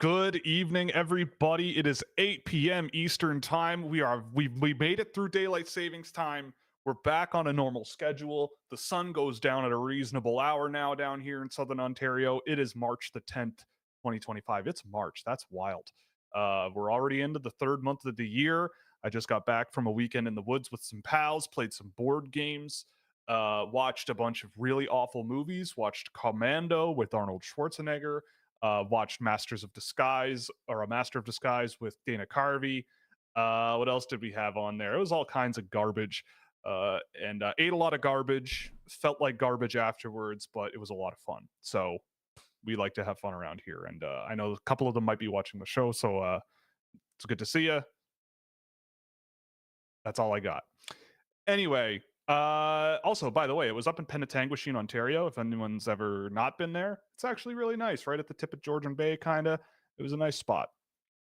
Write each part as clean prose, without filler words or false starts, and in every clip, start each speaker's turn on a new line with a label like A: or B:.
A: Good evening, everybody. It is 8 p.m. Eastern time. We made it through daylight savings time. We're back on a normal schedule. The sun goes down at a reasonable hour now down here in Southern Ontario. It is March the 10th, 2025. It's March. That's wild. We're already into the third month of the year. I just got back from a weekend in the woods with some pals, played some board games, watched a bunch of really awful movies, watched Commando with Arnold Schwarzenegger, watched Masters of Disguise or A Master of Disguise with Dana Carvey. What else did we have on there? It was all kinds of garbage. And ate a lot of garbage, felt like garbage afterwards, but it was a lot of fun. So we like to have fun around here. And I know a couple of them might be watching the show. So it's good to see you. That's all I got. Anyway, also, by the way, it was up in Penetanguishene, Ontario. If anyone's ever not been there, it's actually really nice, right at the tip of Georgian Bay, kind of. It was a nice spot.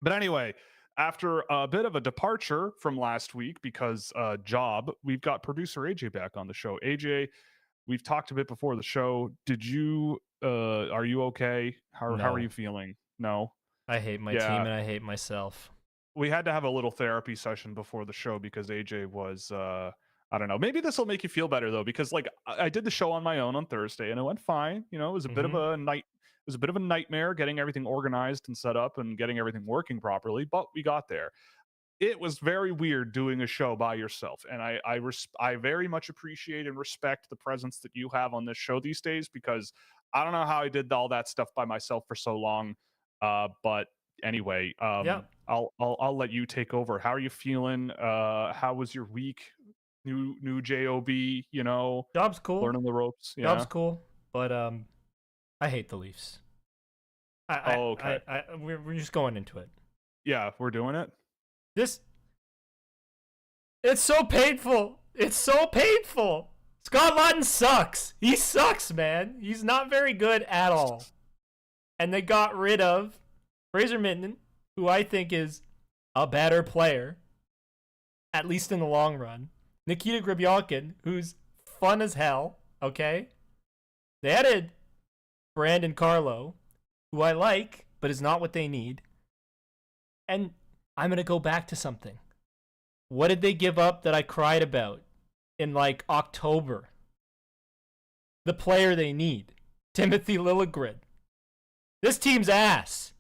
A: But anyway, after a bit of a departure from last week because job, we've got producer AJ back on the show. AJ, we've talked a bit before the show. Are you okay? How are you feeling? No?
B: I hate my team and I hate myself.
A: We had to have a little therapy session before the show because AJ was I don't know. Maybe this will make you feel better though, because like I did the show on my own on Thursday and it went fine. You know, it was a bit of a nightmare getting everything organized and set up and getting everything working properly, but we got there. It was very weird doing a show by yourself, and I very much appreciate and respect the presence that you have on this show these days, because I don't know how I did all that stuff by myself for so long. But anyway, I'll let you take over. How are you feeling? How was your week? New job, you know,
B: job's cool,
A: learning the ropes.
B: Job's cool, but I hate the Leafs.
A: Okay.
B: We're just going into it.
A: Yeah, we're doing it.
B: It's so painful. It's so painful. Scott Laughton sucks. He sucks, man. He's not very good at all. And they got rid of Fraser Minton, who I think is a better player, at least in the long run. Nikita Gribyalkin, who's fun as hell, okay? They added Brandon Carlo, who I like, but is not what they need. And I'm going to go back to something. What did they give up that I cried about in like October? The player they need, Timothy Liljegren. This team's ass.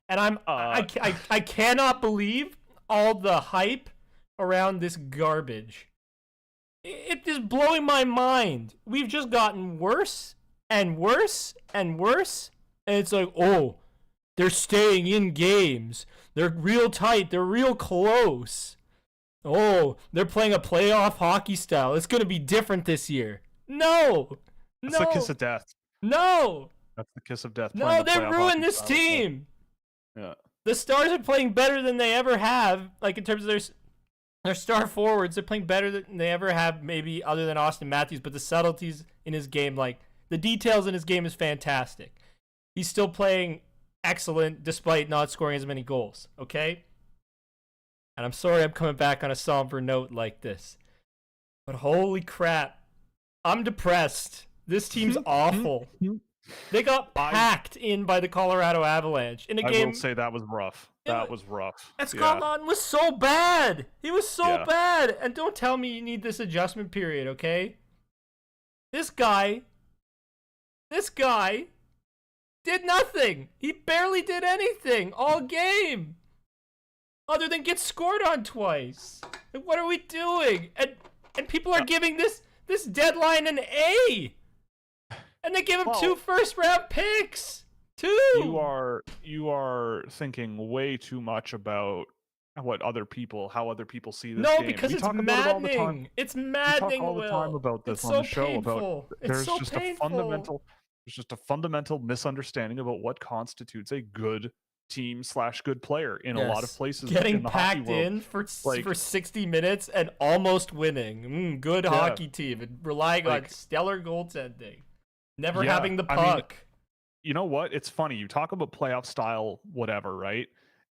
B: And I cannot believe all the hype around this garbage. It is blowing my mind. We've just gotten worse and worse and worse. And it's like, oh, they're staying in games. They're real tight. They're real close. Oh, they're playing a playoff hockey style. It's going to be different this year. No.
A: That's the kiss of death.
B: No.
A: That's the kiss of death.
B: No, they ruined this team.
A: Yeah.
B: The Stars are playing better than they ever have. Like, in terms of their star forwards, they're playing better than they ever have, maybe other than Austin Matthews. But the subtleties in his game, like, the details in his game is fantastic. He's still playing excellent despite not scoring as many goals, okay? And I'm sorry I'm coming back on a somber note like this. But holy crap. I'm depressed. This team's awful. They got packed in by the Colorado Avalanche in a game. I
A: will say that was rough. That was rough.
B: And Scott Laughton was so bad. He was so bad. And don't tell me you need this adjustment period, okay? This guy did nothing. He barely did anything all game, other than get scored on twice. Like, what are we doing? And people are giving this deadline an A. And they give him 2 first-round picks. 2.
A: You are thinking way too much about how other people see this game.
B: No, because it's maddening. It's maddening.
A: We talk all the time about this on the show. About there's just a fundamental misunderstanding about what constitutes a good team / good player in a lot of places.
B: Getting packed in for 60 minutes and almost winning. Good hockey team and relying on stellar goaltending. Never having the puck. I mean,
A: you know what? It's funny. You talk about playoff style, whatever, right?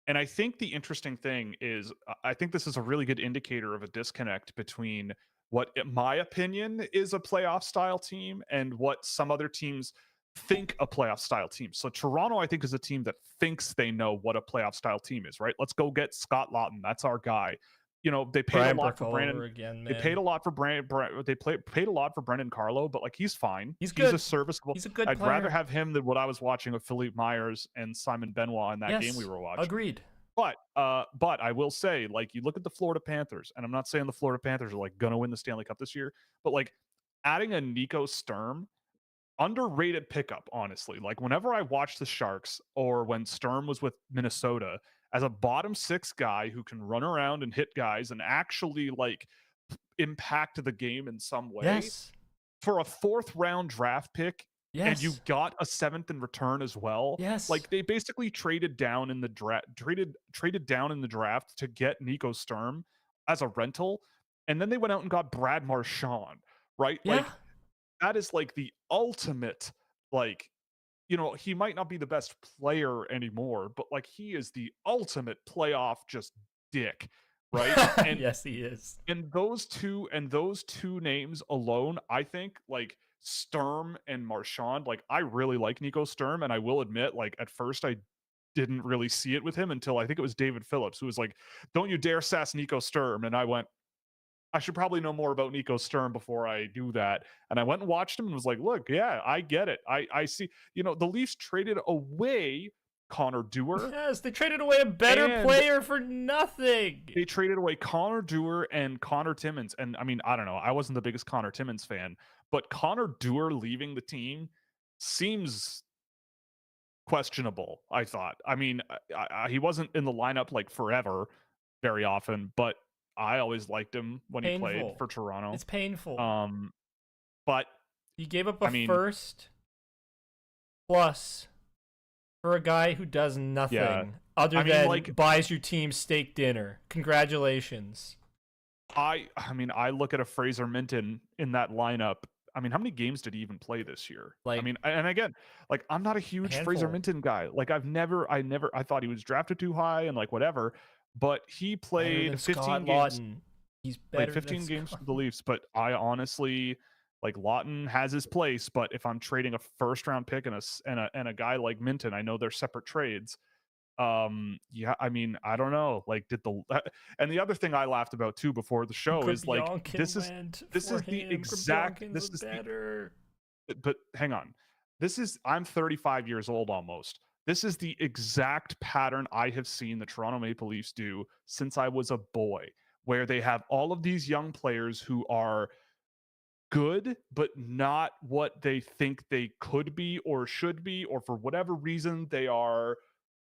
A: And I think the interesting thing is, I think this is a really good indicator of a disconnect between what, in my opinion, is a playoff style team and what some other teams think a playoff style team. So Toronto, I think, is a team that thinks they know what a playoff style team is, right? Let's go get Scott Lawton. That's our guy. You know, they paid
B: Brian
A: a lot
B: Burke
A: for
B: all
A: Brandon.
B: over again,
A: They
B: man.
A: paid a lot for paid a lot for Brendan Carlo, but like he's fine.
B: He's
A: He's
B: good.
A: a serviceable.
B: He's a good
A: I'd
B: player.
A: rather have him than what I was watching with Philippe Myers and Simon Benoit in that game we were watching.
B: Agreed.
A: But I will say, like, you look at the Florida Panthers, and I'm not saying the Florida Panthers are like gonna win the Stanley Cup this year, but like adding a Nico Sturm, underrated pickup, honestly. Like whenever I watch the Sharks or when Sturm was with Minnesota, as a bottom six guy who can run around and hit guys and actually like impact the game in some way,
B: Yes.
A: for a 4th round draft pick.
B: Yes.
A: And you got a 7th in return as well.
B: Yes.
A: Like they basically traded down in the draft, traded down in the draft to get Nico Sturm as a rental, and then they went out and got Brad Marchand, right?
B: Yeah.
A: Like that is like the ultimate, like, you know, he might not be the best player anymore, but like he is the ultimate playoff just dick, right? And
B: yes, he is.
A: and those two names alone, I think, like Sturm and Marchand, like I really like Nico Sturm, and I will admit, like at first I didn't really see it with him until I think it was David Phillips who was like, "Don't you dare sass Nico Sturm," and I went, I should probably know more about Nico Sturm before I do that. And I went and watched him and was like, look, yeah, I get it. I see, you know, the Leafs traded away Connor Dewar.
B: Yes, they traded away a better player for nothing.
A: They traded away Connor Dewar and Connor Timmins. And I mean, I don't know. I wasn't the biggest Connor Timmins fan, but Connor Dewar leaving the team seems questionable, I thought. I mean, he wasn't in the lineup like forever very often, but I always liked him when he played for Toronto.
B: It's painful.
A: But
B: you gave up a first plus for a guy who does nothing other than like, buys your team steak dinner. Congratulations.
A: I mean, I look at a Fraser Minton in that lineup. I mean, how many games did he even play this year? Like, I mean, and again, like I'm not a huge Fraser Minton guy. Like I thought he was drafted too high and like whatever. But he played 15 games.
B: He's
A: played 15 games for the Leafs, but I honestly like Lawton has his place. But if I'm trading a 1st round pick and a guy like Minton, I know they're separate trades. Yeah, I mean, I don't know. Like, and the other thing I laughed about too before the show is like this is the exact but hang on, I'm 35 years old almost. This is the exact pattern I have seen the Toronto Maple Leafs do since I was a boy, where they have all of these young players who are good, but not what they think they could be or should be, or for whatever reason they are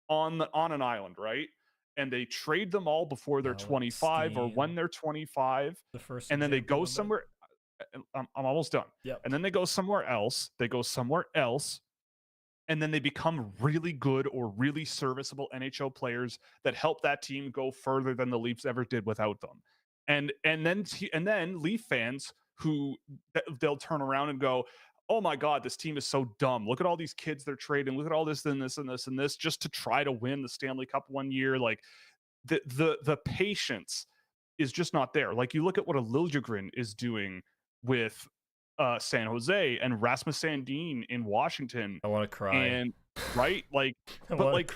A: on an island, right? And they trade them all before they're 25 or when they're 25, and then they go somewhere. I'm almost done.
B: Yep.
A: And then they go somewhere else. And then they become really good or really serviceable NHL players that help that team go further than the Leafs ever did without them. And then Leaf fans who they'll turn around and go, "Oh my God, this team is so dumb. Look at all these kids they're trading. Look at all this and this and this and this just to try to win the Stanley Cup one year." Like the patience is just not there. Like you look at what a Liljegren is doing with San Jose and Rasmus Sandin in Washington.
B: I want to cry.
A: And right, like, but like,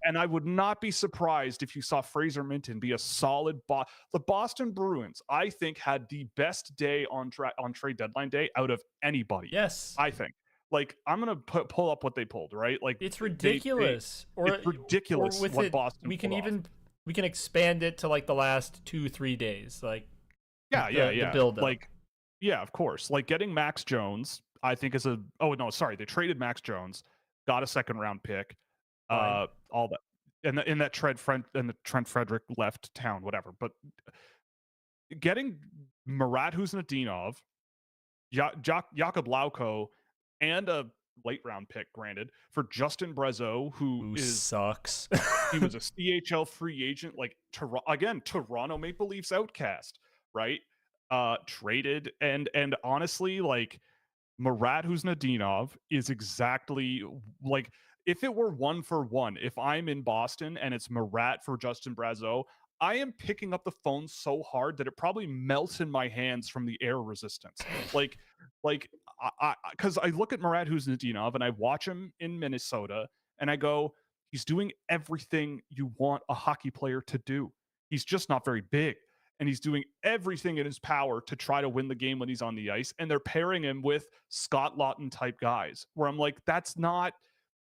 A: and I would not be surprised if you saw Fraser Minton be a solid. The Boston Bruins, I think, had the best day on trade deadline day out of anybody.
B: Yes,
A: I think. Like, I'm gonna pull up what they pulled. Right, like
B: it's ridiculous.
A: It's ridiculous what Boston.
B: We can expand it to like the last 2-3 days. Like, the build up.
A: Like, yeah, of course. Like getting Max Jones, I think is they traded Max Jones, got a 2nd round pick, all that, and in that Trent Frederick left town, whatever. But getting Marat Husnudinov, Jakub Lauko, and a late round pick, granted, for Justin Brazeau, who
B: sucks.
A: He was a CHL free agent, like Toronto Maple Leafs outcast, right? Traded and honestly, like Marat Husnudinov is exactly like if it were 1-for-1, if I'm in Boston and it's Marat for Justin Brazeau, I am picking up the phone so hard that it probably melts in my hands from the air resistance. like because I look at Murat Kuznetsov and I watch him in Minnesota and I go, he's doing everything you want a hockey player to do. He's just not very big. And he's doing everything in his power to try to win the game when he's on the ice. And they're pairing him with Scott Laughton type guys where I'm like, that's not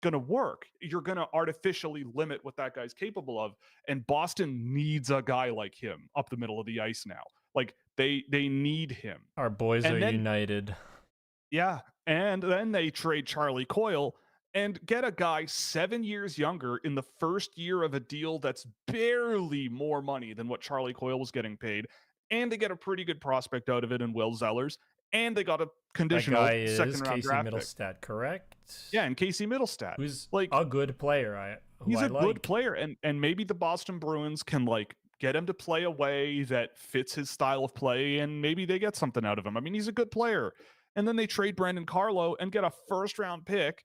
A: going to work. You're going to artificially limit what that guy's capable of. And Boston needs a guy like him up the middle of the ice now. Like they need him.
B: Our boys
A: And
B: are
A: then-
B: united.
A: Yeah. And then they trade Charlie Coyle and get a guy 7 years younger in the first year of a deal that's barely more money than what Charlie Coyle was getting paid. And they get a pretty good prospect out of it in Will Zellers. And they got a
B: That
A: conditional
B: guy is
A: second round
B: Casey
A: draft pick.
B: Middlestat, correct?
A: Yeah, and Casey Middlestat.
B: Who's
A: like
B: a good player.
A: he's a
B: like.
A: good player. And maybe the Boston Bruins can like get him to play a way that fits his style of play, and maybe they get something out of him. I mean, he's a good player. And then they trade Brandon Carlo and get a first round pick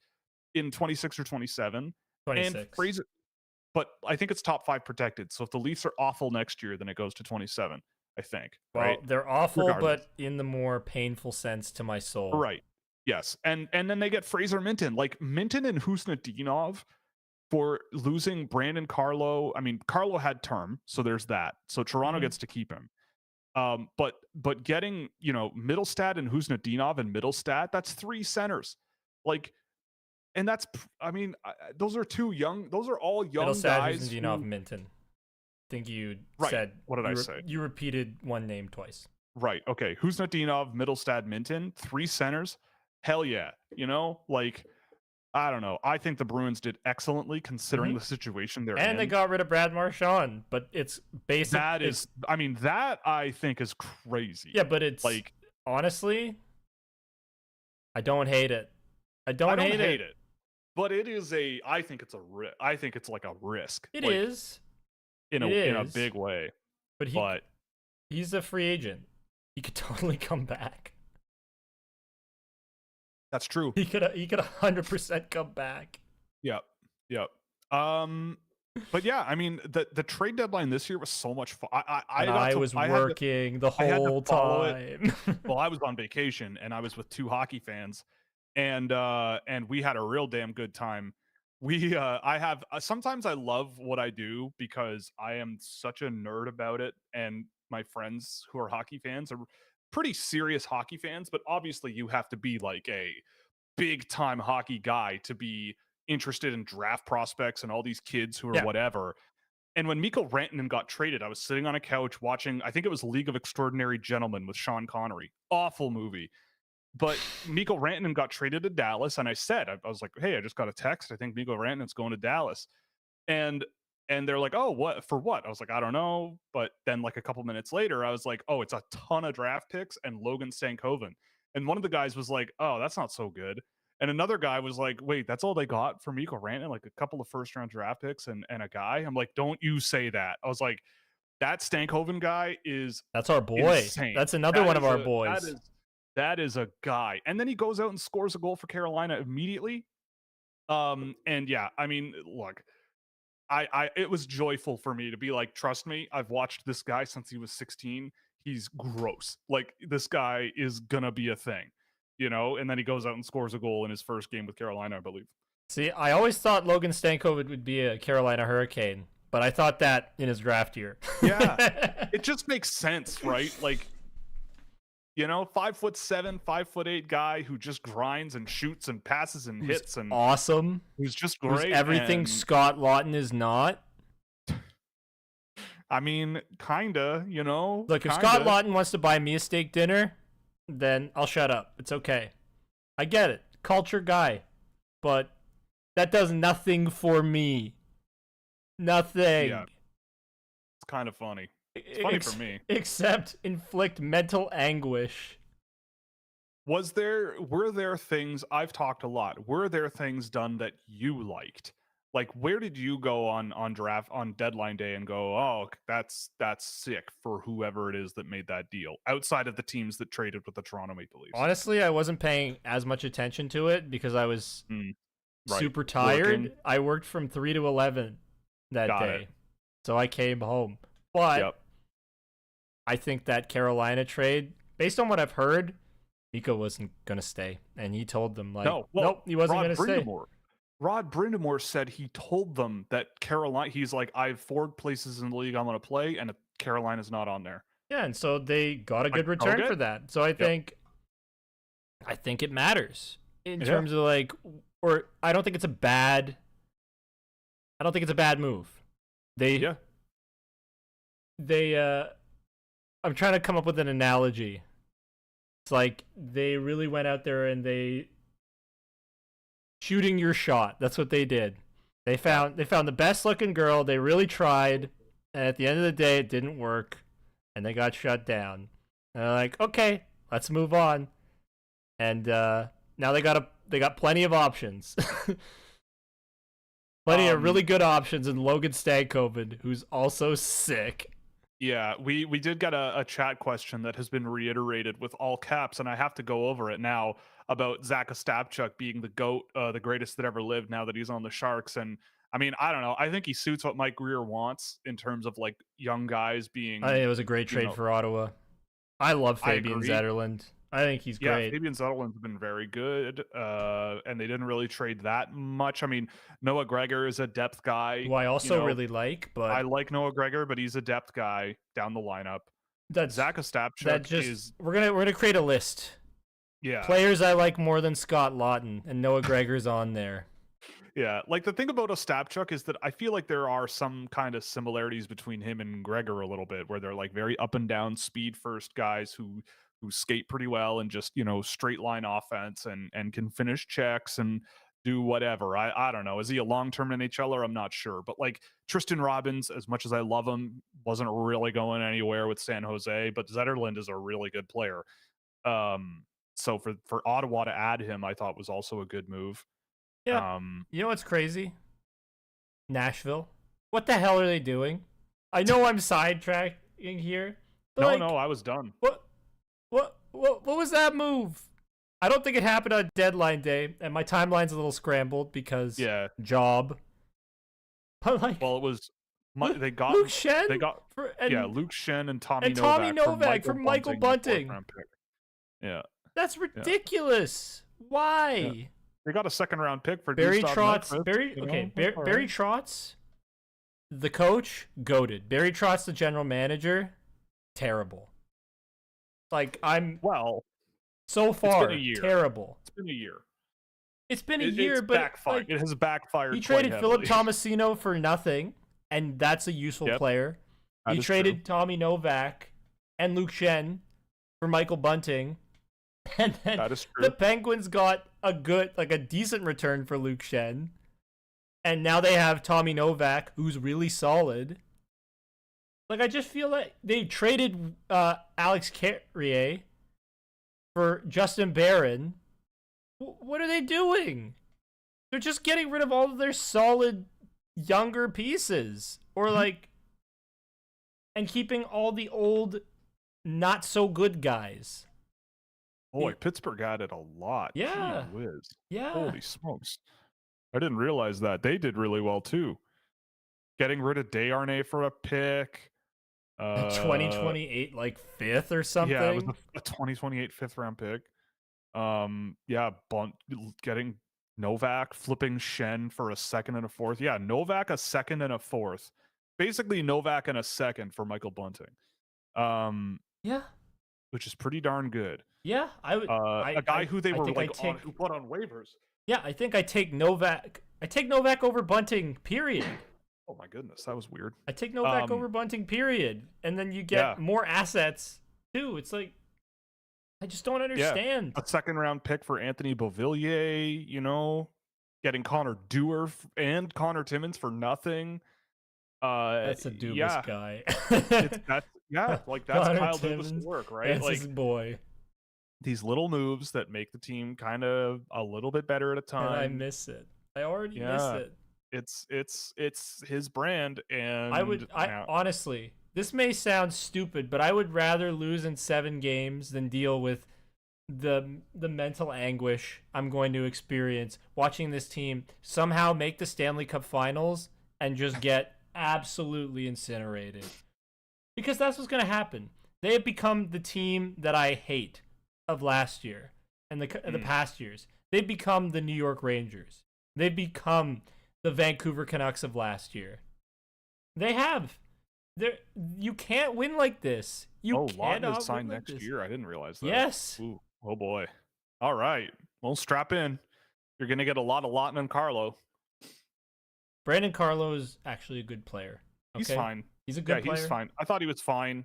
A: in 26 or 27.
B: 26.
A: And Fraser, but I think it's top 5 protected. So if the Leafs are awful next year, then it goes to 27, I think.
B: Well,
A: right?
B: they're awful,
A: Regardless.
B: but in the more painful sense to my soul.
A: Right. Yes. And then they get Fraser Minton. Like Minton and Kuznetsov for losing Brandon Carlo. I mean, Carlo had term, so there's that. So Toronto
B: Mhm.
A: gets to keep him. But getting, Middlestat and Kuznetsov and Middlestat, that's 3 centers. Like, and that's, I mean, those are all young
B: Middlestat,
A: guys.
B: Kuznetsov, Minton. I think you
A: Right.
B: said.
A: What did I say?
B: You repeated one name twice.
A: Right. Okay. Kuznetsov, Middlestat, Minton, 3 centers. Hell yeah. Like, I don't know. I think the Bruins did excellently considering
B: Mhm.
A: the situation they're in.
B: And they got rid of Brad Marchand, but it's basic.
A: That is, I mean, that I think is crazy.
B: Yeah, but it's
A: like,
B: honestly, I don't hate it. I don't hate it.
A: But it is I think it's I think it's like a risk.
B: It
A: like,
B: is,
A: in a big way.
B: but he's a free agent. He could totally come back.
A: That's true.
B: He could 100% come back.
A: Yep. But yeah, I mean, the trade deadline this year was so much fun. I
B: was working the whole time.
A: Well, I was on vacation and I was with 2 hockey fans, and we had a real damn good time. Sometimes I love what I do because I am such a nerd about it, and my friends who are hockey fans are pretty serious hockey fans, but obviously you have to be like a big time hockey guy to be interested in draft prospects and all these kids who are whatever. And when Mikko Rantanen got traded, I was sitting on a couch watching, I think it was League of Extraordinary Gentlemen with Sean Connery. Awful movie. But Mikko Rantanen got traded to Dallas, and I was like, hey, I just got a text. I think Mikko Rantanen's going to Dallas. And they're like, oh, what? For what? I was like, I don't know. But then like a couple minutes later, I was like, oh, it's a ton of draft picks and Logan Stankoven. And one of the guys was like, oh, that's not so good. And another guy was like, wait, that's all they got for Mikko Rantanen? Like a couple of first-round draft picks and a guy? I'm like, don't you say that. I was like, that Stankoven guy
B: That's our boy.
A: insane.
B: That's another one of our boys.
A: That is a guy. And then he goes out and scores a goal for Carolina immediately. And yeah, I mean, look, it was joyful for me to be like, trust me, I've watched this guy since he was 16. He's gross. Like, this guy is gonna be a thing, and then he goes out and scores a goal in his first game with Carolina, I believe.
B: See, I always thought Logan Stankoven would be a Carolina Hurricane, but I thought that in his draft year.
A: Yeah. It just makes sense, right? Like, 5'7", 5'8" guy who just grinds and shoots and passes and hits and
B: awesome.
A: Who's just
B: Who's
A: great.
B: everything Scott Laughton is not.
A: I mean, kinda,
B: Look, if Scott Laughton wants to buy me a steak dinner, then I'll shut up. It's okay. I get it. Culture guy. But that does nothing for me. Nothing.
A: Yeah. It's kind of funny. It's funny for me.
B: Except inflict mental anguish.
A: Were there things, I've talked a lot, were there things done that you liked? Like, where did you go on deadline day and go, oh, that's sick for whoever it is that made that deal, outside of the teams that traded with the Toronto Maple Leafs?
B: Honestly, I wasn't paying as much attention to it because I was super tired.
A: Working.
B: I worked from 3 to 11 that day. So I came home. But I think that Carolina trade, based on what I've heard, Miko wasn't gonna stay, and he told them like,
A: No, well,
B: nope, he wasn't
A: Rod
B: gonna stay.
A: Brindamore. Rod Brindamore said he told them that Carolina. He's like, I have 4 places in the league I'm going to play, and Carolina's not on there.
B: Yeah, and so they got a
A: Like,
B: good return
A: okay.
B: for that. So I think it matters in terms of like, or I don't think it's a bad move. They I'm trying to come up with an analogy. It's like they really went out there and they shooting your shot. That's what they did. They found the best looking girl. They really tried, and at the end of the day, it didn't work, and they got shut down. And they're like, okay, let's move on. And now they got plenty of options, plenty of really good options in Logan Stankoven, who's also sick.
A: Yeah, we did get a chat question that has been reiterated with all caps, and I have to go over it now about Zach Ostapchuk being the GOAT, the greatest that ever lived now that he's on the Sharks. And I mean, I don't know. I think he suits what Mike Greer wants in terms of like young guys being.
B: I think it was a great trade for Ottawa. I love Fabian Zetterlund. I think he's great.
A: Yeah, Fabian Zetterlund's been very good, and they didn't really trade that much. I mean, Noah Gregor is a depth guy.
B: Who I also really like, but
A: I like Noah Gregor, but he's a depth guy down the lineup. Zach Ostapchuk is.
B: We're gonna create a list.
A: Yeah.
B: Players I like more than Scott Lawton, and Noah Gregor's on there.
A: Yeah, like the thing about Ostapchuk is that I feel like there are some kind of similarities between him and Gregor a little bit, where they're like very up and down speed first guys who skate pretty well and just, straight line offense and can finish checks and do whatever. I don't know. Is he a long-term NHLer? I'm not sure. But like Tristan Robbins, as much as I love him, wasn't really going anywhere with San Jose, but Zetterlund is a really good player. So for Ottawa to add him, I thought was also a good move.
B: Yeah. You know what's crazy? Nashville. What the hell are they doing? I know I'm sidetracking here.
A: But no, I was done.
B: What was that move? I don't think it happened on deadline day, and my timeline's a little scrambled because job. But like,
A: well, it was they got
B: Luke Shen.
A: Luke Shen and Tommy
B: Novak for Michael Bunting.
A: Yeah,
B: that's ridiculous.
A: Yeah.
B: Why?
A: Yeah. They got a second-round pick for
B: Barry Trotz. Barry Trotz, the coach, goated. Barry Trotz, the general manager, terrible. Like so far, terrible.
A: It's been a year.
B: It's been a year, but
A: backfired. It has backfired.
B: He traded Philip Tomasino for nothing, and that's a useful player. He traded Tommy Novak and Luke Shen for Michael Bunting. And then the Penguins got a decent return for Luke Shen. And now they have Tommy Novak, who's really solid. Like, I just feel like they traded Alex Carrier for Justin Barron. What are they doing? They're just getting rid of all of their solid younger pieces. Or and keeping all the old, not so good guys.
A: Boy, Pittsburgh added a lot.
B: Yeah.
A: Gee whiz.
B: Yeah.
A: Holy smokes. I didn't realize that. They did really well, too. Getting rid of Desharnais for a pick.
B: 2028, fifth or something?
A: Yeah, it was a 2028 fifth-round pick. Getting Novak, flipping Shen for a second and a fourth. Yeah, Novak, a second and a fourth. Basically, Novak and a second for Michael Bunting.
B: Yeah.
A: Which is pretty darn good.
B: Yeah, I would.
A: A guy who they were who put on waivers.
B: Yeah, I think I take Novak. I take Novak over Bunting. Period.
A: Oh my goodness, that was weird.
B: I take Novak over Bunting. Period. And then you get more assets too. It's like I just don't understand.
A: A second round pick for Anthony Beauvillier. Getting Connor Dewar and Connor Timmins for nothing.
B: That's a Dubas guy.
A: That's Kyle Dubas' work, right?
B: That's his boy.
A: These little moves that make the team kind of a little bit better at a time.
B: And I miss it. I already miss it.
A: It's his brand, and
B: honestly, this may sound stupid, but I would rather lose in 7 games than deal with the mental anguish I'm going to experience watching this team somehow make the Stanley Cup Finals and just get absolutely incinerated. Because that's what's going to happen. They have become the team that I hate of last year and the past years. They've become the New York Rangers. They've become the Vancouver Canucks of last year. They have. You can't win like this. You
A: Lawton
B: cannot
A: is signed
B: win like
A: next
B: this.
A: year. I didn't realize that.
B: Yes.
A: Ooh, oh boy. All right. Well, strap in. You're gonna get a lot of Lawton and Carlo.
B: Brandon Carlo is actually a good player. Okay?
A: He's fine.
B: He's a good player.
A: He's fine. I thought he was fine.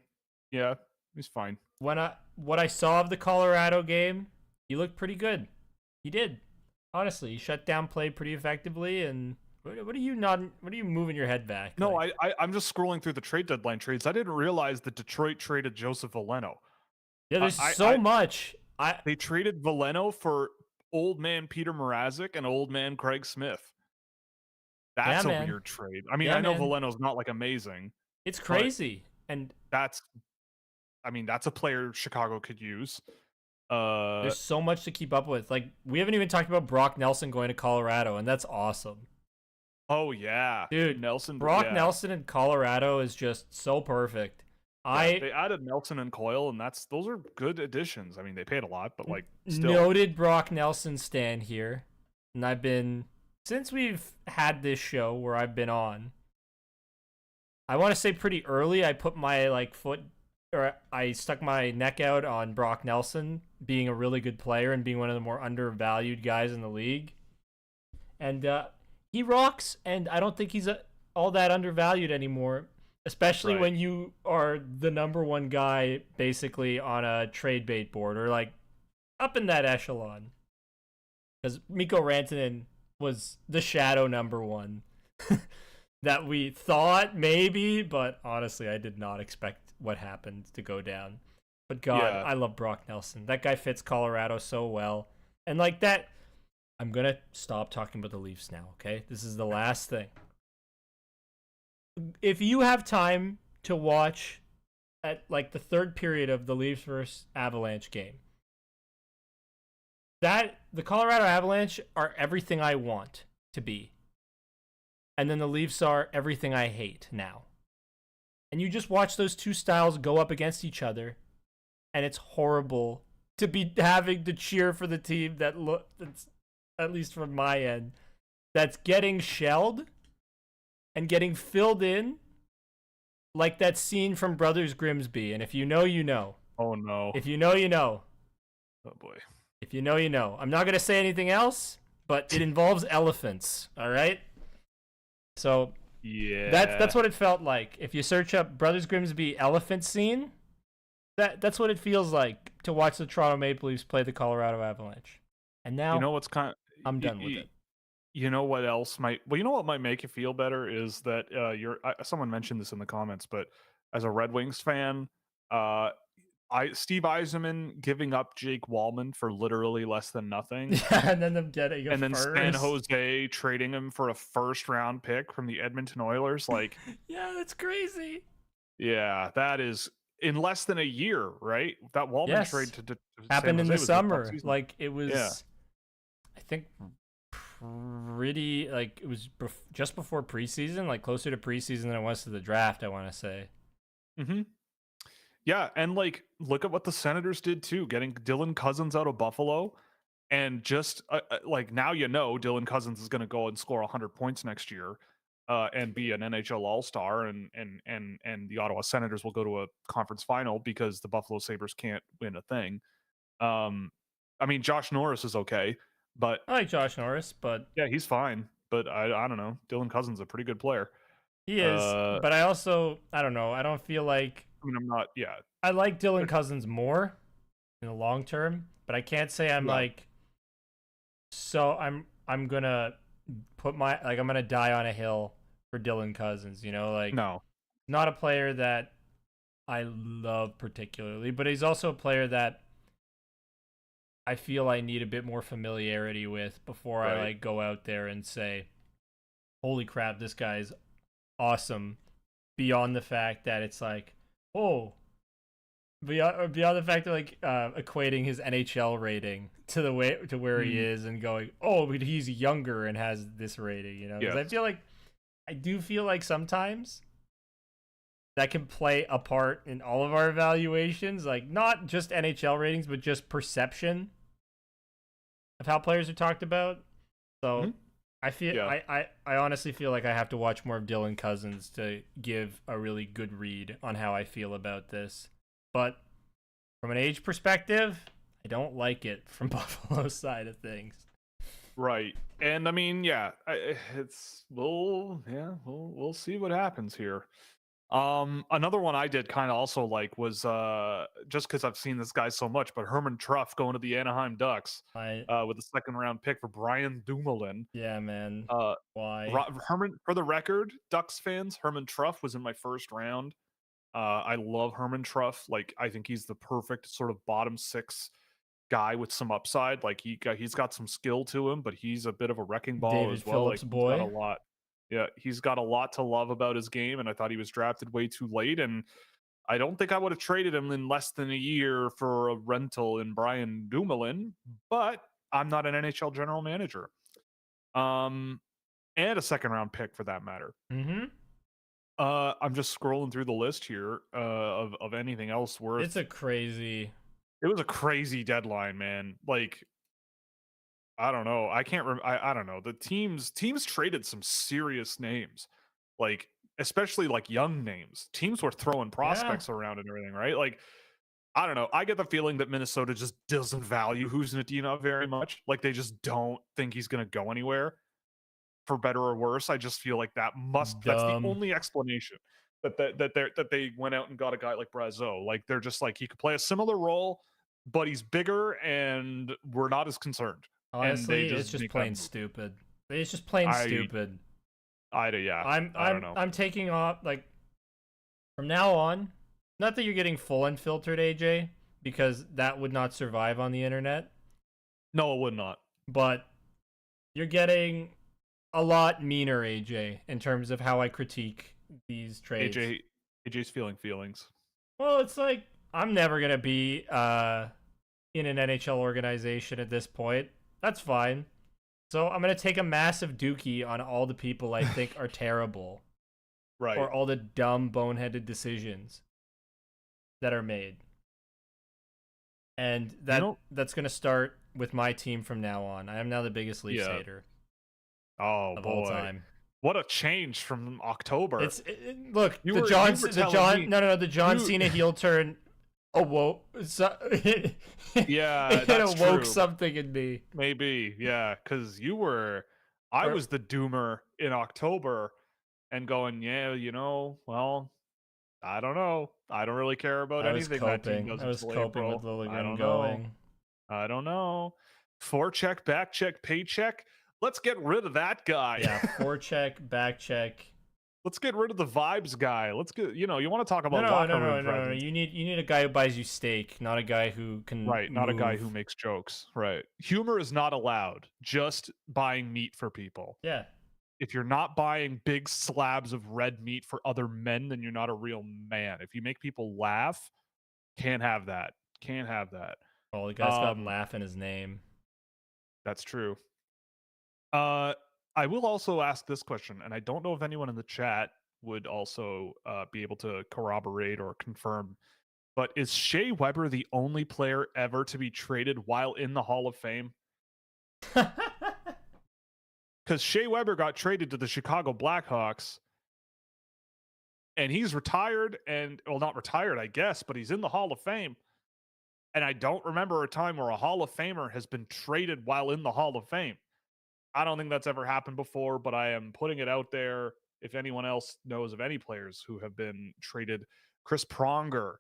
A: Yeah, he's fine.
B: What I saw of the Colorado game, he looked pretty good. He did. Honestly, he shut down play pretty effectively. And what are you moving your head back?
A: No, I'm just scrolling through the trade deadline trades. I didn't realize that Detroit traded Joseph Veleno.
B: Yeah, there's so much.
A: They traded Veleno for old man Peter Mrazek and old man Craig Smith. That's a weird trade. I mean, I know Veleno's not like amazing.
B: It's crazy. And
A: that's a player Chicago could use.
B: There's so much to keep up with. Like, we haven't even talked about Brock Nelson going to Colorado, and that's awesome.
A: Oh yeah,
B: dude, Brock Nelson in Colorado is just so perfect.
A: They added Nelson and Coyle, and those are good additions. I mean, they paid a lot, but like still.
B: Noted Brock Nelson stan here, and since we've had this show where I've been on, I want to say pretty early, I put my I stuck my neck out on Brock Nelson being a really good player and being one of the more undervalued guys in the league. And he rocks, and I don't think he's all that undervalued anymore, especially when you are the number one guy basically on a trade bait board or like up in that echelon. Because Mikko Rantanen was the shadow number one that we thought maybe, but honestly, I did not expect what happened to go down. But God, I love Brock Nelson. That guy fits Colorado so well. And like that, I'm going to stop talking about the Leafs now, okay? This is the last thing. If you have time to watch at like the third period of the Leafs versus Avalanche game, the Colorado Avalanche are everything I want to be. And then the Leafs are everything I hate now. And you just watch those two styles go up against each other, and it's horrible to be having to cheer for the team that's, at least from my end, that's getting shelled and getting filled in like that scene from Brothers Grimsby. And if you know, you know.
A: Oh, no.
B: If you know, you know.
A: Oh, boy.
B: If you know, you know. I'm not going to say anything else, but it involves elephants, all right? So
A: yeah,
B: that's what it felt like. If you search up Brothers Grimsby elephant scene, that's what it feels like to watch the Toronto Maple Leafs play the Colorado Avalanche. And now,
A: you know what's
B: I'm done with it.
A: You know what else might make you feel better is that someone mentioned this in the comments, but as a Red Wings fan, Steve Yzerman giving up Jake Wallman for literally less than nothing.
B: Yeah, and then them getting
A: then San Jose trading him for a first-round pick from the Edmonton Oilers. Like,
B: yeah, that's crazy.
A: Yeah, that is in less than a year, right? That Wallman trade to
B: happened in the summer. Like, it was, I think, pretty, like, it was just before preseason, like closer to preseason than it was to the draft, I want to say.
A: Mm-hmm. Yeah, and like, look at what the Senators did too, getting Dylan Cousins out of Buffalo, and just like, now Dylan Cousins is going to go and score 100 points next year, and be an NHL All-Star, and the Ottawa Senators will go to a conference final because the Buffalo Sabres can't win a thing. I mean, Josh Norris is okay, but
B: I like Josh Norris, but
A: yeah, he's fine. But I don't know, Dylan Cousins is a pretty good player.
B: He is, but I don't know. I don't feel like.
A: I mean, I'm not. Yeah,
B: I like Dylan Cousins more in the long term, but I can't say I'm like. So I'm gonna I'm gonna die on a hill for Dylan Cousins. You know, like,
A: no,
B: not a player that I love particularly, but he's also a player that I feel I need a bit more familiarity with before I like go out there and say, "Holy crap, this guy's awesome." Beyond the fact that it's like, oh, beyond the fact that like equating his NHL rating to where he is and going, oh, but he's younger and has this rating, you know? Because I do feel like sometimes that can play a part in all of our evaluations, like not just NHL ratings, but just perception of how players are talked about. So I feel
A: Yeah.
B: I honestly feel like I have to watch more of Dylan Cousins to give a really good read on how I feel about this. But from an age perspective, I don't like it from Buffalo's side of things.
A: Right. And I mean, yeah, we'll see what happens here. Another one I did kind of also like was just because I've seen this guy so much, but Herman Truff going to the Anaheim Ducks with a second round pick for Brian Dumoulin.
B: Yeah, man.
A: Uh,
B: Why?
A: Herman, for the record, Ducks fans, Herman Truff was in my first round. I love Herman Truff. Like, I think he's the perfect sort of bottom six guy with some upside. Like, he's got some skill to him, but he's a bit of a wrecking ball
B: David
A: as well.
B: Phillips
A: Like, he's got a
B: boy.
A: lot. Yeah, he's got a lot to love about his game, and I thought he was drafted way too late. And I don't think I would have traded him in less than a year for a rental in Brian Dumoulin, but I'm not an NHL general manager. And a second round pick for that matter.
B: Mm-hmm.
A: I'm just scrolling through the list here of anything else worth.
B: It's a crazy.
A: It was a crazy deadline, man. Like, I don't know. I can't. I don't know. The teams traded some serious names, like especially like young names. Teams were throwing prospects around and everything, right? Like, I don't know. I get the feeling that Minnesota just doesn't value Huznadina very much. Like, they just don't think he's going to go anywhere, for better or worse. I just feel like that's the
B: Dumb.
A: only explanation that they went out and got a guy like Brazeau. Like, they're just like, he could play a similar role, but he's bigger and we're not as concerned. And they
B: Honestly, it's just
A: make that
B: plain
A: move.
B: stupid. It's just plain stupid.
A: Yeah. I don't know.
B: I'm taking off, like, from now on. Not that you're getting full unfiltered, AJ, because that would not survive on the internet.
A: No, it would not.
B: But you're getting a lot meaner, AJ, in terms of how I critique these trades.
A: AJ's feeling feelings.
B: Well, it's like I'm never gonna be in an NHL organization at this point. That's fine. So I'm gonna take a massive dookie on all the people I think are terrible,
A: Right.
B: or all the dumb, boneheaded decisions that are made, and that's gonna start with my team from now on. I am now the biggest Leafs hater.
A: Oh,
B: of
A: boy.
B: all time.
A: What a change from October.
B: Look, the John Cena heel turn awoke.
A: Yeah,
B: it
A: that's
B: awoke
A: true.
B: something in me.
A: Maybe, yeah, because I was the doomer in October and going, yeah, well, I don't know. I don't really care about anything that team does until April.
B: With Liljegren
A: going. I don't know. Forecheck, back check, paycheck. Let's get rid of that guy.
B: Yeah, forecheck, back check.
A: Let's get rid of the vibes guy. Let's get, you want to talk about
B: No. You need a guy who buys you steak, not a guy who can
A: not a guy who makes jokes. Right. Humor is not allowed. Just buying meat for people.
B: Yeah.
A: If you're not buying big slabs of red meat for other men, then you're not a real man. If you make people laugh, can't have that. Can't have that.
B: Oh, the guy's got laugh in his name.
A: That's true. I will also ask this question, and I don't know if anyone in the chat would also be able to corroborate or confirm, but is Shea Weber the only player ever to be traded while in the Hall of Fame? Because Shea Weber got traded to the Chicago Blackhawks, and he's retired, not retired, I guess, but he's in the Hall of Fame. And I don't remember a time where a Hall of Famer has been traded while in the Hall of Fame. I don't think that's ever happened before, but I am putting it out there. If anyone else knows of any players who have been traded, Chris Pronger.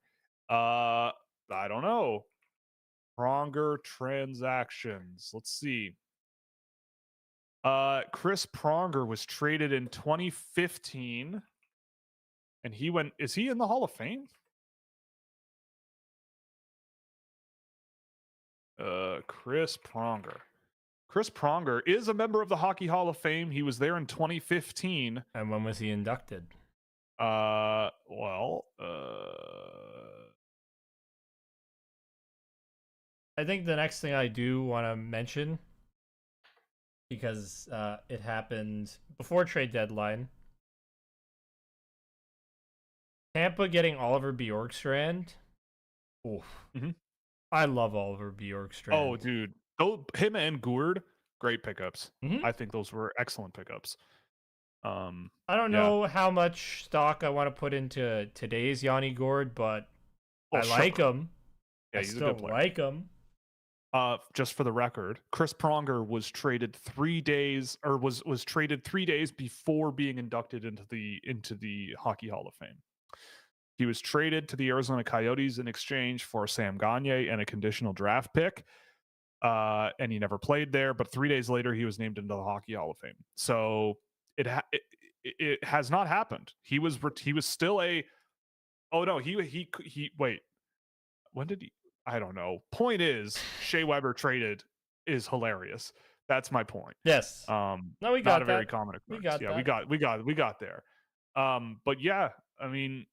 A: I don't know. Pronger transactions. Let's see. Chris Pronger was traded in 2015, and is he in the Hall of Fame? Chris Pronger. Chris Pronger is a member of the Hockey Hall of Fame. He was there in 2015.
B: And when was he inducted?
A: I
B: think the next thing I do want to mention, because it happened before trade deadline, Tampa getting Oliver Bjorkstrand. Oof.
A: Mhm.
B: I love Oliver Bjorkstrand.
A: Oh, dude. Him and Gourde, great pickups.
B: Mhm.
A: I think those were excellent pickups.
B: I don't
A: yeah.
B: know how much stock I want to put into today's Yanni Gourde, but
A: Well,
B: I like
A: sure.
B: him.
A: Yeah,
B: I
A: he's a
B: still
A: good player.
B: like him.
A: Just for the record, Chris Pronger was traded 3 days, or was traded 3 days before being inducted into the Hockey Hall of Fame. He was traded to the Arizona Coyotes in exchange for Sam Gagner and a conditional draft pick. And he never played there, but 3 days later he was named into the Hockey Hall of Fame. So it has not happened. He was still a oh no, he wait. When did he? I don't know. Point is, Shea Weber traded is hilarious. That's my point.
B: Yes. No, we got
A: not a
B: that.
A: very common occurrence.
B: We got
A: yeah,
B: that.
A: we got there. But yeah, I mean,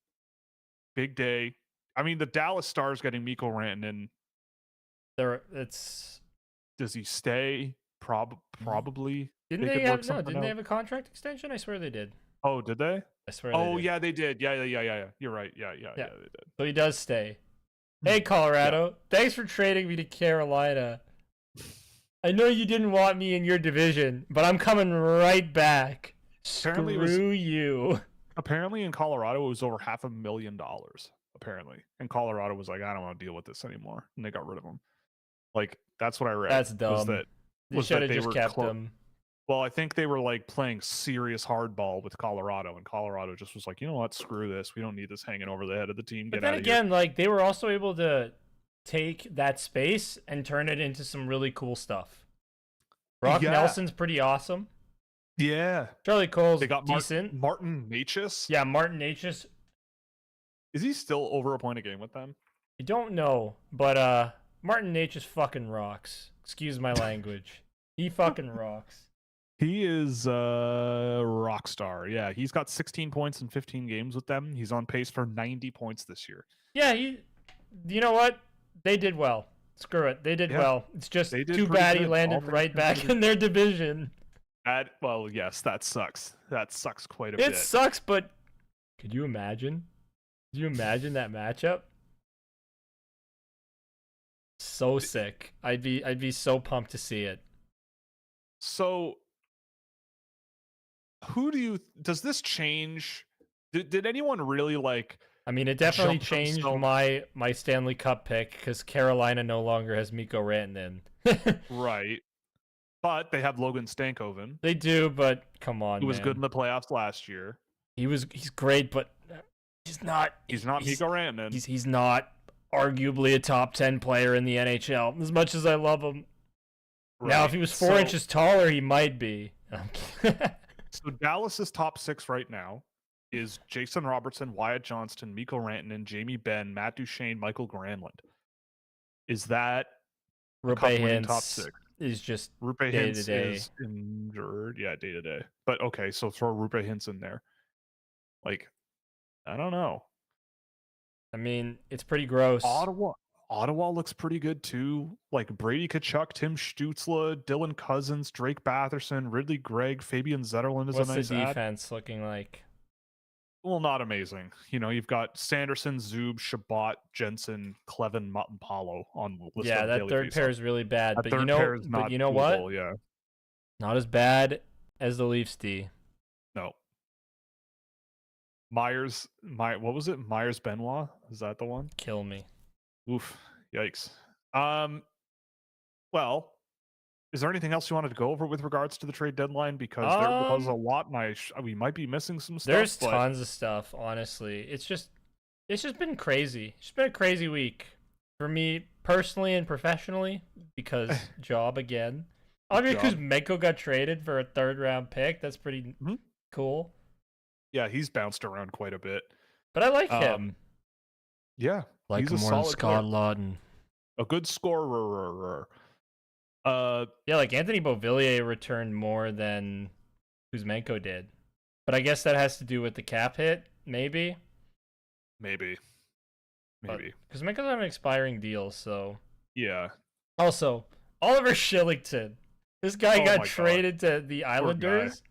A: big day. I mean, the Dallas Stars getting Mikko Rantanen.
B: It's.
A: Does he stay? Probably.
B: Didn't they have Didn't they have a contract extension? I swear they did.
A: Oh, did they?
B: I swear.
A: Oh
B: they did.
A: yeah, they did. Yeah. You're right. Yeah, they did.
B: So he does stay. Hey, Colorado, thanks for trading me to Carolina. I know you didn't want me in your division, but I'm coming right back. Screw you.
A: Apparently in Colorado, it was over $500,000. Apparently. And Colorado was like, I don't want to deal with this anymore. And they got rid of him. Like, that's what I read.
B: That's dumb. You should have just kept him.
A: Well, I think they were like playing serious hardball with Colorado, and Colorado just was like, you know what, screw this. We don't need this hanging over the head of the team.
B: But then again, like they were also able to take that space and turn it into some really cool stuff. Brock Nelson's pretty awesome.
A: Yeah.
B: Charlie Cole's
A: they got
B: decent.
A: Martin Necas.
B: Yeah, Martin Necas.
A: Is he still over a point a game with them?
B: I don't know, but Martin Necas fucking rocks. Excuse my language. He fucking rocks.
A: He is a rock star. Yeah, he's got 16 points in 15 games with them. He's on pace for 90 points this year.
B: Yeah, you know what? They did well. Screw it. They did well. It's just too bad he landed right back in their division.
A: Well, yes, that sucks. That sucks quite a bit.
B: It sucks, but could you imagine? Could you imagine that matchup? So sick. I'd be so pumped to see it.
A: So does this change? Did anyone really like?
B: I mean, it definitely changed my Stanley Cup pick because Carolina no longer has Mikko Rantanen.
A: Right, but they have Logan Stankoven.
B: They do, but come on,
A: He was good in the playoffs last year.
B: He's great, but he's not
A: Mikko Rantanen.
B: He's not arguably a top 10 player in the NHL. As much as I love him. Right. Now, if he was 4 inches taller, he might be.
A: So Dallas's top 6 right now is Jason Robertson, Wyatt Johnston, Mikko Rantanen, Jamie Benn, Matt Duchene, Michael Granlund. Is that
B: Rupe Hintz
A: top 6?
B: Is just
A: Rupe Hintz is injured. Yeah, day to day. But okay, so throw Rupe Hintz in there. Like, I don't know.
B: I mean, it's pretty gross.
A: Ottawa looks pretty good too. Like Brady Tkachuk, Tim Stützle, Dylan Cousins, Drake Batherson, Ridley Gregg, Fabian Zetterlund is a nice
B: What's the defense looking like?
A: Well, not amazing. You know, you've got Sanderson, Zub, Shabbat, Jensen, Clevin, Palo on the list.
B: Yeah, that third pair is really bad. But you know
A: what?
B: Yeah. Not as bad as the Leafs D.
A: No. What was it? Myers Benoit? Is that the one?
B: Kill me.
A: Oof. Yikes. Well, is there anything else you wanted to go over with regards to the trade deadline? Because there was a lot, and we might be missing some stuff.
B: There's tons of stuff, honestly. It's just been crazy. It's been a crazy week for me personally and professionally because job again. Andrei Kuzmenko got traded for a 3rd-round pick. That's pretty cool.
A: Yeah, he's bounced around quite a bit.
B: But I like him.
A: Yeah.
B: Like him more than Scott Laughton.
A: A good scorer.
B: Yeah, like Anthony Beauvillier returned more than Kuzmenko did. But I guess that has to do with the cap hit, maybe.
A: Maybe.
B: Kuzmenko's on an expiring deal, so.
A: Yeah.
B: Also, Oliver Shillington. This guy got traded to the Islanders,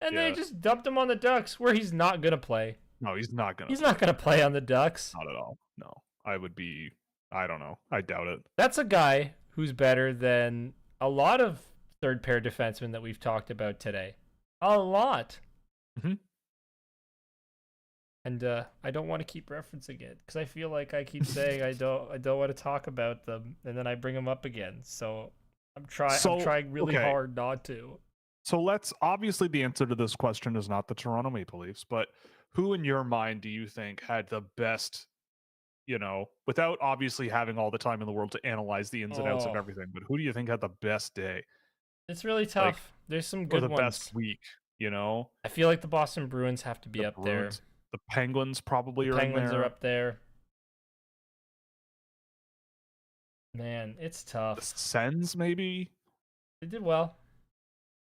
B: and they just dumped him on the Ducks, where he's not going to play.
A: No, he's not gonna.
B: He's not going to play on the Ducks.
A: Not at all. No, I would be. I don't know. I doubt it.
B: That's a guy who's better than a lot of third pair defensemen that we've talked about today. A lot.
A: Mhm.
B: And I don't want to keep referencing it because I feel like I keep saying I don't want to talk about them, and then I bring them up again. So I'm trying really hard not to.
A: So let's obviously the answer to this question is not the Toronto Maple Leafs, but who in your mind do you think had the best, without obviously having all the time in the world to analyze the ins and outs of everything, but who do you think had the best day?
B: It's really tough. There's some good
A: or the
B: ones.
A: Best week,
B: I feel like the Boston Bruins have to be
A: The
B: up
A: Bruins,
B: there.
A: The Penguins probably are
B: Penguins
A: in there.
B: are up there. Man, it's tough.
A: The Sens maybe?
B: They did well.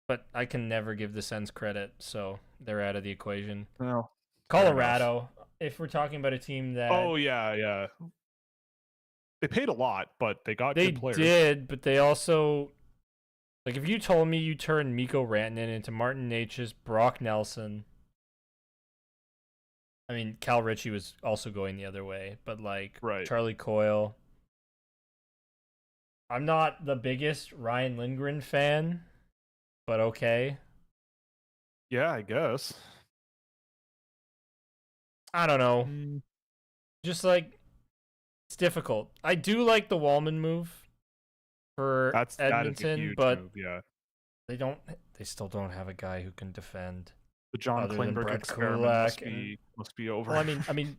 B: But I can never give the Sens credit, so they're out of the equation.
A: No.
B: Colorado, if we're talking about a team that...
A: Oh, yeah. They paid a lot, but they got good players.
B: They did, but they also... Like, if you told me you turned Mikko Rantanen into Martin Necas, Brock Nelson... I mean, Cal Ritchie was also going the other way, but, like,
A: right.
B: Charlie Coyle... I'm not the biggest Ryan Lindgren fan, but okay.
A: Yeah, I guess.
B: I don't know. Just like, it's difficult. I do like the Wallman move for Edmonton, but
A: move, yeah.
B: They still don't have a guy who can defend.
A: The John Klingberg experiment must be over.
B: Well, I mean,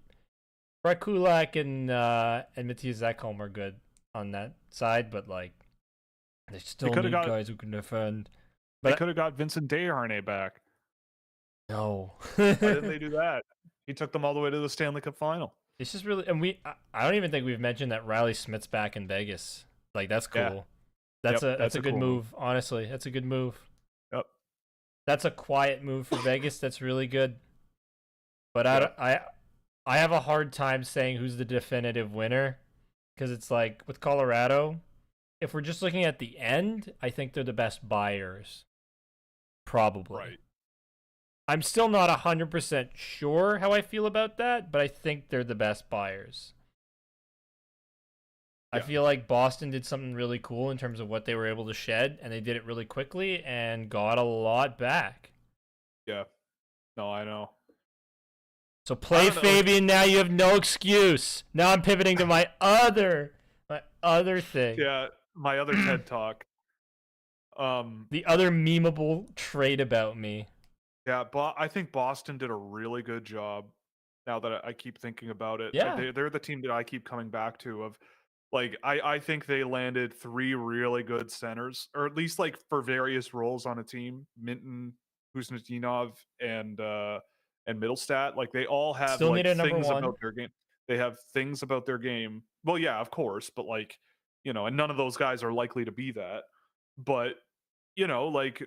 B: Brett Kulak and Matthias Ekholm are good on that side, but like, they still need guys who can defend.
A: But they could have got Vincent Desharnais back.
B: No.
A: Why didn't they do that? He took them all the way to the Stanley Cup final.
B: It's just really, and I don't even think we've mentioned that Riley Smith's back in Vegas. Like, that's cool. Yeah. That's a good
A: cool
B: move. Honestly, that's a good move.
A: Yep.
B: That's a quiet move for Vegas. That's really good. But I have a hard time saying who's the definitive winner, because it's like with Colorado, if we're just looking at the end, I think they're the best buyers. Probably.
A: Right.
B: I'm still not 100% sure how I feel about that, but I think they're the best buyers. Yeah. I feel like Boston did something really cool in terms of what they were able to shed, and they did it really quickly and got a lot back.
A: Yeah. No, I know.
B: So play Fabian now. You have no excuse. Now I'm pivoting to my other thing.
A: Yeah, my other TED Talk.
B: The other memeable trait about me.
A: Yeah, but I think Boston did a really good job. Now that I keep thinking about it,
B: yeah,
A: they're the team that I keep coming back to. Of like, I think they landed 3 really good centers, or at least like for various roles on a team. Minton, Kuznetsov, and Middlestat. Like they all have
B: still
A: like
B: need a
A: things
B: #1
A: about their game. They have things about their game. Well, yeah, of course, but like and none of those guys are likely to be that. But like.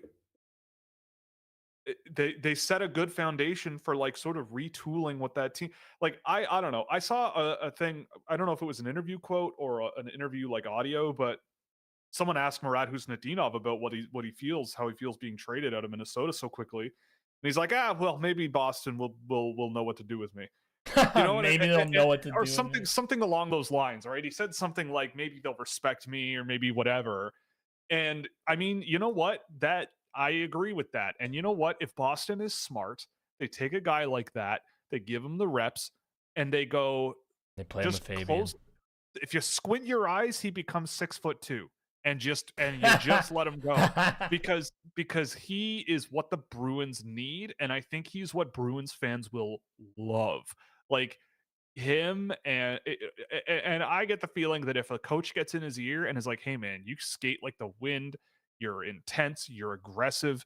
A: They set a good foundation for like sort of retooling what that team like. I don't know. I saw a thing. I don't know if it was an interview quote or an interview like audio, but someone asked Murat Kuznetsov about what he feels, how he feels being traded out of Minnesota so quickly, and he's like, well, maybe Boston will know what to do with me.
B: Maybe they'll know what to do,
A: or something along those lines. Right? He said something like maybe they'll respect me or maybe whatever. And I mean, you know what? That I agree with that. And you know what? If Boston is smart, they take a guy like that, they give him the reps, and they go.
B: They play him with Fabian.
A: If you squint your eyes, he becomes 6'2", and you just let him go because he is what the Bruins need, and I think he's what Bruins fans will love. Like him, and I get the feeling that if a coach gets in his ear and is like, "Hey, man, you skate like the wind." You're intense. You're aggressive.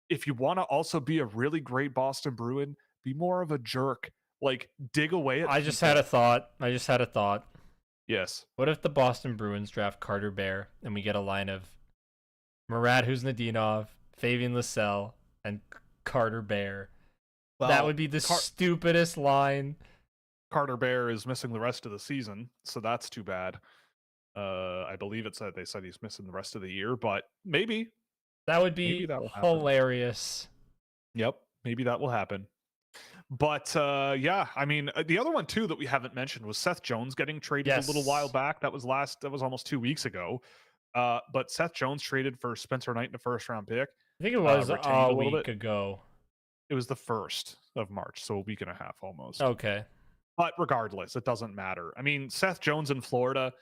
A: If you want to also be a really great Boston Bruin, be more of a jerk. Like, dig away at
B: I just had a thought.
A: Yes.
B: What if the Boston Bruins draft Carter Bear and we get a line of Murat Kuznetsov, Fabian Lysell, and Carter Bear? Well, that would be the stupidest line.
A: Carter Bear is missing the rest of the season, so that's too bad. I believe they said he's missing the rest of the year, but maybe
B: that would be hilarious.
A: Yep, maybe that will happen. But yeah, I mean, the other one too that we haven't mentioned was Seth Jones getting traded a little while
B: Yes.
A: back. That was almost 2 weeks ago. But Seth Jones traded for Spencer Knight in a first round pick.
B: I think it was
A: Retained
B: a
A: a little bit.
B: week ago.
A: It was the 1st of March, so a week and a half almost.
B: Okay.
A: But regardless, it doesn't matter. I mean, Seth Jones in Florida,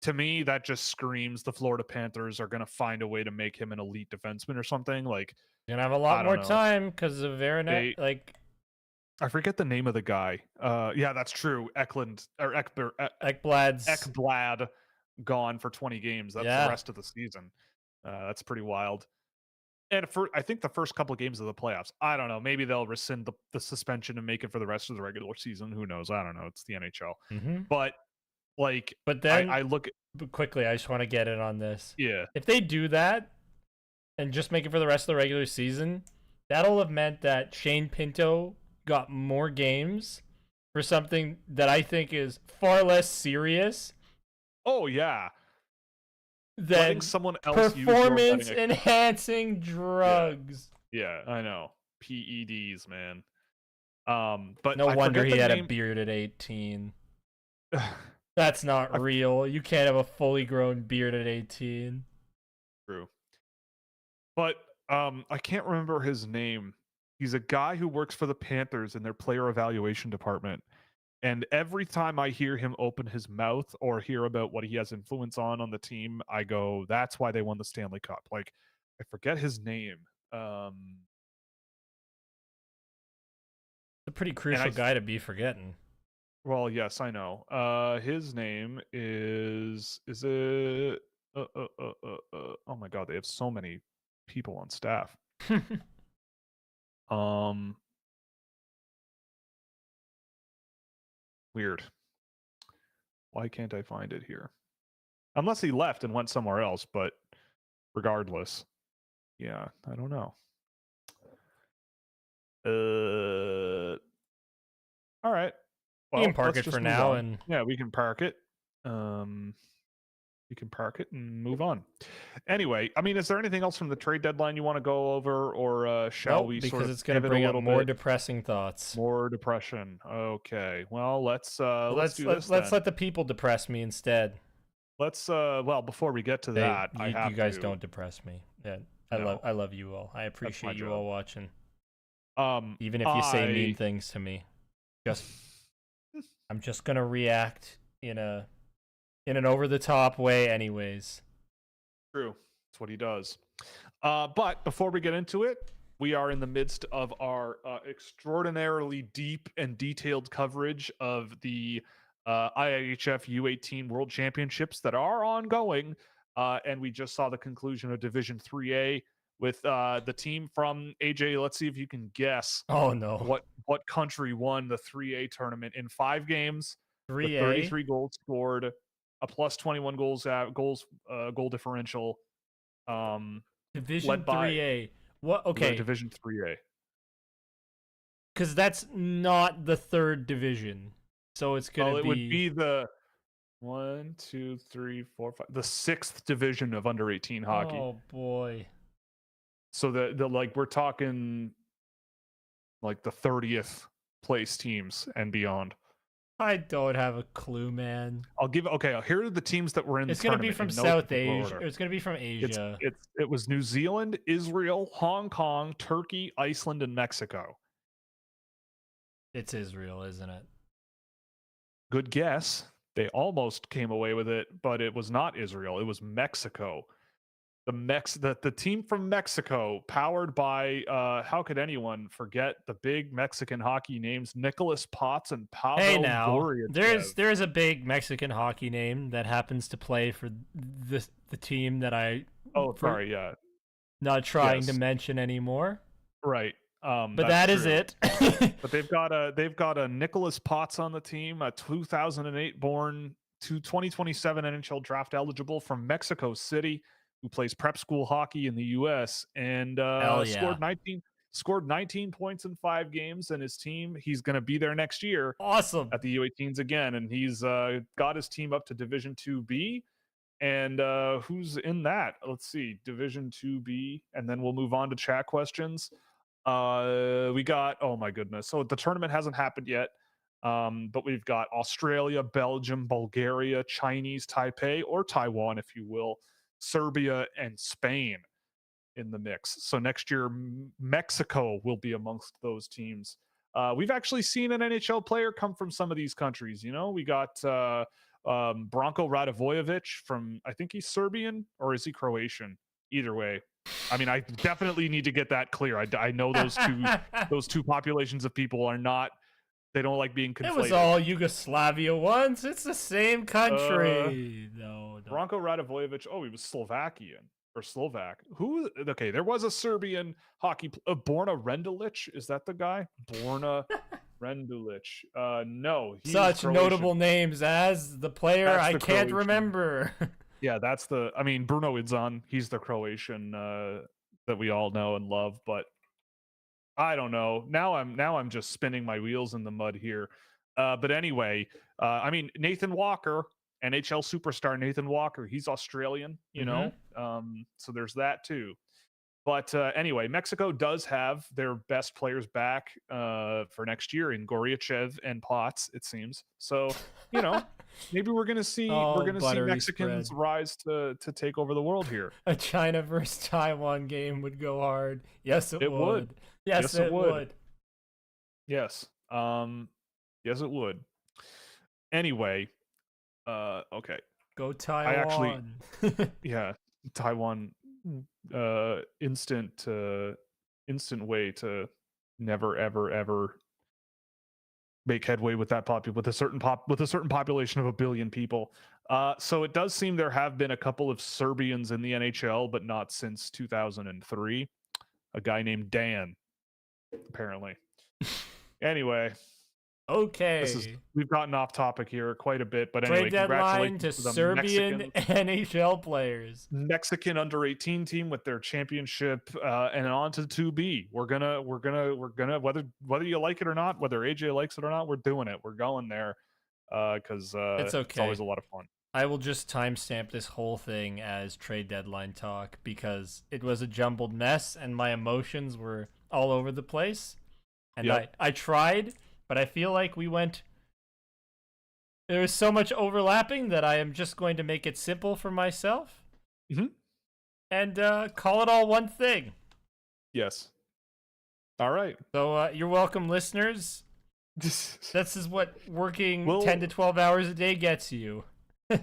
A: to me, that just screams the Florida Panthers are going to find a way to make him an elite defenseman or something. Like,
B: You're gonna have a
A: I
B: lot
A: don't
B: more
A: know.
B: time because of
A: They-
B: like
A: I forget the name of the guy. Yeah, that's true.
B: Ekblad's.
A: Ekblad gone for 20 games. That's
B: Yeah.
A: the rest of the season. That's pretty wild. And I think the first couple of games of the playoffs, I don't know. Maybe they'll rescind the suspension and make it for the rest of the regular season. Who knows? I don't know. It's the NHL.
B: Mm-hmm.
A: But like,
B: But then
A: I look at,
B: quickly, I just want to get in on this.
A: yeah.
B: If they do that and just make it for the rest of the regular season, that'll have meant that Shane Pinto got more games for something that I think is far less serious
A: Oh yeah.
B: than
A: Letting someone else use your
B: performance
A: betting
B: enhancing drugs.
A: Yeah, I know. PEDs, man. But
B: No
A: I
B: wonder
A: forget
B: he
A: the
B: had a
A: name.
B: beard at 18. That's not real. You can't have a fully grown beard at 18.
A: True. But I can't remember his name. He's a guy who works for the Panthers in their player evaluation department. And every time I hear him open his mouth or hear about what he has influence on the team, I go, that's why they won the Stanley Cup. Like, I forget his name.
B: It's a pretty crucial guy to be forgetting.
A: Well, yes, I know. His name is it? Oh my God, they have so many people on staff. Weird. Why can't I find it here? Unless he left and went somewhere else, but regardless, yeah, I don't know. All right.
B: Well, you can park it for now, and
A: yeah, we can park it. We can park it and move on. Anyway, I mean, is there anything else from the trade deadline you want to go over, or shall we?
B: Because
A: sort of
B: it's going to bring up more depressing thoughts.
A: More depression. Okay. Well, let's do this.
B: Let's let the people depress me instead.
A: Let's well, before we get to that,
B: you guys don't depress me. Yeah, I love you all. I appreciate you all watching. Even if you say mean things to me, I'm just gonna react in an over the top way, anyways.
A: True, that's what he does. But before we get into it, we are in the midst of our extraordinarily deep and detailed coverage of the IIHF U18 World Championships that are ongoing, and we just saw the conclusion of Division 3A with the team from AJ. Let's see if you can guess.
B: Oh no!
A: What country won the 3A tournament in 5 games?
B: 3A,
A: 33 goals scored, a plus 21 goal differential.
B: Division 3A. What? Okay.
A: Division 3A.
B: Because that's not the 3rd division. So it's gonna
A: it would be the 1, 2, 3, 4, 5, the 6th division of under 18 hockey.
B: Oh boy.
A: So the like we're talking like the 30th place teams and beyond.
B: I don't have a clue, man.
A: Here are the teams that were in
B: It's
A: the tournament.
B: It's gonna be from South Asia. It's gonna be from Asia.
A: It was New Zealand, Israel, Hong Kong, Turkey, Iceland, and Mexico.
B: It's Israel, isn't it?
A: Good guess. They almost came away with it, but it was not Israel. It was Mexico. The team from Mexico, powered by how could anyone forget the big Mexican hockey names Nicholas Potts and Pavel
B: Hey now,
A: Goryachev.
B: there's a big Mexican hockey name that happens to play for the team that I not trying to mention anymore.
A: Right.
B: But that is it.
A: But they've got a Nicholas Potts on the team, a 2008 born, 2027 NHL draft eligible from Mexico City, who plays prep school hockey in the U.S. and scored 19 points in 5 games. And his team, he's going to be there next year.
B: Awesome.
A: At the U18s again, and he's got his team up to Division 2B. And who's in that? Let's see, Division 2B, and then we'll move on to chat questions. We got, oh my goodness. So the tournament hasn't happened yet. But we've got Australia, Belgium, Bulgaria, Chinese Taipei, or Taiwan, if you will, Serbia, and Spain in the mix. So next year, Mexico will be amongst those teams. We've actually seen an NHL player come from some of these countries. You know, we got Branko Radivojevic from, I think he's Serbian, or is he Croatian? Either way, I mean, I definitely need to get that clear. I know those two populations of people are not. They don't like being conflated.
B: It was all Yugoslavia once. It's the same country. No.
A: Branko Radivojevic. Oh, he was Slovakian or Slovak. Who? Okay, there was a Serbian hockey. Borna Rendulic. Is that the guy? Borna Rendulic. No.
B: Such
A: Croatian.
B: notable names as the player I can't remember.
A: Yeah, that's the. I mean, Bruno Idzan. He's the Croatian that we all know and love, but. I don't know. Now I'm just spinning my wheels in the mud here. But anyway, I mean, Nathan Walker, NHL superstar Nathan Walker, he's Australian, you know. So there's that too. But anyway, Mexico does have their best players back for next year in Goryachev and Potts, it seems. So, you know, maybe we're gonna see Mexicans rise to take over the world here.
B: A China versus Taiwan game would go hard. Yes, it would. Yes, it would.
A: Yes. Yes, it would. Anyway, okay.
B: Go Taiwan.
A: I actually, yeah, Taiwan. Instant way to never ever make headway with that with a certain population of 1 billion people. So it does seem there have been a couple of Serbians in the NHL, but not since 2003. A guy named Dan, apparently. Anyway.
B: Okay.
A: We've gotten off topic here quite a bit, but
B: Trade
A: anyway,
B: deadline to Serbian NHL players.
A: Mexican under 18 team with their championship, and on to 2B. We're gonna whether you like it or not, whether AJ likes it or not, we're doing it. We're going there because
B: it's okay.
A: It's always a lot of fun.
B: I will just timestamp this whole thing as trade deadline talk because it was a jumbled mess and my emotions were all over the place. And I tried. But I feel like there was so much overlapping that I am just going to make it simple for myself and call it all one thing.
A: Yes. All right.
B: So you're welcome, listeners. This is what working 10 to 12 hours a day gets you.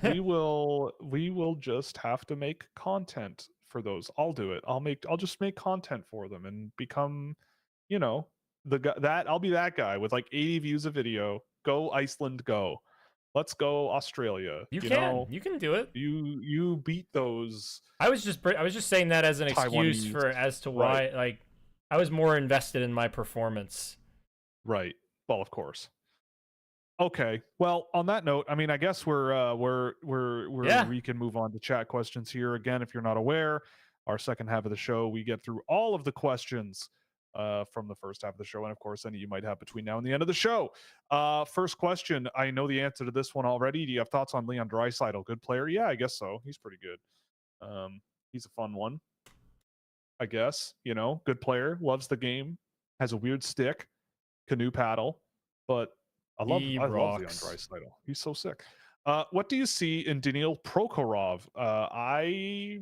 A: we will just have to make content for those. I'll do it. I'll just make content for them and become, you know, I'll be that guy with like 80 views a video. Go Iceland, go. Let's go Australia.
B: You can do it.
A: You beat those.
B: I was just saying that as an excuse as to why like I was more invested in my performance.
A: Right. Well, of course. Okay. Well, on that note, I mean, I guess we can move on to chat questions here. Again, if you're not aware, our second half of the show, we get through all of the questions from the first half of the show, and of course any you might have between now and the end of the show. First question, I know the answer to this one already. Do you have thoughts on Leon Draisaitl? Good player? Yeah, I guess so. He's pretty good. He's a fun one, I guess. You know, good player, loves the game, has a weird stick, canoe paddle, but I love Leon Draisaitl. He's so sick. What do you see in Daniil Prokhorov? I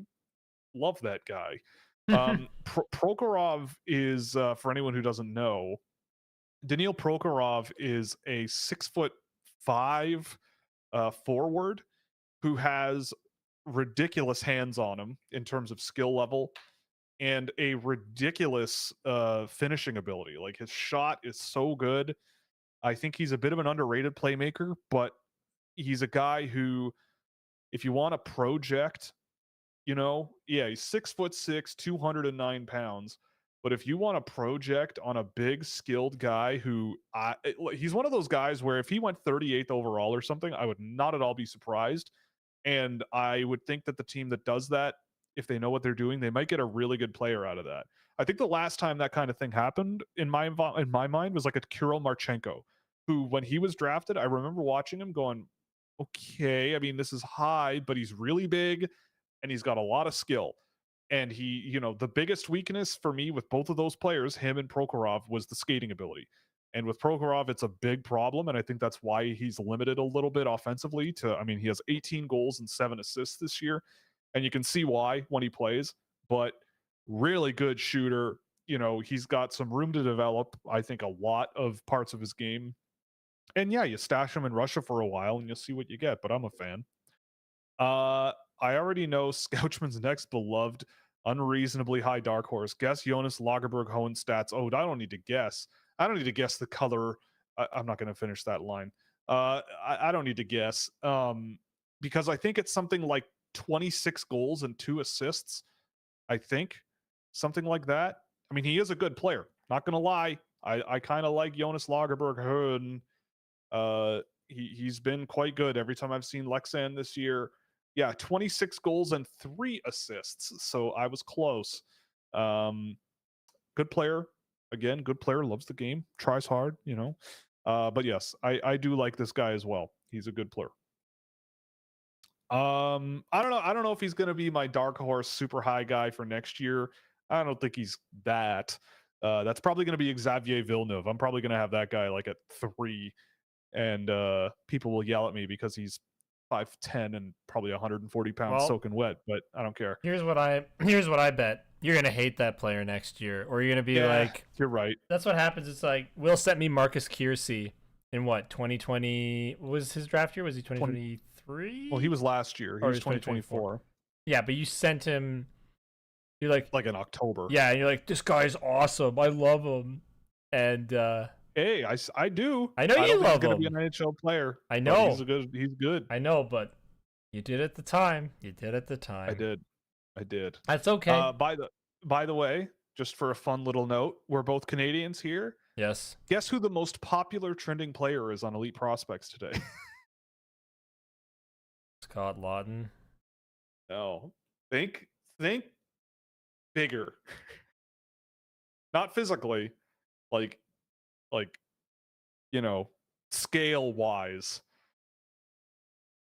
A: love that guy. Prokhorov is, for anyone who doesn't know, Daniil Prokhorov is a 6'5" forward who has ridiculous hands on him in terms of skill level and a ridiculous finishing ability. Like his shot is so good. I think he's a bit of an underrated playmaker, but he's a guy who, if you want to project, you know, yeah, he's 6'6", 209 pounds. But if you want to project on a big, skilled guy who, he's one of those guys where if he went 38th overall or something, I would not at all be surprised. And I would think that the team that does that, if they know what they're doing, they might get a really good player out of that. I think the last time that kind of thing happened in my mind was like a Kirill Marchenko, who when he was drafted, I remember watching him going, okay, I mean, this is high, but he's really big and he's got a lot of skill. And he, the biggest weakness for me with both of those players, him and Prokhorov, was the skating ability. And with Prokhorov, it's a big problem. And I think that's why he's limited a little bit offensively he has 18 goals and 7 assists this year. And you can see why when he plays, but really good shooter. He's got some room to develop, I think, a lot of parts of his game. And yeah, you stash him in Russia for a while and you'll see what you get, but I'm a fan. I already know Scouchman's next beloved, unreasonably high dark horse. Guess Jonas Lagerberg Hohen stats. Oh, I don't need to guess. I don't need to guess the color. I'm not going to finish that line. I don't need to guess because I think it's something like 26 goals and 2 assists. I think something like that. I mean, he is a good player. Not going to lie. I kind of like Jonas Lagerberg Hohen. He's been quite good every time I've seen Lexan this year. Yeah, 26 goals and 3 assists. So I was close. Good player. Again, good player, loves the game, tries hard, But yes, I do like this guy as well. He's a good player. I don't know if he's going to be my dark horse super high guy for next year. I don't think he's that. That's probably going to be Xavier Villeneuve. I'm probably going to have that guy like at 3. And people will yell at me because he's 5'10" and probably 140 pounds soaking wet, but I don't care.
B: Here's what I bet. You're gonna hate that player next year, or you're gonna be like,
A: you're right.
B: That's what happens. It's like Will sent me Marcus Kiersey in what 2020 what was his draft year? Was he 2023?
A: Well, he was last year. He was 2024.
B: Yeah, but you sent him. You're like
A: in October.
B: Yeah, and you're like, this guy's awesome. I love him. And
A: hey, I do.
B: I know you love him.
A: He's gonna be an NHL player.
B: I know.
A: He's good.
B: I know, but you did at the time.
A: I did.
B: That's okay.
A: By the way, just for a fun little note, we're both Canadians here.
B: Yes.
A: Guess who the most popular trending player is on Elite Prospects today?
B: Scott Lawton.
A: No. Think bigger. Not physically, like scale wise.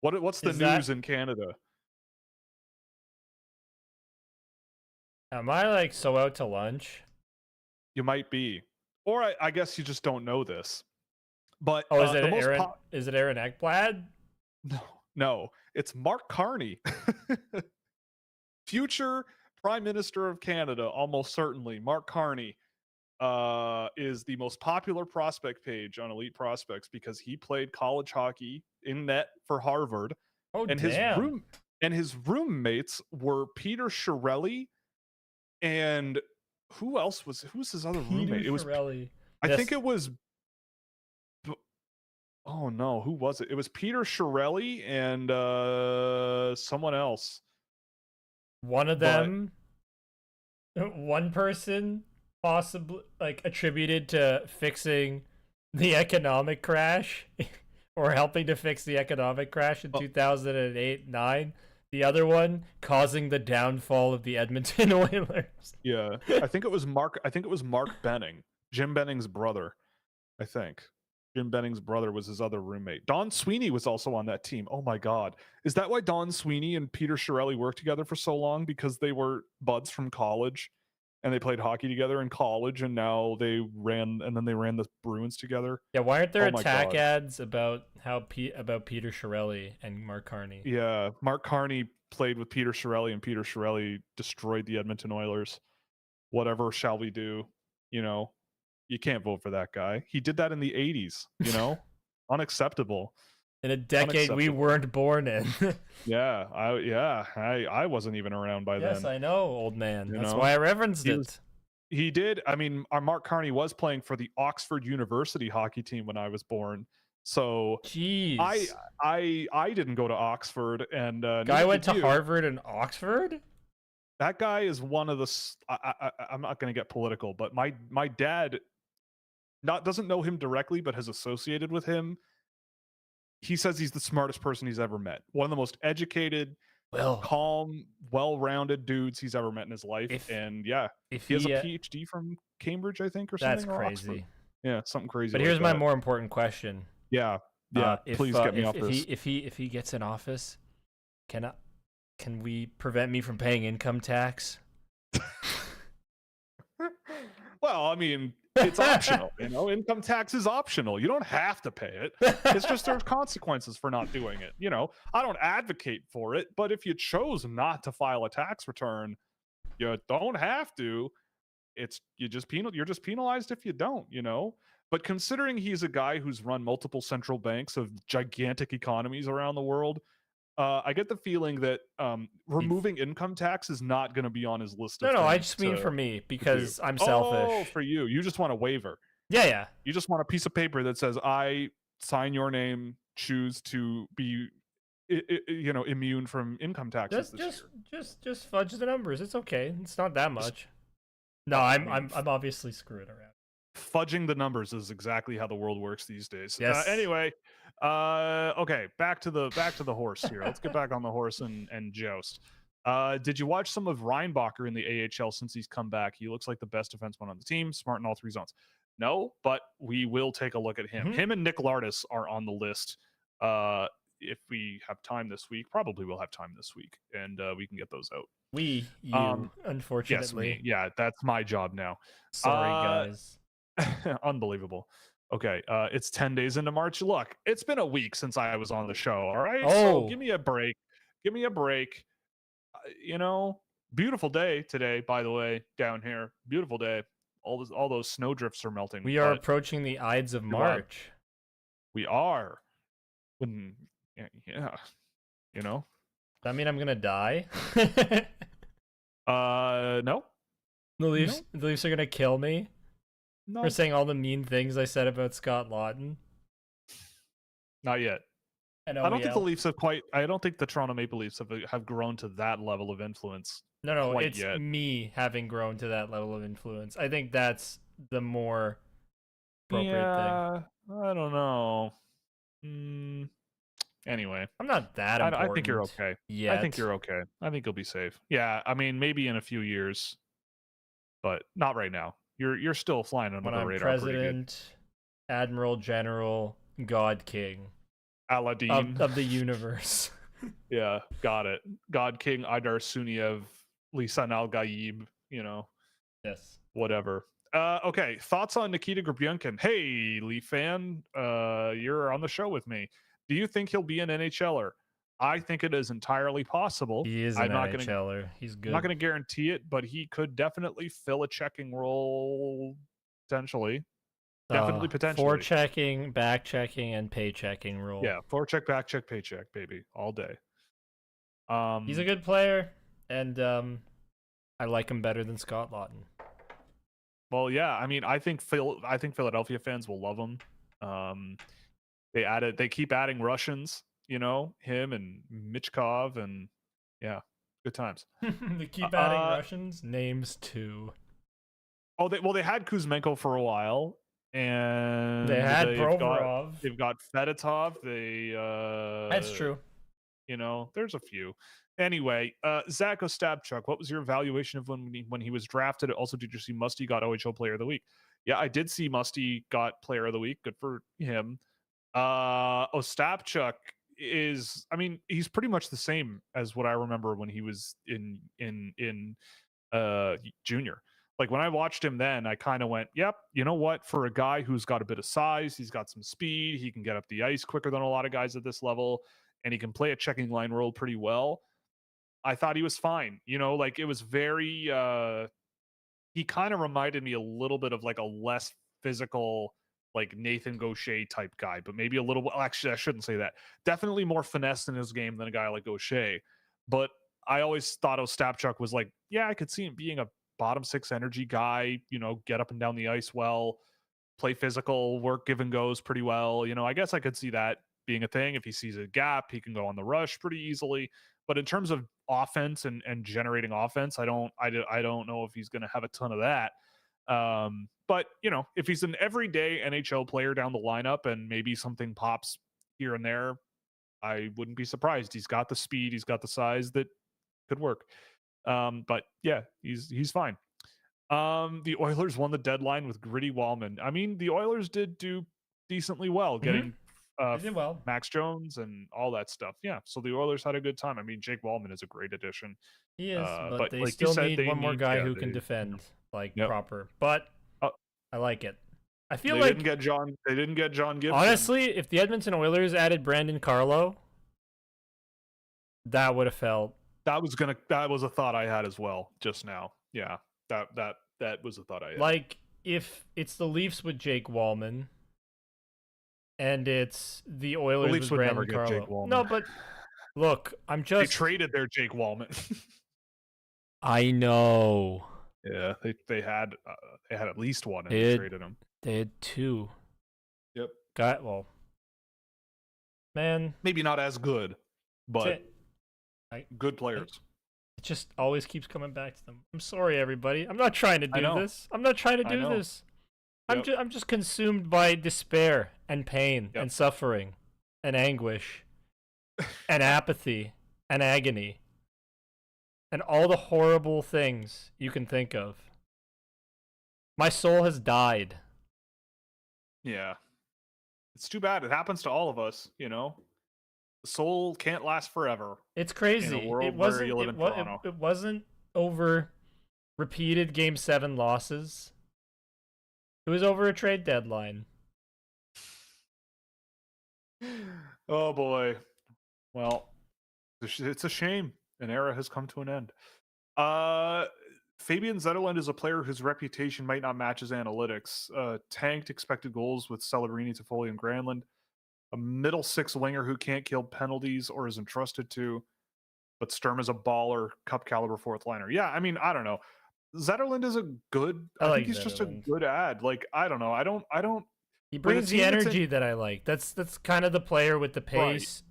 A: What's the news in Canada?
B: Am I like so out to lunch?
A: You might be, or I guess you just don't know this. But
B: is it Aaron? Is it Aaron Ekblad?
A: No, it's Mark Carney, future Prime Minister of Canada, almost certainly. Mark Carney is the most popular prospect page on Elite Prospects because he played college hockey in net for Harvard.
B: Oh,
A: and
B: damn.
A: His roommates were Peter Chiarelli and who's his other roommate? It was I think it was. Oh no, who was it? It was Peter Chiarelli and someone else.
B: One of them, one person possibly attributed to fixing the economic crash or helping to fix the economic crash in 2008-9. The other one causing the downfall of the Edmonton Oilers.
A: Yeah, I think it was Mark Benning, Jim Benning's brother. I think Jim Benning's brother was his other roommate. Don Sweeney was also on that team. Oh my God, is that why Don Sweeney and Peter Chiarelli worked together for so long? Because they were buds from college, and they played hockey together in college, and now they ran the Bruins together.
B: Yeah, why aren't there attack ads about about Peter Chiarelli and Mark Carney?
A: Yeah, Mark Carney played with Peter Chiarelli, and Peter Chiarelli destroyed the Edmonton Oilers. Whatever shall we do? You can't vote for that guy. He did that in the 80s, Unacceptable.
B: In a decade we weren't born in.
A: Yeah, I wasn't even around by then.
B: Yes, I know, old man. That's why I referenced it.
A: He did. I mean, our Mark Carney was playing for the Oxford University hockey team when I was born. So
B: jeez.
A: I didn't go to Oxford, and
B: guy went to Harvard and Oxford?
A: That guy is one of the I'm not going to get political, but my dad doesn't know him directly, but has associated with him. He says he's the smartest person he's ever met. One of the most educated, calm, well-rounded dudes he's ever met in his life. He has a PhD from Cambridge, I think, or something.
B: That's crazy.
A: Yeah, something crazy.
B: But here's my more important question.
A: Yeah. Please get me off this.
B: If he gets in office, can we prevent me from paying income tax
A: Well, I mean, it's optional. Income tax is optional. You don't have to pay it. It's just there's consequences for not doing it. I don't advocate for it, but if you chose not to file a tax return, you don't have to. You're just penalized if you don't. But considering he's a guy who's run multiple central banks of gigantic economies around the world, I get the feeling that removing income tax is not going to be on his list of
B: No, I
A: things
B: just mean
A: to
B: for me because
A: do.
B: I'm selfish.
A: Oh, for you. You just want a waiver.
B: Yeah.
A: You just want a piece of paper that says, I sign your name, choose to be, immune from income taxes this year.
B: Just fudge the numbers. It's okay. It's not that much. No,
A: I
B: I'm
A: mean,
B: obviously screwing around.
A: Fudging the numbers is exactly how the world works these days.
B: Yes.
A: Anyway, okay, back to the horse here. Let's get back on the horse and joust. Did you watch some of Reinbacher in the AHL since he's come back? He looks like the best defenseman on the team, smart in all three zones. No, but we will take a look at him. Him and Nick Lardis are on the list. If we have time this week, probably we'll have time this week, and we can get those out.
B: Unfortunately.
A: Yes, me. Yeah, that's my job now.
B: Sorry, guys.
A: Unbelievable. Okay, it's 10 days into March. Look, it's been a week since I was on the show. All right, so give me a break. Beautiful day today, by the way, down here. Beautiful day. All those snow drifts are melting.
B: We are approaching the Ides of March.
A: We are. Yeah. Does
B: that mean I'm gonna die?
A: No.
B: The Leafs are gonna kill me.
A: No.
B: For saying all the mean things I said about Scott Laughton.
A: Not yet. I don't think the Leafs have quite. I don't think the Toronto Maple Leafs have grown to that level of influence.
B: No, it's me having grown to that level of influence. I think that's the more appropriate thing.
A: I don't know. Anyway,
B: I'm not that important.
A: I think you're okay.
B: Yet.
A: I think you're okay. I think you'll be safe. Yeah, I mean, maybe in a few years, but not right now. You're still flying under the radar.
B: President, Admiral, General, God King,
A: Aladdin
B: of the universe.
A: Yeah, got it. God King Aidar Suniev, Lisan Al Gaib.
B: Yes.
A: Whatever. Okay, thoughts on Nikita Grabunkin? Hey, Leaf fan, you're on the show with me. Do you think he'll be an NHLer? I think it is entirely possible.
B: He is an NHLer. He's good.
A: I'm not going to guarantee it, but he could definitely fill a checking role potentially. Definitely potentially.
B: Forechecking, back-checking, and pay-checking role.
A: Yeah, forecheck, back-check, paycheck, baby, all day.
B: He's a good player, and I like him better than Scott Laughton.
A: Well, yeah, I mean, I think Philadelphia fans will love him. They keep adding Russians. Him and Michkov, and yeah, good times.
B: They keep adding Russians. Names too.
A: Oh, they had Kuzmenko for a while, and
B: they had Provorov.
A: They've got Fedotov.
B: That's true.
A: There's a few. Anyway, Zach Ostapchuk, what was your evaluation of when he was drafted? Also, did you see Musty got OHL Player of the Week? Yeah, I did see Musty got Player of the Week. Good for him. Ostapchuk is, I mean, he's pretty much the same as what I remember when he was in junior. Like when I watched him then, I kind of went, yep, you know what? For a guy who's got a bit of size, he's got some speed, he can get up the ice quicker than a lot of guys at this level, and he can play a checking line role pretty well. I thought he was fine. Like it was very, he kind of reminded me a little bit of like a less physical, like Nathan Gaucher type guy, but maybe a little, actually, I shouldn't say that. Definitely more finesse in his game than a guy like Gaucher. But I always thought Ostapchuk was like, yeah, I could see him being a bottom six energy guy, get up and down the ice well, play physical, work give and goes pretty well. I guess I could see that being a thing. If he sees a gap, he can go on the rush pretty easily. But in terms of offense and generating offense, I don't know if he's going to have a ton of that. But if he's an everyday NHL player down the lineup and maybe something pops here and there, I wouldn't be surprised. He's got the speed, he's got the size that could work. But yeah, he's fine. The Oilers won the deadline with Gritty Wallman. I mean, the Oilers did do decently well, getting Max Jones and all that stuff. Yeah, so the Oilers had a good time. I mean, Jake Wallman is a great addition.
B: He is, but they still need one more guy who can defend proper. But I like it. I feel
A: They
B: like
A: didn't get John. They didn't get John Gibson.
B: honestly, if the Edmonton Oilers added Brandon Carlo, that would have felt.
A: That was a thought I had as well just now. Yeah, that was a thought I had.
B: Like, if it's the Leafs with Jake Wallman, and it's the Oilers
A: Leafs
B: with
A: would never
B: Brandon
A: get
B: Carlo.
A: Jake Wallman.
B: No, but look, I'm
A: They
B: just.
A: traded their Jake Wallman.
B: I know.
A: Yeah, they had at least one, and
B: They
A: they
B: had-
A: traded him.
B: They had two.
A: Yep.
B: Man,
A: Maybe not as good, but good players.
B: It just always keeps coming back to them. I'm sorry, everybody. I'm not trying to
A: I
B: do
A: know.
B: this. I'm not trying to
A: I
B: do
A: know.
B: this.
A: Yep.
B: I'm just consumed by despair and pain
A: Yep.
B: and suffering and anguish and apathy and agony and all the horrible things you can think of. My soul has died.
A: Yeah. It's too bad. It happens to all of us, you know? The soul can't last forever.
B: It's crazy.
A: In a world
B: It
A: where
B: wasn't.
A: you live in Toronto.
B: It wasn't over repeated Game 7 losses. It was over a trade deadline.
A: Oh boy. Well, it's a shame. An era has come to an end. Fabian Zetterlund is a player whose reputation might not match his analytics. Tanked expected goals with Celebrini, Toffoli, and Granlund. A middle six winger who can't kill penalties or is entrusted to. But Sturm is a baller, cup caliber fourth liner. Yeah, I mean, I don't know. Zetterlund is a good. I think he's just a good ad. Like, I don't know. I don't.
B: He brings the energy that I like. That's kind of the player with the pace.
A: Right.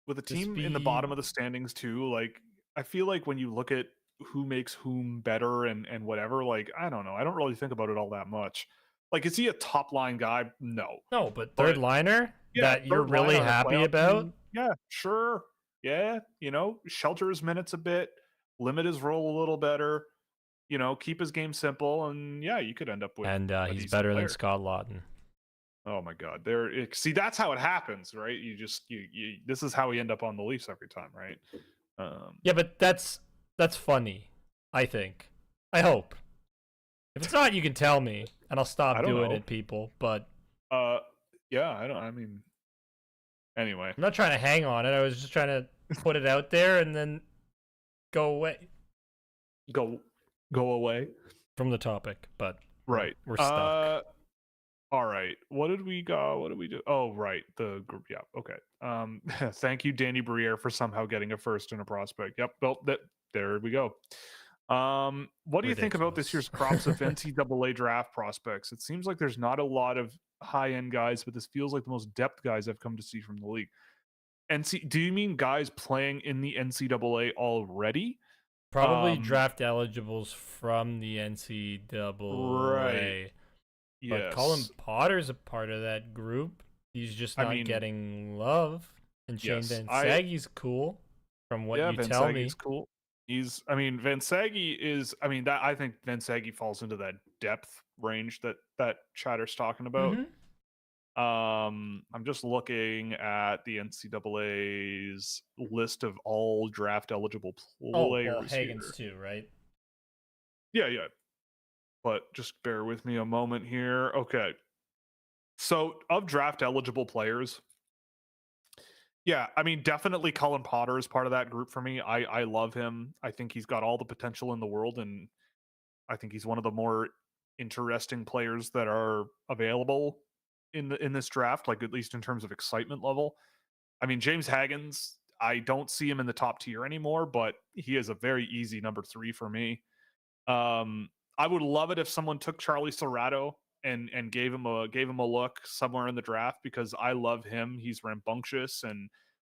A: With a team in the bottom of the standings too, like I feel like when you look at who makes whom better and whatever, like I don't know. I don't really think about it all that much. Like, is he a top line guy? No.
B: No, but third liner that you're really happy about?
A: Yeah, sure. Yeah, shelter his minutes a bit, limit his role a little better, keep his game simple, and yeah, you could end up with.
B: And he's better than Scott Lawton.
A: Oh my God! See, that's how it happens, right? You this is how we end up on the Leafs every time, right?
B: Yeah, but that's funny. I think. I hope. If it's not, you can tell me, and I'll stop doing it, people. But
A: yeah, I mean, anyway,
B: I'm not trying to hang on it. I was just trying to put it out there and then go away.
A: Go away
B: from the topic, but
A: right,
B: we're stuck.
A: All right. What did we go? What did we do? Oh, right. The group. Yeah. Okay. Thank you, Danny Briere, for somehow getting a first and a prospect. Yep. Well, there we go. What do you think about this year's crops of NCAA draft prospects? It seems like there's not a lot of high-end guys, but this feels like the most depth guys I've come to see from the league. Do you mean guys playing in the NCAA already?
B: Probably draft eligibles from the NCAA.
A: Right.
B: But
A: yes.
B: Colin Potter's a part of that group. He's just not getting love. And Shane Van Sagie's cool, from what you tell me.
A: Cool. Van Sagi is. I think Van Sagi falls into that depth range that Chatter's talking about.
B: Mm-hmm.
A: I'm just looking at the NCAA's list of all draft eligible players.
B: Oh, well, Hagen's too, right?
A: Yeah. But just bear with me a moment here. Okay. So, of draft eligible players, yeah, definitely Colin Potter is part of that group for me. I love him. I think he's got all the potential in the world, and I think he's one of the more interesting players that are available in this draft, like at least in terms of excitement level. James Hagens, I don't see him in the top tier anymore, but he is a very easy number 3 for me. I would love it if someone took Charlie Serrato and gave him a look somewhere in the draft, because I love him. He's rambunctious and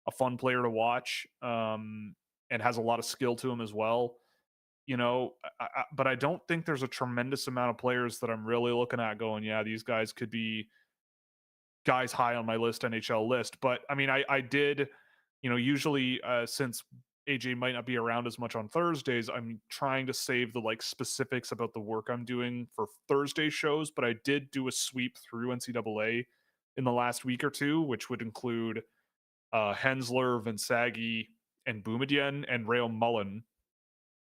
A: a fun player to watch, and has a lot of skill to him as well. But I don't think there's a tremendous amount of players that I'm really looking at going, yeah, these guys could be guys high on my NHL list. But I did, usually since AJ might not be around as much on Thursdays, I'm trying to save the specifics about the work I'm doing for Thursday shows, but I did do a sweep through NCAA in the last week or two, which would include Hensler, Vinsagi, and Boumedienne, and Rayo Mullen.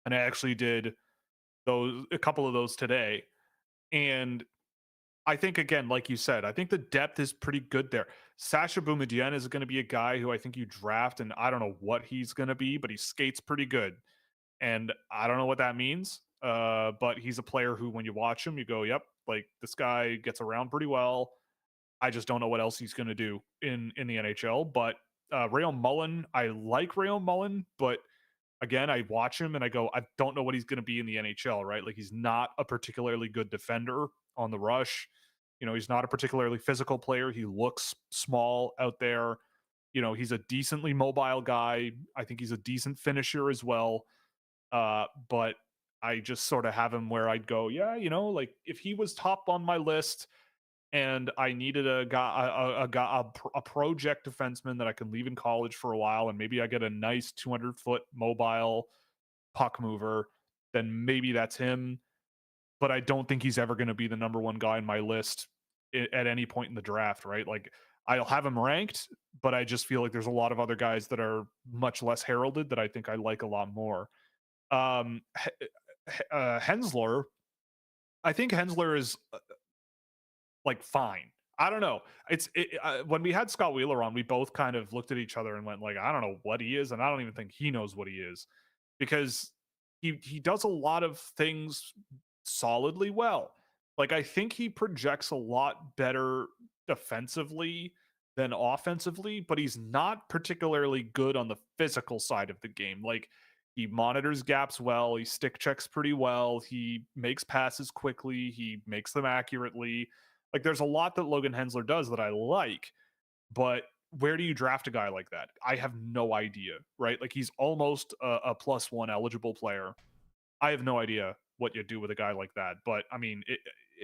A: And I actually did a couple of those today. And I think again, like you said, I think the depth is pretty good there. Sasha Boumedienne is going to be a guy who I think you draft, and I don't know what he's going to be, but he skates pretty good, and I don't know what that means. But he's a player who, when you watch him, you go, "Yep, like this guy gets around pretty well." I just don't know what else he's going to do in the NHL. But Rayon Mullen, I like Rayon Mullen, but again, I watch him and I go, I don't know what he's going to be in the NHL, right? Like he's not a particularly good defender on the rush. He's not a particularly physical player. He looks small out there. He's a decently mobile guy. I think he's a decent finisher as well. But I just sort of have him where I'd go, yeah, like if he was top on my list and I needed a guy, a project defenseman that I can leave in college for a while, and maybe I get a nice 200-foot mobile puck mover, then maybe that's him. But I don't think he's ever going to be the number one guy on my list at any point in the draft, right? Like I'll have him ranked, but I just feel like there's a lot of other guys that are much less heralded that I think I like a lot more. Hensler, I think Hensler is like fine. I don't know. When we had Scott Wheeler on, we both kind of looked at each other and went like, I don't know what he is, and I don't even think he knows what he is, because he does a lot of things solidly well. Like I think he projects a lot better defensively than offensively, but he's not particularly good on the physical side of the game. Like he monitors gaps well, he stick checks pretty well, he makes passes quickly, he makes them accurately. Like there's a lot that Logan Hensler does that I like, but where do you draft a guy like that? I have no idea, right? Like he's almost a +1 eligible player. I have no idea what you do with a guy like that. But I mean,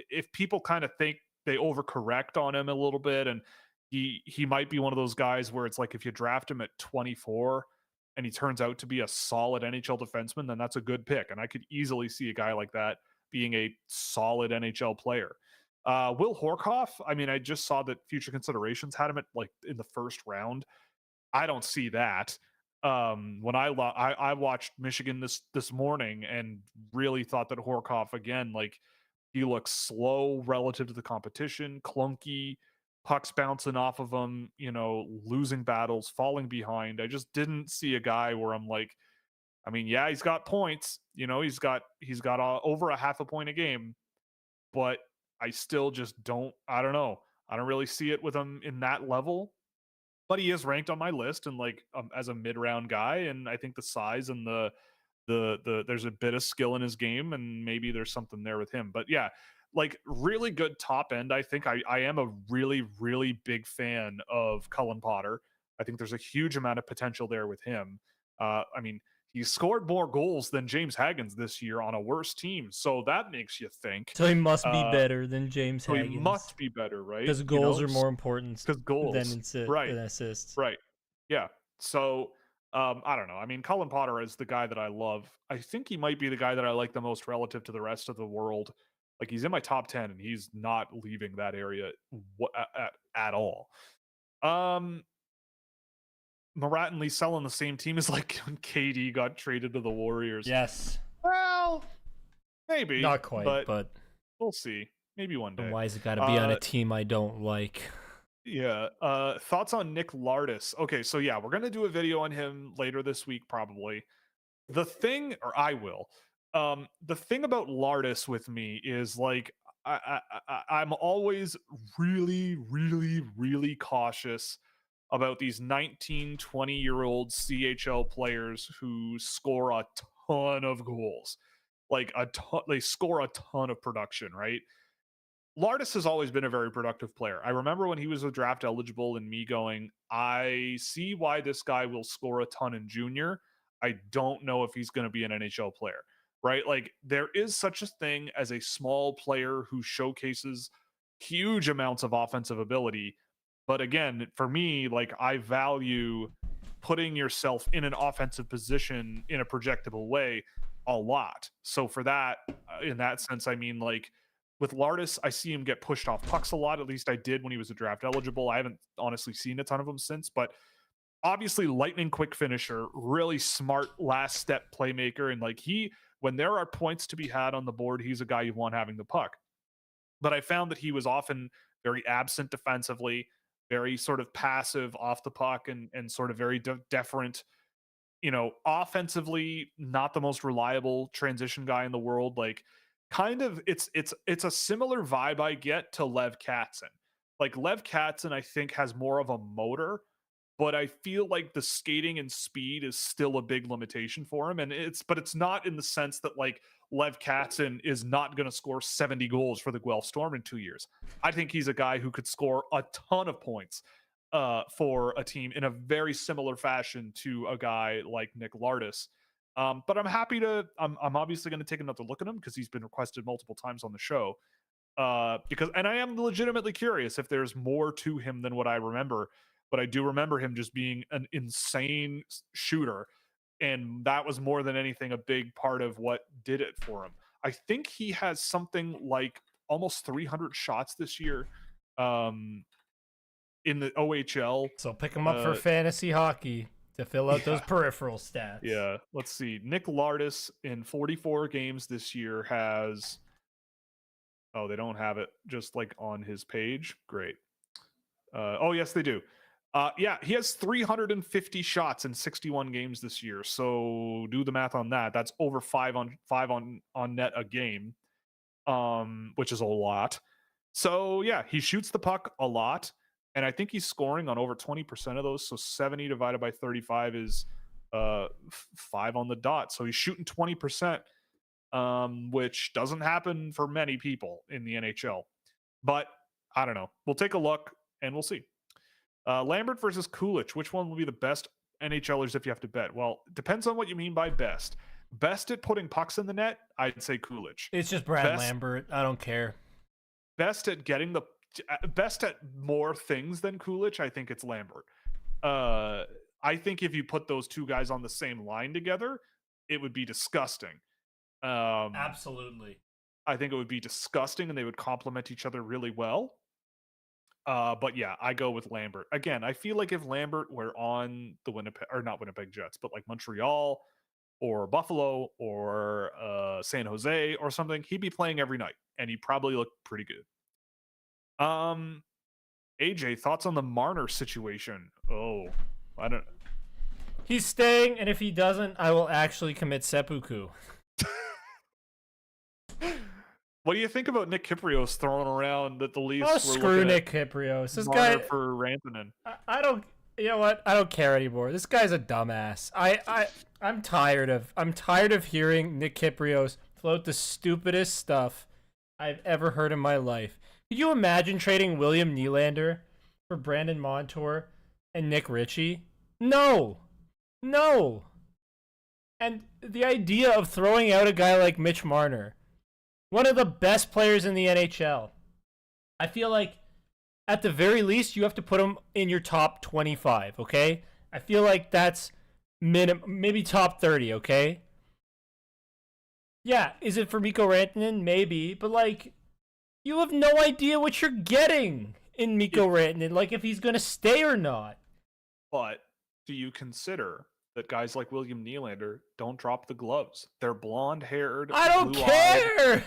A: if people kind of think they overcorrect on him a little bit, and he might be one of those guys where it's like if you draft him at 24 and he turns out to be a solid NHL defenseman, then that's a good pick. And I could easily see a guy like that being a solid NHL player. Will Horkoff, I mean, I just saw that Future Considerations had him at like in the first round. I don't see that. When I watched Michigan this morning and really thought that Horkoff again, like he looks slow relative to the competition, clunky, pucks bouncing off of him, losing battles, falling behind. I just didn't see a guy where I'm like, I mean, yeah, he's got points, he's got over a half a point a game, but I still just don't. I don't know. I don't really see it with him in that level, but he is ranked on my list and like as a mid-round guy, and I think the size and the there's a bit of skill in his game, and maybe there's something there with him. But yeah, like really good top end. I think I am a really really big fan of Cullen Potter. I think there's a huge amount of potential there with him. I mean, he scored more goals than James Haggins this year on a worse team, so that makes you think.
B: So he must be better than James
A: So he
B: Haggins.
A: must be better, right?
B: Because goals are more important
A: Because goals, right?
B: than assists.
A: Right. Yeah. So I don't know. I mean, Cullen Potter is the guy that I love. I think he might be the guy that I like the most relative to the rest of the world. Like he's in my top 10 and he's not leaving that area at all. Marat and Liesel on the same team is like when KD got traded to the Warriors.
B: Yes.
A: Well, maybe.
B: Not quite, but
A: we'll see. Maybe one day.
B: Why is it got to be on a team I don't like?
A: Yeah. Thoughts on Nick Lardis? Okay, so yeah, we're gonna do a video on him later this week, probably. The thing, or I will. The thing about Lardis with me is like I'm always really, really, really cautious about these 19, 20-year-old CHL players who score a ton of goals. Like a ton, they score a ton of production, right? Lardis has always been a very productive player. I remember when he was a draft eligible and me going, I see why this guy will score a ton in junior. I don't know if he's going to be an NHL player, right? Like there is such a thing as a small player who showcases huge amounts of offensive ability. But again, for me, like I value putting yourself in an offensive position in a projectable way a lot. So for that, in that sense, I mean, like with Lardis, I see him get pushed off pucks a lot. At least I did when he was a draft eligible. I haven't honestly seen a ton of them since, but obviously lightning quick finisher, really smart last step playmaker. And like when there are points to be had on the board, he's a guy you want having the puck. but I found that he was often very absent defensively, very sort of passive off the puck, and sort of very deferent. Offensively, not the most reliable transition guy in the world. Like, kind of, it's a similar vibe I get to Lev Katzen. Like, Lev Katzen, I think, has more of a motor, but I feel like the skating and speed is still a big limitation for him. And it's not in the sense that like Lev Katzen is not going to score 70 goals for the Guelph Storm in 2 years. I think he's a guy who could score a ton of points for a team in a very similar fashion to a guy like Nick Lardis. But I'm happy to. I'm obviously going to take another look at him because he's been requested multiple times on the show. And I am legitimately curious if there's more to him than what I remember. But I do remember him just being an insane shooter, and that was more than anything a big part of what did it for him. I think he has something like almost 300 shots this year. In the OHL.
B: So pick him up for fantasy hockey to fill out those peripheral stats.
A: Yeah. Let's see. Nick Lardis in 44 games this year has... Oh, they don't have it just like on his page. Great. Oh, yes, they do. Yeah, he has 350 shots in 61 games this year. So do the math on that. That's over five on net a game, which is a lot. So yeah, he shoots the puck a lot. And I think he's scoring on over 20% of those. So 70 divided by 35 is 5 on the dot. So he's shooting 20%, which doesn't happen for many people in the NHL. But I don't know. We'll take a look and we'll see. Lambert versus Kulich. Which one will be the best NHLers if you have to bet? Well, it depends on what you mean by best. Best at putting pucks in the net, I'd say Kulich.
B: It's just Brad Lambert. I don't care.
A: Best at more things than Kulich, I think it's Lambert. I think if you put those two guys on the same line together, it would be disgusting.
B: Absolutely.
A: I think it would be disgusting, and they would complement each other really well. But yeah, I go with Lambert. Again, I feel like if Lambert were on the not Winnipeg Jets, but like Montreal or Buffalo or San Jose or something, he'd be playing every night, and he'd probably look pretty good. AJ, thoughts on the Marner situation? Oh, I don't.
B: He's staying, and if he doesn't, I will actually commit seppuku.
A: What do you think about Nick Kypreos throwing around that the Leafs?
B: Oh, screw Nick Kypreos. This guy
A: for Rantanen.
B: I don't. You know what? I don't care anymore. This guy's a dumbass. I'm tired of hearing Nick Kypreos float the stupidest stuff I've ever heard in my life. Could you imagine trading William Nylander for Brandon Montour and Nick Ritchie? No. And the idea of throwing out a guy like Mitch Marner, one of the best players in the NHL, I feel like at the very least you have to put him in your top 25, okay? I feel like that's maybe top 30, okay? Yeah, is it for Mikko Rantanen? Maybe, but like, you have no idea what you're getting in Mikko Rantanen, like if he's going to stay or not. But
A: do you consider that guys like William Nylander don't drop the gloves? They're blonde-haired,
B: I don't care.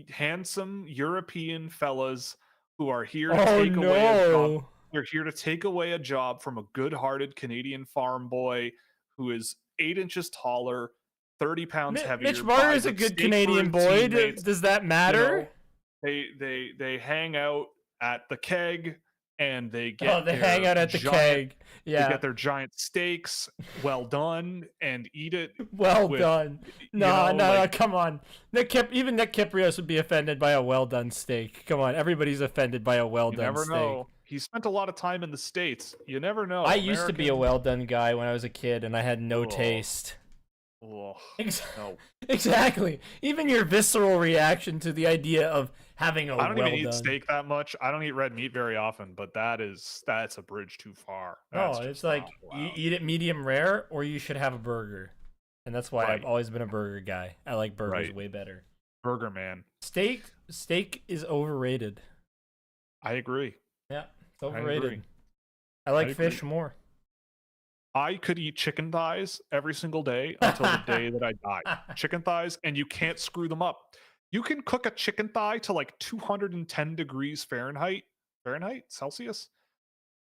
A: handsome European fellas who are here to take away a job. They're here to take away a job from a good-hearted Canadian farm boy who is 8 inches taller, 30 pounds heavier.
B: Mitch Marner is a good Canadian boy. Does that matter?
A: They hang out at the keg, and they
B: hang out at the keg. Yeah,
A: they get their giant steaks well done and eat it
B: done. No, come on. Even Nick Kypreos would be offended by a well done steak. Come on, everybody's offended by a well done steak. You never know.
A: He spent a lot of time in the States. You never know.
B: I used to be a well done guy when I was a kid, and I had no taste.
A: No.
B: Exactly. Even your visceral reaction to the idea of having a
A: I don't even eat steak that much. I don't eat red meat very often, but that's a bridge too far.
B: It's like you eat it medium rare, or you should have a burger. And that's why I've always been a burger guy. I like burgers way better.
A: Burger man.
B: Steak is overrated.
A: I agree.
B: Yeah, it's overrated. I like fish more.
A: I could eat chicken thighs every single day until the day that I die. Chicken thighs, and you can't screw them up. You can cook a chicken thigh to like 210 degrees Fahrenheit, Celsius,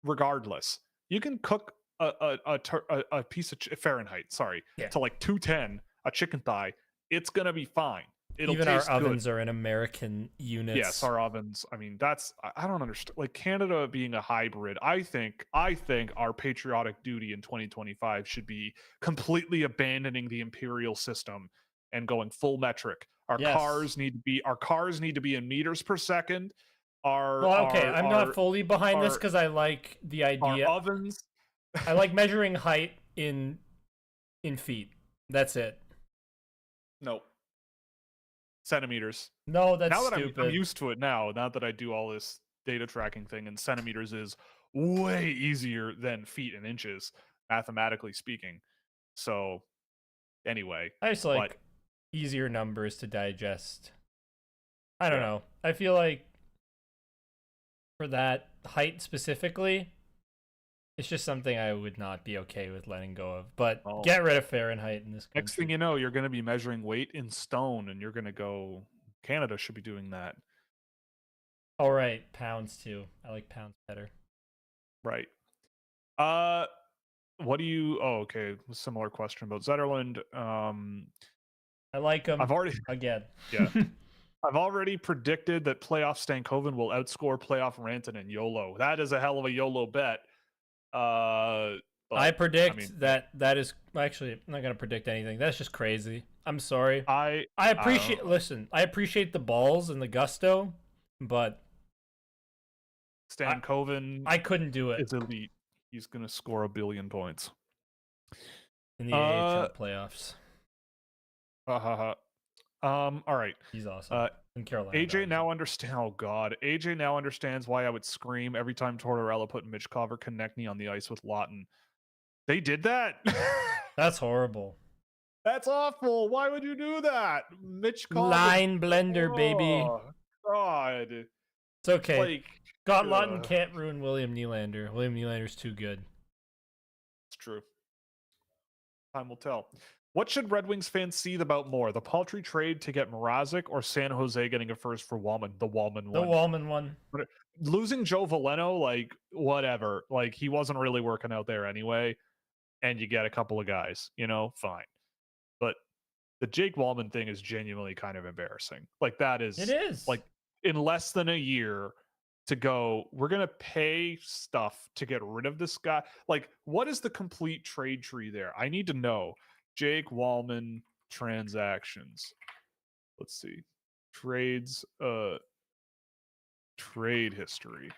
A: regardless. You can cook a piece of Fahrenheit, sorry,
B: Yeah.
A: to like 210, a chicken thigh. It's gonna be fine. It'll
B: Even our
A: taste
B: ovens
A: good.
B: are in American units.
A: Yes, our ovens. I mean, I don't understand. Like Canada being a hybrid, I think our patriotic duty in 2025 should be completely abandoning the imperial system and going full metric.
B: Yes.
A: Cars need to be in meters per second.
B: Well, okay, I'm not fully behind this because I like the idea.
A: Our ovens.
B: I like measuring height in feet. That's it.
A: No. Centimeters.
B: No, that's
A: now that
B: stupid.
A: I'm used to it now that I do all this data tracking thing, and centimeters is way easier than feet and inches, mathematically speaking. So anyway,
B: I just like easier numbers to digest. I don't know. I feel like for that height specifically, it's just something I would not be okay with letting go of. But get rid of Fahrenheit in this country.
A: Next thing you know, you're going to be measuring weight in stone, and you're going to go, Canada should be doing that.
B: All right, pounds too. I like pounds better.
A: Right. What do you? Oh, okay. Similar question about Zetterlund.
B: I like him.
A: I've already
B: again.
A: Yeah. I've already predicted that playoff Stankoven will outscore playoff Rantanen and YOLO. That is a hell of a YOLO bet.
B: I predict that is actually I'm not gonna predict anything. That's just crazy. I'm sorry. I appreciate I appreciate the balls and the gusto, but
A: Stankoven
B: I couldn't do it.
A: It's elite. He's gonna score 1 billion points
B: in the AHL playoffs.
A: All right.
B: He's awesome. In Carolina.
A: AJ now understands. Oh God, AJ now understands why I would scream every time Tortorella put Mitch Konechny on the ice with Lawton. They did that.
B: That's horrible.
A: That's awful. Why would you do that, Mitch Konechny?
B: Line blender, baby.
A: God.
B: It's okay. Scott Lawton can't ruin William Nylander. William Nylander's too good.
A: It's true. Time will tell. What should Red Wings fans see about more? The paltry trade to get Mrazek or San Jose getting a first for Wallman? The Wallman one.
B: The Wallman one.
A: Losing Joe Veleno, like, whatever. Like, he wasn't really working out there anyway. And you get a couple of guys, fine. But the Jake Wallman thing is genuinely kind of embarrassing. Like, that is.
B: It is.
A: Like, in less than a year to go, we're going to pay stuff to get rid of this guy. Like, what is the complete trade tree there? I need to know. Jake Wallman transactions. Let's see. Trades, trade history.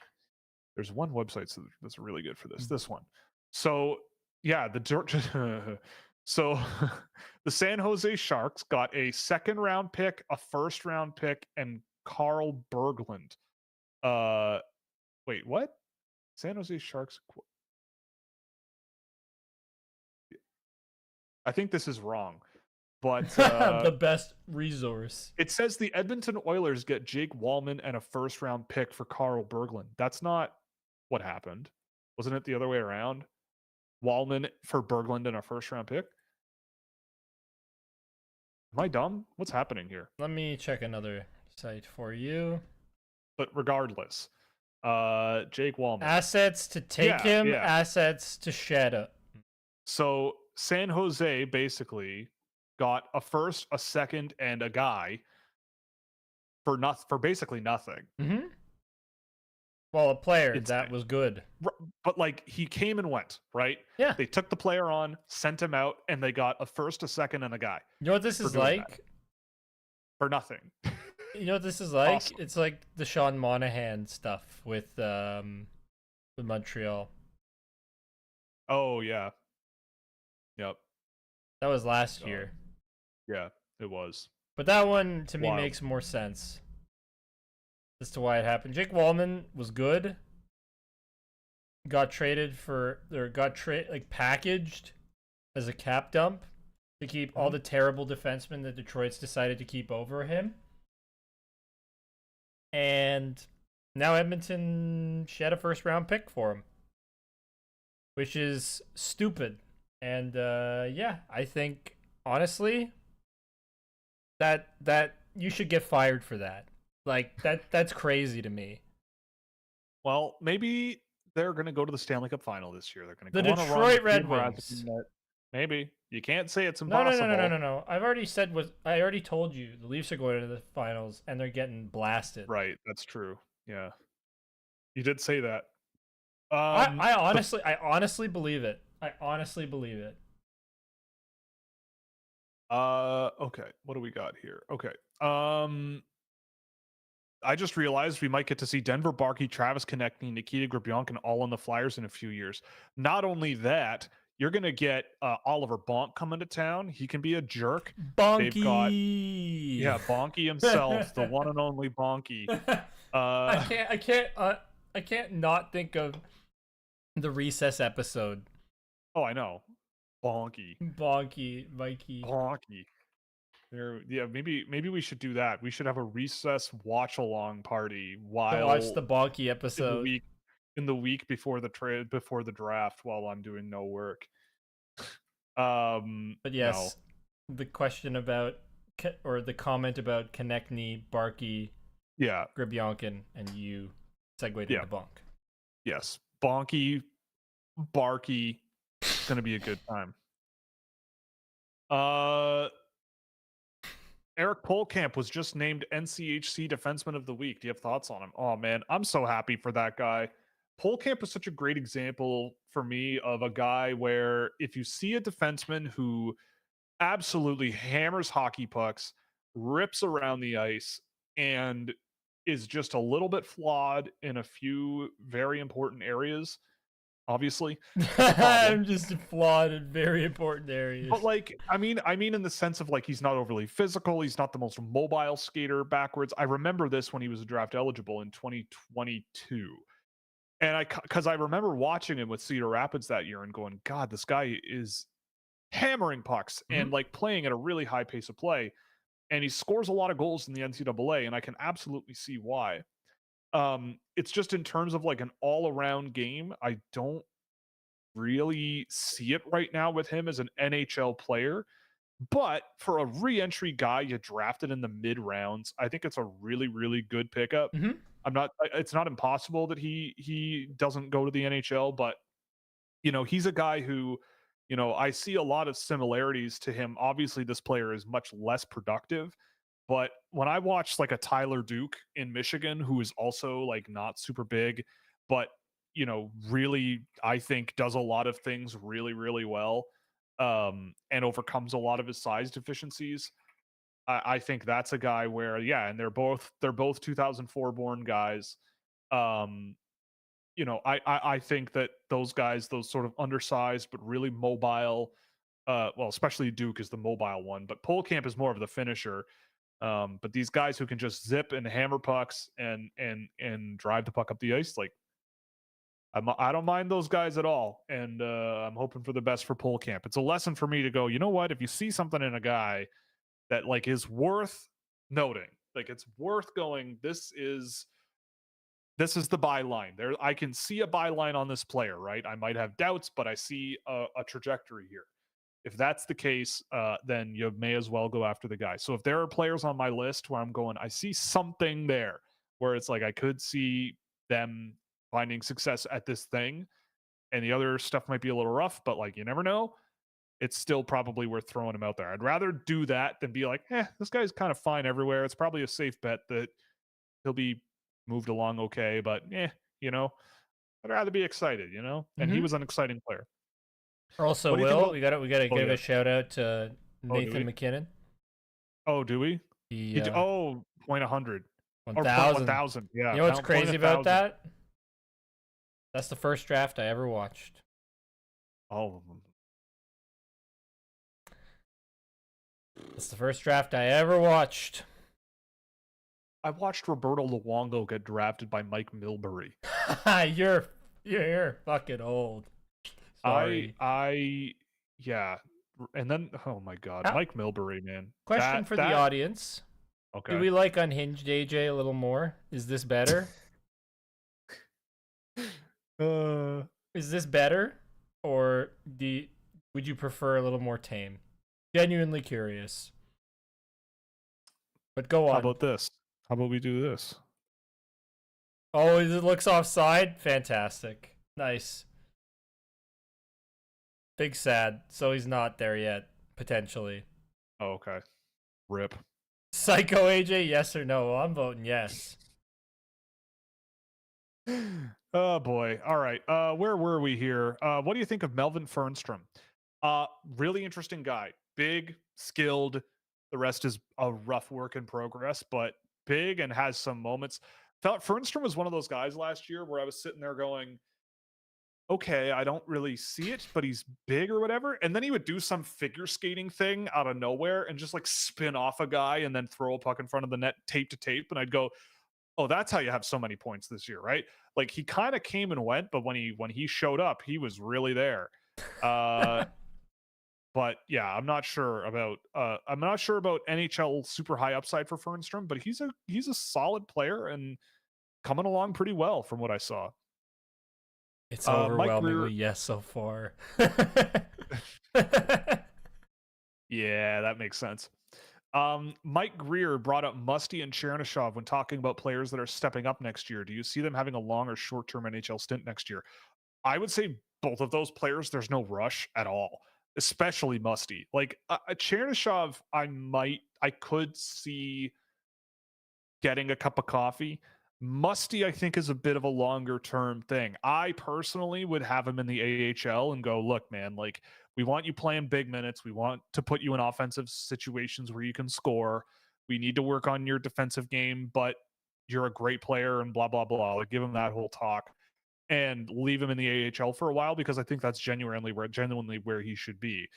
A: There's one website that's really good for this. This one. So, yeah, so the San Jose Sharks got a 2nd round pick, a 1st round pick, and Carl Berglund. Wait, what? San Jose Sharks. I think this is wrong, but
B: the best resource.
A: It says the Edmonton Oilers get Jake Wallman and a 1st round pick for Carl Berglund. That's not what happened. Wasn't it the other way around? Wallman for Berglund and a 1st round pick? Am I dumb? What's happening here?
B: Let me check another site for you.
A: But regardless, Jake Wallman.
B: Assets to take him, assets to shed it.
A: So San Jose basically got a 1st, a 2nd, and a guy for basically nothing.
B: Mm-hmm. Well, a player that was good.
A: But like, he came and went, right?
B: Yeah.
A: They took the player on, sent him out, and they got a 1st, a 2nd, and a guy.
B: You know what this is like?
A: That. For nothing.
B: You know what this is like?
A: Awesome.
B: It's like the Sean Monahan stuff with Montreal.
A: Oh yeah. Yep.
B: That was last year.
A: Yeah, it was.
B: But that one to me makes more sense as to why it happened. Jake Wallman was good. Got packaged as a cap dump to keep all the terrible defensemen that Detroit's decided to keep over him. And now Edmonton shed a 1st round pick for him, which is stupid. And I think honestly that you should get fired for that. Like that's crazy to me.
A: Well, maybe they're going to go to the Stanley Cup final this year. They're going to
B: The
A: go on a run.
B: Detroit Red Wings.
A: Maybe. You can't say it's
B: No, no, no,
A: impossible.
B: no, no, no, no. I already told you the Leafs are going to the finals and they're getting blasted.
A: Right, that's true. Yeah. You did say that.
B: I honestly believe it. I honestly believe it.
A: Okay. What do we got here? Okay. I just realized we might get to see Denver Barkey, Travis Konechny, Nikita Grabyankin all on the Flyers in a few years. Not only that, you're going to get Oliver Bonk coming to town. He can be a jerk.
B: Bonky.
A: They've got, yeah, Bonky himself, the one and only Bonky.
B: I can't not think of the recess episode.
A: Oh, I know. Bonky.
B: Mikey.
A: Bonky. There, yeah, maybe we should do that. We should have a recess watch along party while
B: watch the Bonky episode
A: in the week before the draft while I'm doing no work.
B: But yes, the question about or the comment about Konechny, Barkey,
A: yeah,
B: Grabyankin, and you segued into Bonk.
A: Yes, Bonky, Barkey, it's gonna be a good time. Eric Polkamp was just named NCHC Defenseman of the Week. Do you have thoughts on him? Oh man, I'm so happy for that guy. Polkamp is such a great example for me of a guy where if you see a defenseman who absolutely hammers hockey pucks, rips around the ice, and is just a little bit flawed in a few very important areas, obviously.
B: I'm just flawed in very important areas.
A: But like, I mean in the sense of like he's not overly physical, he's not the most mobile skater backwards. I remember this when he was draft eligible in 2022. And because I remember watching him with Cedar Rapids that year and going, God, this guy is hammering pucks and like playing at a really high pace of play. And he scores a lot of goals in the NCAA, and I can absolutely see why. It's just in terms of like an all-around game, I don't really see it right now with him as an NHL player. But for a re-entry guy you drafted in the mid rounds, I think it's a really, really good pickup. It's not impossible that he doesn't go to the NHL, but you know, he's a guy who, you know, I see a lot of similarities to him. Obviously, this player is much less productive, but when I watch like a Tyler Duke in Michigan, who is also like not super big, but you know, really, I think does a lot of things really, really well, and overcomes a lot of his size deficiencies. I think that's a guy where, yeah, and they're both 2004 born guys. You know, I think that those guys, those sort of undersized but really mobile, well, especially Duke is the mobile one, but Polkamp is more of the finisher. But these guys who can just zip and hammer pucks and drive the puck up the ice, like I don't mind those guys at all, and I'm hoping for the best for Polkamp. It's a lesson for me to go, you know what? If you see something in a guy that like is worth noting, like it's worth going, this is the byline. There, I can see a byline on this player, right? I might have doubts, but I see a trajectory here. If that's the case, then you may as well go after the guy. So if there are players on my list where I'm going, I see something there where it's like I could see them finding success at this thing, and the other stuff might be a little rough, but like you never know. It's still probably worth throwing him out there. I'd rather do that than be like, this guy's kind of fine everywhere. It's probably a safe bet that he'll be moved along okay, but you know, I'd rather be excited, you know? And he was an exciting player.
B: Also, Will, we gotta give a shout out to Nathan McKinnon.
A: Oh, do we?
B: The,
A: point 100.
B: 1,000.
A: Yeah.
B: You know what's crazy about that? That's the first draft I ever watched.
A: All of them.
B: It's the first draft I ever watched.
A: I watched Roberto Luongo get drafted by Mike Milbury.
B: You're fucking old. Sorry.
A: Yeah. And then, oh my God, Mike Milbury, man.
B: Question for the audience.
A: Okay.
B: Do we like Unhinged AJ a little more? Is this better? Is this better? Or would you prefer a little more tame? Genuinely curious. But go
A: How
B: on.
A: about this? How about we do this?
B: Oh, it looks offside? Fantastic. Nice. Big sad. So he's not there yet, potentially.
A: Oh, okay. Rip.
B: Psycho AJ, yes or no? Well, I'm voting yes.
A: Oh boy. All right. Where were we here? What do you think of Melvin Fernstrom? Really interesting guy. Big, skilled. The rest is a rough work in progress, but big and has some moments. Thought Fernstrom was one of those guys last year where I was sitting there going, okay, I don't really see it, but he's big or whatever. And then he would do some figure skating thing out of nowhere and just like spin off a guy and then throw a puck in front of the net tape to tape. And I'd go, oh, that's how you have so many points this year, right? Like he kind of came and went, but when he showed up, he was really there. Uh but yeah, I'm not sure about NHL super high upside for Fernstrom, but he's a solid player and coming along pretty well from what I saw.
B: It's
A: Mike Greer,
B: overwhelmingly yes so far.
A: yeah, that makes sense. Mike Greer brought up Musty and Chernyshov when talking about players that are stepping up next year. Do you see them having a long or short term NHL stint next year? I would say both of those players, there's no rush at all, especially Musty. Like Chernyshov, I could see getting a cup of coffee. Musty, I think, is a bit of a longer term thing. I personally would have him in the AHL and go, look, man, like we want you playing big minutes. We want to put you in offensive situations where you can score. We need to work on your defensive game, but you're a great player and blah, blah, blah. Like give him that whole talk and leave him in the AHL for a while because I think that's genuinely where he should be.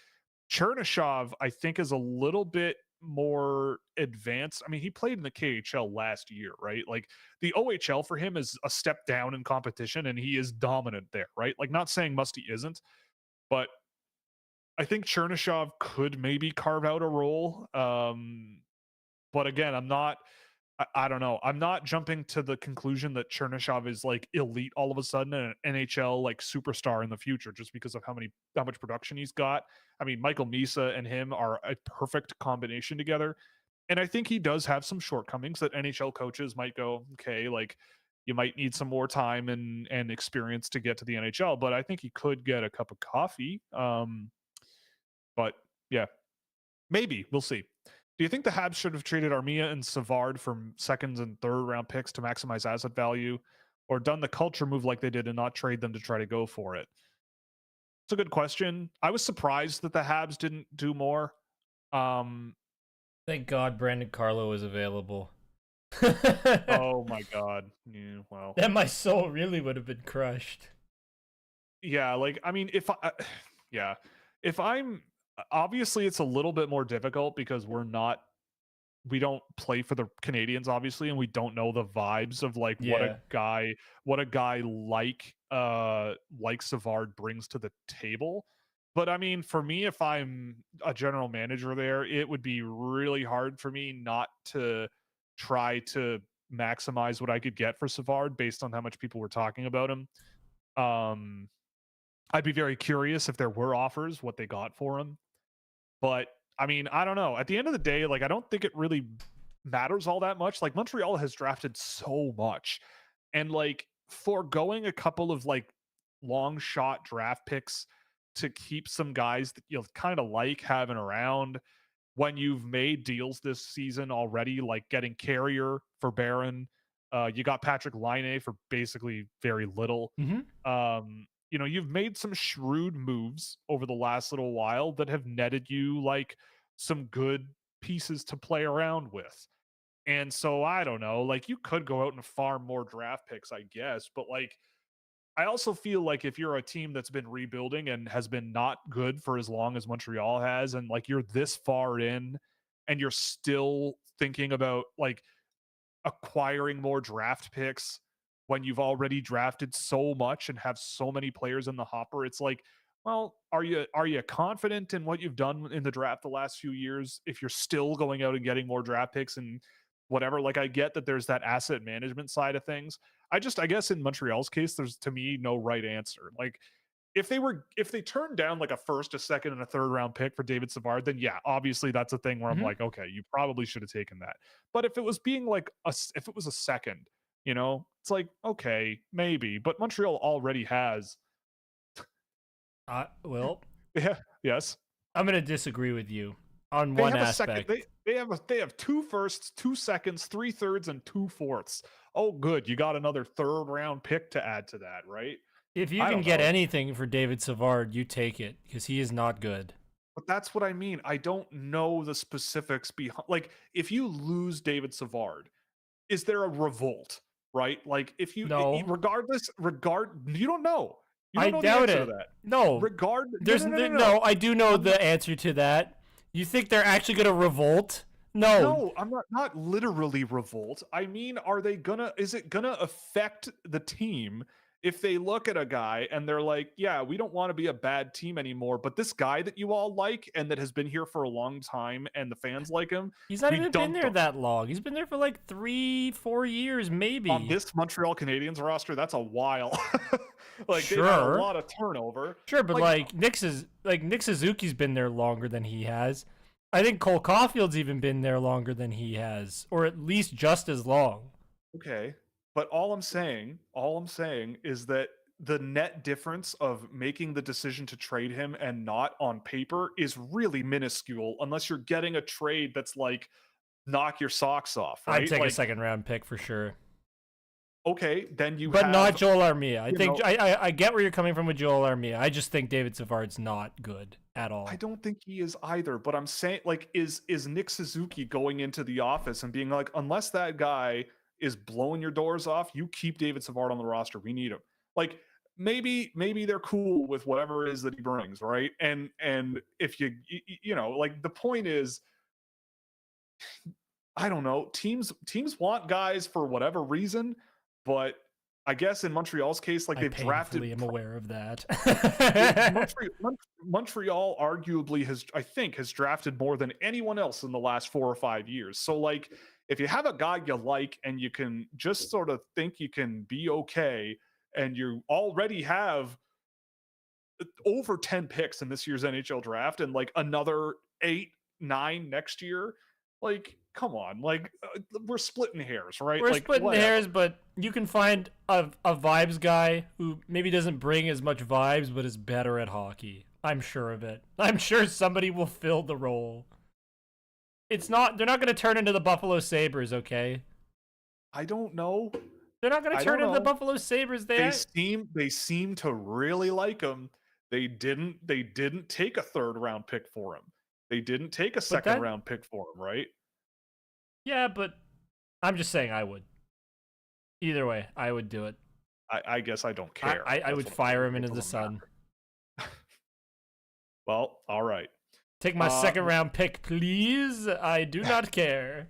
A: Chernyshov, I think, is a little bit more advanced. I mean, he played in the KHL last year, right? Like the OHL for him is a step down in competition, and he is dominant there, right? Like, not saying Musty isn't, but I think Chernyshov could maybe carve out a role. But again, I don't know. I'm not jumping to the conclusion that Chernyshov is like elite all of a sudden and an NHL like superstar in the future just because of how much production he's got. I mean, Michael Misa and him are a perfect combination together. And I think he does have some shortcomings that NHL coaches might go, okay, like you might need some more time and experience to get to the NHL, but I think he could get a cup of coffee. But yeah, maybe we'll see. Do you think the Habs should have traded Armia and Savard from seconds and third round picks to maximize asset value, or done the culture move like they did and not trade them to try to go for it? It's a good question. I was surprised that the Habs didn't do more. Um,
B: Thank God Brandon Carlo is available.
A: oh my God. Yeah, well,
B: Then my soul really would have been crushed.
A: yeah, like, I mean, yeah, if I'm, obviously it's a little bit more difficult because we don't play for the Canadians obviously and we don't know the vibes of like
B: Yeah.
A: what a guy like Savard brings to the table. But I mean, for me, if I'm a general manager there, it would be really hard for me not to try to maximize what I could get for Savard based on how much people were talking about him. Um I'd be very curious if there were offers, what they got for him. But I mean, I don't know. At the end of the day, like I don't think it really matters all that much. Like Montreal has drafted so much. And like foregoing a couple of like long shot draft picks to keep some guys that you'll kind of like having around when you've made deals this season already, like getting Carrier for Barron. You got Patrick Laine for basically very little.
B: Mm-hmm.
A: You've made some shrewd moves over the last little while that have netted you like some good pieces to play around with. And so I don't know, like you could go out and farm more draft picks, I guess, but like I also feel like if you're a team that's been rebuilding and has been not good for as long as Montreal has, and like you're this far in and you're still thinking about like acquiring more draft picks when you've already drafted so much and have so many players in the hopper, it's like, well, are you confident in what you've done in the draft the last few years if you're still going out and getting more draft picks and whatever? Like I get that there's that asset management side of things. I guess in Montreal's case there's to me no right answer. Like if they turned down like a first, a second, and a third round pick for David Savard, then yeah, obviously that's a thing where I'm
B: Mhm.
A: like, okay, you probably should have taken that. But if it was being like if it was a second, it's like, okay, maybe. But Montreal already has.
B: Well,
A: Yeah, yes.
B: I'm gonna disagree with you on
A: They
B: one
A: have a second.
B: aspect.
A: They have two firsts, two seconds, three thirds, and two fourths. Oh, good. You got another third round pick to add to that, right?
B: If you
A: I
B: can
A: don't
B: get
A: know.
B: anything for David Savard, you take it because he is not good.
A: But that's what I mean. I don't know the specifics behind. Like, if you lose David Savard, is there a revolt? Right? Like, if you,
B: No,
A: you don't know. You
B: I
A: don't know the
B: doubt
A: answer to
B: it.
A: that.
B: No,
A: No, no, no, no, no.
B: I do know
A: I'm not,
B: the answer to that. You think they're actually gonna revolt? No,
A: no, I'm not literally revolt. I mean, is it gonna affect the team if they look at a guy and they're like, yeah, we don't want to be a bad team anymore, but this guy that you all like and that has been here for a long time and the fans like him,
B: he's not
A: we
B: even been
A: dumped
B: there
A: him.
B: that long. He's been there for like 3-4 years,
A: On
B: maybe.
A: this Montreal Canadiens roster, that's a while. Like, they've had a
B: Sure,
A: lot of turnover.
B: sure, but
A: Like,
B: Nick Suzuki's been there longer than he has. I think Cole Caulfield's even been there longer than he has, or at least just as long.
A: okay, but all I'm saying is that the net difference of making the decision to trade him and not on paper is really minuscule unless you're getting a trade that's like knock your socks off,
B: I'd
A: right?
B: take a
A: Like,
B: second round pick for sure.
A: okay, then you
B: But not
A: have,
B: Joel Armia. I
A: you
B: think
A: know,
B: I get where you're coming from with Joel Armia. I just think David Savard's not good at
A: I
B: all.
A: don't think he is either, but I'm saying, like, is Nick Suzuki going into the office and being like, unless that guy is blowing your doors off, you keep David Savard on the roster. We need him. Like, maybe they're cool with whatever it is that he brings, right? And if like, the point is, I don't know, teams want guys for whatever reason, but I guess in Montreal's case, like,
B: I
A: they've drafted
B: painfully am aware of that.
A: Montreal arguably has drafted more than anyone else in the last 4 or 5 years. So, like, if you have a guy you like and you can just sort of think you can be okay, and you already have over 10 picks in this year's NHL draft and like another 8, 9 next year, like, come on, like, we're splitting hairs, right?
B: We're
A: Like,
B: splitting
A: whatever.
B: hairs, but you can find a vibes guy who maybe doesn't bring as much vibes, but is better at hockey. I'm sure of it. I'm sure somebody will fill the role. They're not going to turn into the Buffalo Sabres, okay?
A: I don't know.
B: They're not going to
A: I
B: turn
A: don't
B: into the
A: know.
B: Buffalo Sabres.
A: They seem to really like him. They didn't take a third round pick for him. They didn't take a
B: But
A: second
B: that,
A: round pick for him, right?
B: yeah, but I'm just saying I would. Either way, I would do it.
A: I guess I don't
B: I,
A: care.
B: I, I
A: That's
B: would
A: what I'm
B: fire
A: saying.
B: him
A: It
B: into the
A: doesn't
B: sun.
A: matter. Well, all right.
B: Take my second
A: Uh,
B: round pick, please. I do not care.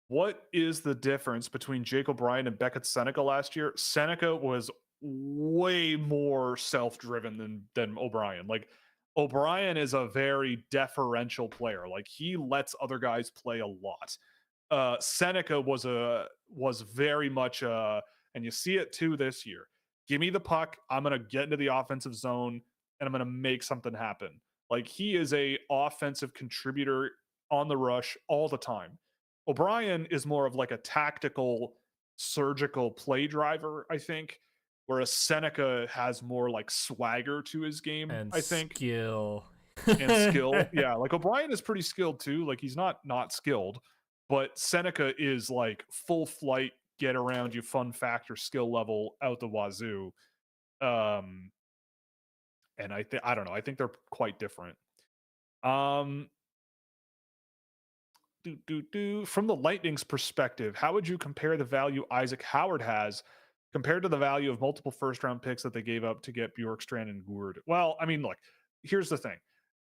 A: what is the difference between Jake O'Brien and Beckett Seneca last year? Seneca was way more self-driven than O'Brien. Like, O'Brien is a very deferential player. Like, he lets other guys play a lot. Seneca was very much and you see it too this year. Give me the puck. I'm gonna get into the offensive zone and I'm gonna make something happen. Like, he is a offensive contributor on the rush all the time. O'Brien is more of like a tactical, surgical play driver, I think, whereas Seneca has more like swagger to his game,
B: And
A: I think,
B: skill.
A: and skill. Yeah, like, O'Brien is pretty skilled too. Like, he's not skilled, but Seneca is like full flight, get around you, fun factor, skill level out the wazoo. Um, and I don't know. I think they're quite different. Um, From the Lightning's perspective, how would you compare the value Isaac Howard has compared to the value of multiple first round picks that they gave up to get Bjorkstrand and Gourde? Well, I mean, look, here's the thing.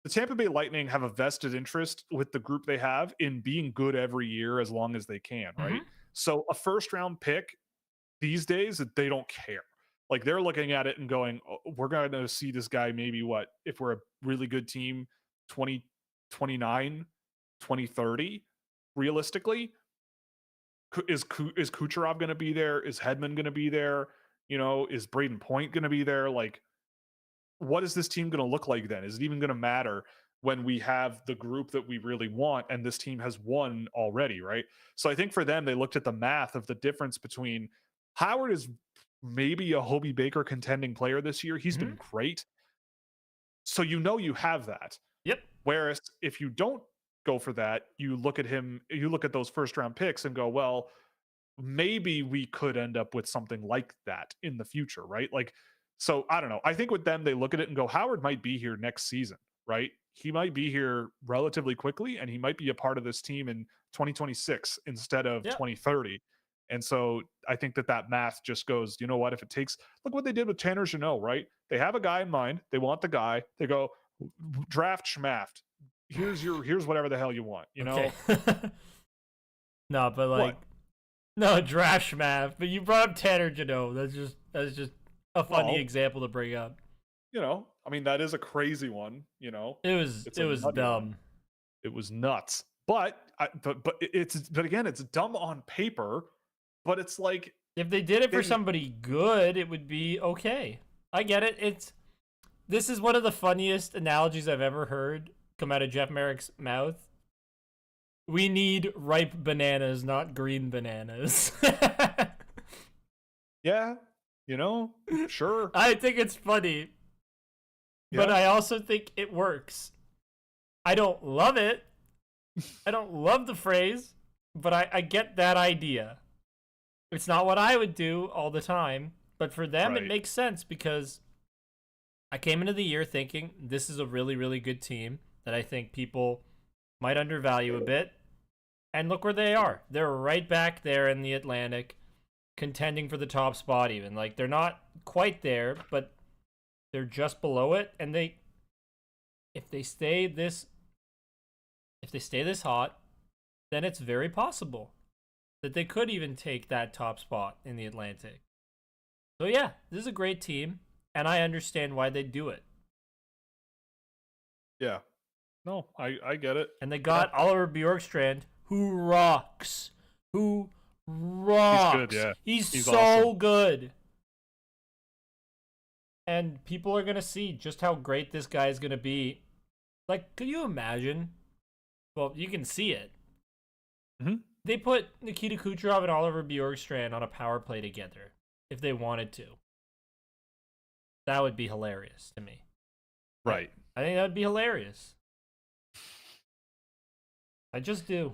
A: The Tampa Bay Lightning have a vested interest with the group they have in being good every year as long as they can, right?
B: Mhm.
A: So a first round pick these days, they don't care. Like, they're looking at it and going, oh, we're going to see this guy maybe, what, if we're a really good team, 2029, 2030, realistically. Is Kucherov going to be there? Is Hedman going to be there? Is Braden Point going to be there? Like, what is this team going to look like then? Is it even going to matter when we have the group that we really want and this team has won already, right? So I think for them, they looked at the math of the difference between Howard is maybe a Hobie Baker contending player this year. He's been great. So you have that.
B: Yep.
A: Whereas if you don't go for that, you look at those first round picks and go, well, maybe we could end up with something like that in the future, right? Like, so I don't know. I think with them, they look at it and go, Howard might be here next season, right? He might be here relatively quickly and he might be a part of this team in 2026 instead of 2030. And so I think that math just goes, you know what, if it takes, look what they did with Tanner Jeannot, right? They have a guy in mind. They want the guy. They go, draft schmaft. Here's whatever the hell you want, you know?
B: No, but like, no, draft schmaft. But you brought up Tanner Jeannot. That's just a funny example to bring up.
A: You know, I mean, that is a crazy one, you know?
B: It was dumb.
A: It was nuts. But again, it's dumb on paper. But it's like,
B: if they did it for somebody good, it would be okay. I get it. This is one of the funniest analogies I've ever heard come out of Jeff Merrick's mouth. We need ripe bananas, not green bananas.
A: Yeah, you know, sure.
B: I think it's funny, but I also think it works. I don't love it. I don't love the phrase, but I get that idea. It's not what I would do all the time, but for them it makes sense because I came into the year thinking this is a really, really good team that I think people might undervalue a bit. And look where they are. They're right back there in the Atlantic, contending for the top spot even. Like, they're not quite there, but they're just below it. And if they stay this hot, then it's very possible that they could even take that top spot in the Atlantic. So yeah, this is a great team, and I understand why they do it.
A: Yeah. No, I get it.
B: And they got Oliver Bjorkstrand, who rocks. Who rocks.
A: He's good, yeah.
B: He's so awesome. Good. And people are going to see just how great this guy is going to be. Like, could you imagine? Well, you can see it.
A: Mm-hmm.
B: They put Nikita Kucherov and Oliver Bjorkstrand on a power play together if they wanted to. That would be hilarious to me.
A: Right.
B: I think that would be hilarious. I just do.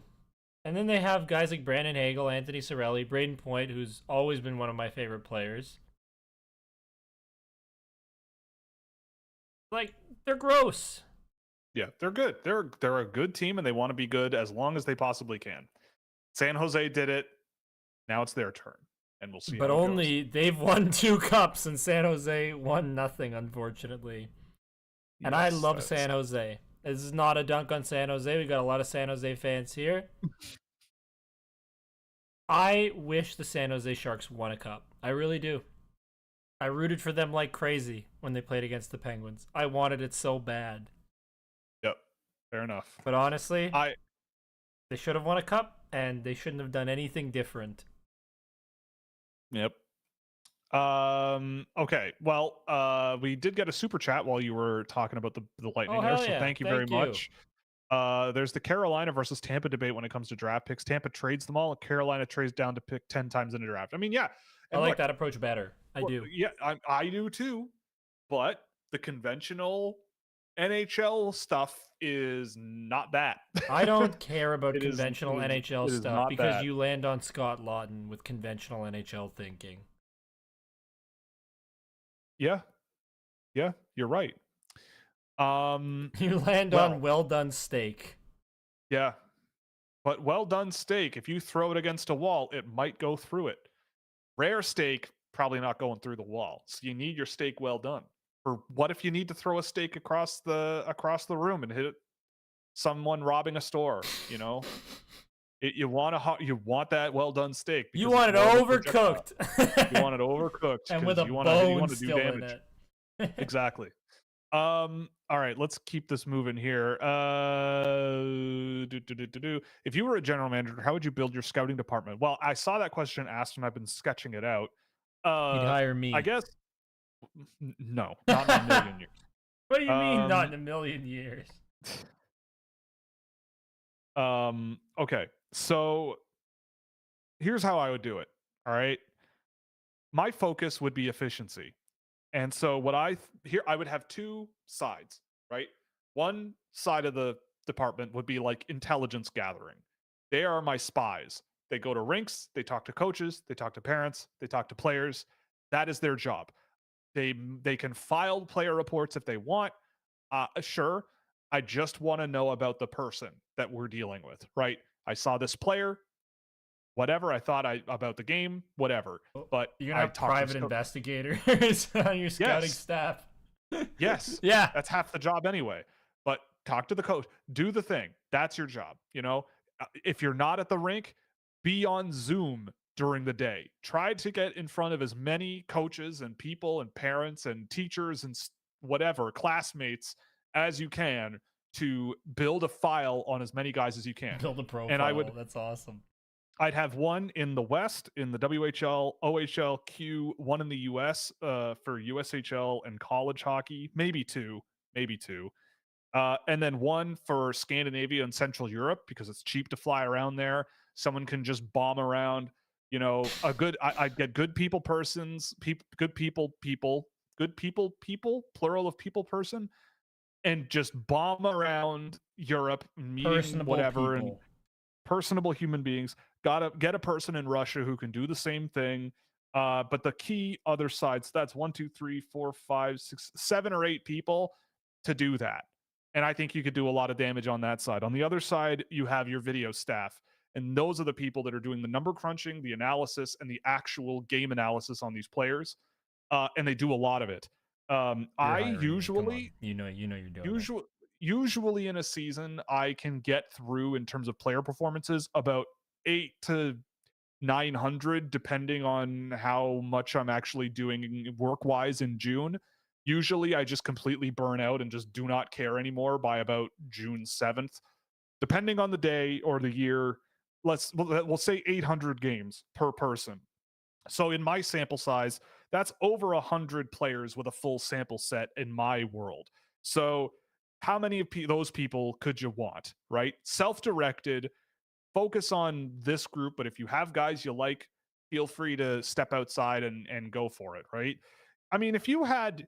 B: And then they have guys like Brandon Hagel, Anthony Cirelli, Braden Point, who's always been one of my favorite players. Like, they're gross.
A: Yeah, they're good. They're a good team, and they want to be good as long as they possibly can. San Jose did it. Now it's their turn, and we'll see.
B: But only they've won 2 cups, and San Jose won nothing, unfortunately. And yes, I love San Jose. This is not a dunk on San Jose. We got a lot of San Jose fans here. I wish the San Jose Sharks won a cup. I really do. I rooted for them like crazy when they played against the Penguins. I wanted it so bad.
A: Yep, fair enough.
B: But honestly, they should have won a cup, and they shouldn't have done anything different.
A: Yep. Okay. Well, we did get a super chat while you were talking about the Lightning there, so thank you very much. There's the Carolina versus Tampa debate when it comes to draft picks. Tampa trades them all, and Carolina trades down to pick 10 times in a draft. I mean, yeah.
B: I like that approach better. I do.
A: Yeah, I do too. But the conventional NHL stuff is not that.
B: I don't care about conventional NHL stuff because you land on Scott Lawton with conventional NHL thinking.
A: Yeah, you're right.
B: You land on well done steak.
A: Yeah, but well done steak, if you throw it against a wall, it might go through it. Rare steak, probably not going through the wall. So you need your steak well done. Or what if you need to throw a steak across the room and hit someone robbing a store? You know, you want that well done steak.
B: You want it overcooked.
A: You want it overcooked,
B: and with a bone still in it.
A: Exactly. All right, let's keep this moving here. If you were a general manager, how would you build your scouting department? Well, I saw that question asked and I've been sketching it out.
B: You'd hire me.
A: I guess. No, not in a million years.
B: What do you mean, not in a million years?
A: Okay, so here's how I would do it. All right, my focus would be efficiency. And so what here I would have two sides, right? One side of the department would be like intelligence gathering. They are my spies. They go to rinks, they talk to coaches, they talk to parents, they talk to players. That is their job. They can file player reports if they want. Sure. I just want to know about the person that we're dealing with, right? I saw this player, whatever. I thought about the game, whatever. But
B: You're gonna
A: I
B: have
A: talked
B: private
A: to
B: investigators on your scouting
A: yes,
B: staff.
A: yes,
B: Yeah.
A: that's half the job anyway. But talk to the coach, do the thing. That's your job. If you're not at the rink, be on Zoom during the day. Try to get in front of as many coaches and people and parents and teachers and whatever classmates as you can to build a file on as many guys as you can.
B: Build a profile.
A: And
B: That's awesome.
A: I'd have one in the West, in the WHL, OHL, Q, one in the US for USHL and college hockey, maybe two. And then one for Scandinavia and Central Europe because it's cheap to fly around there. Someone can just bomb around. I'd get good people persons, good people, plural of people person, and just bomb around Europe, meeting
B: Personable
A: whatever
B: people.
A: and personable human beings. Gotta get a person in Russia who can do the same thing. But the key other sides, that's 1, 2, 3, 4, 5, 6, 7 or 8 people to do that. And I think you could do a lot of damage on that side. On the other side, you have your video staff. And those are the people that are doing the number crunching, the analysis, and the actual game analysis on these players. And they do a lot of it. I usually,
B: you know you're doing
A: usually in a season, I can get through in terms of player performances about 8 to 900, depending on how much I'm actually doing work wise in June. Usually, I just completely burn out and just do not care anymore by about June 7th, depending on the day or the year. We'll say 800 games per person. So in my sample size, that's over 100 players with a full sample set in my world. So how many of those people could you want, right? Self-directed, focus on this group, but if you have guys you like, feel free to step outside and go for it, right? I mean, if you had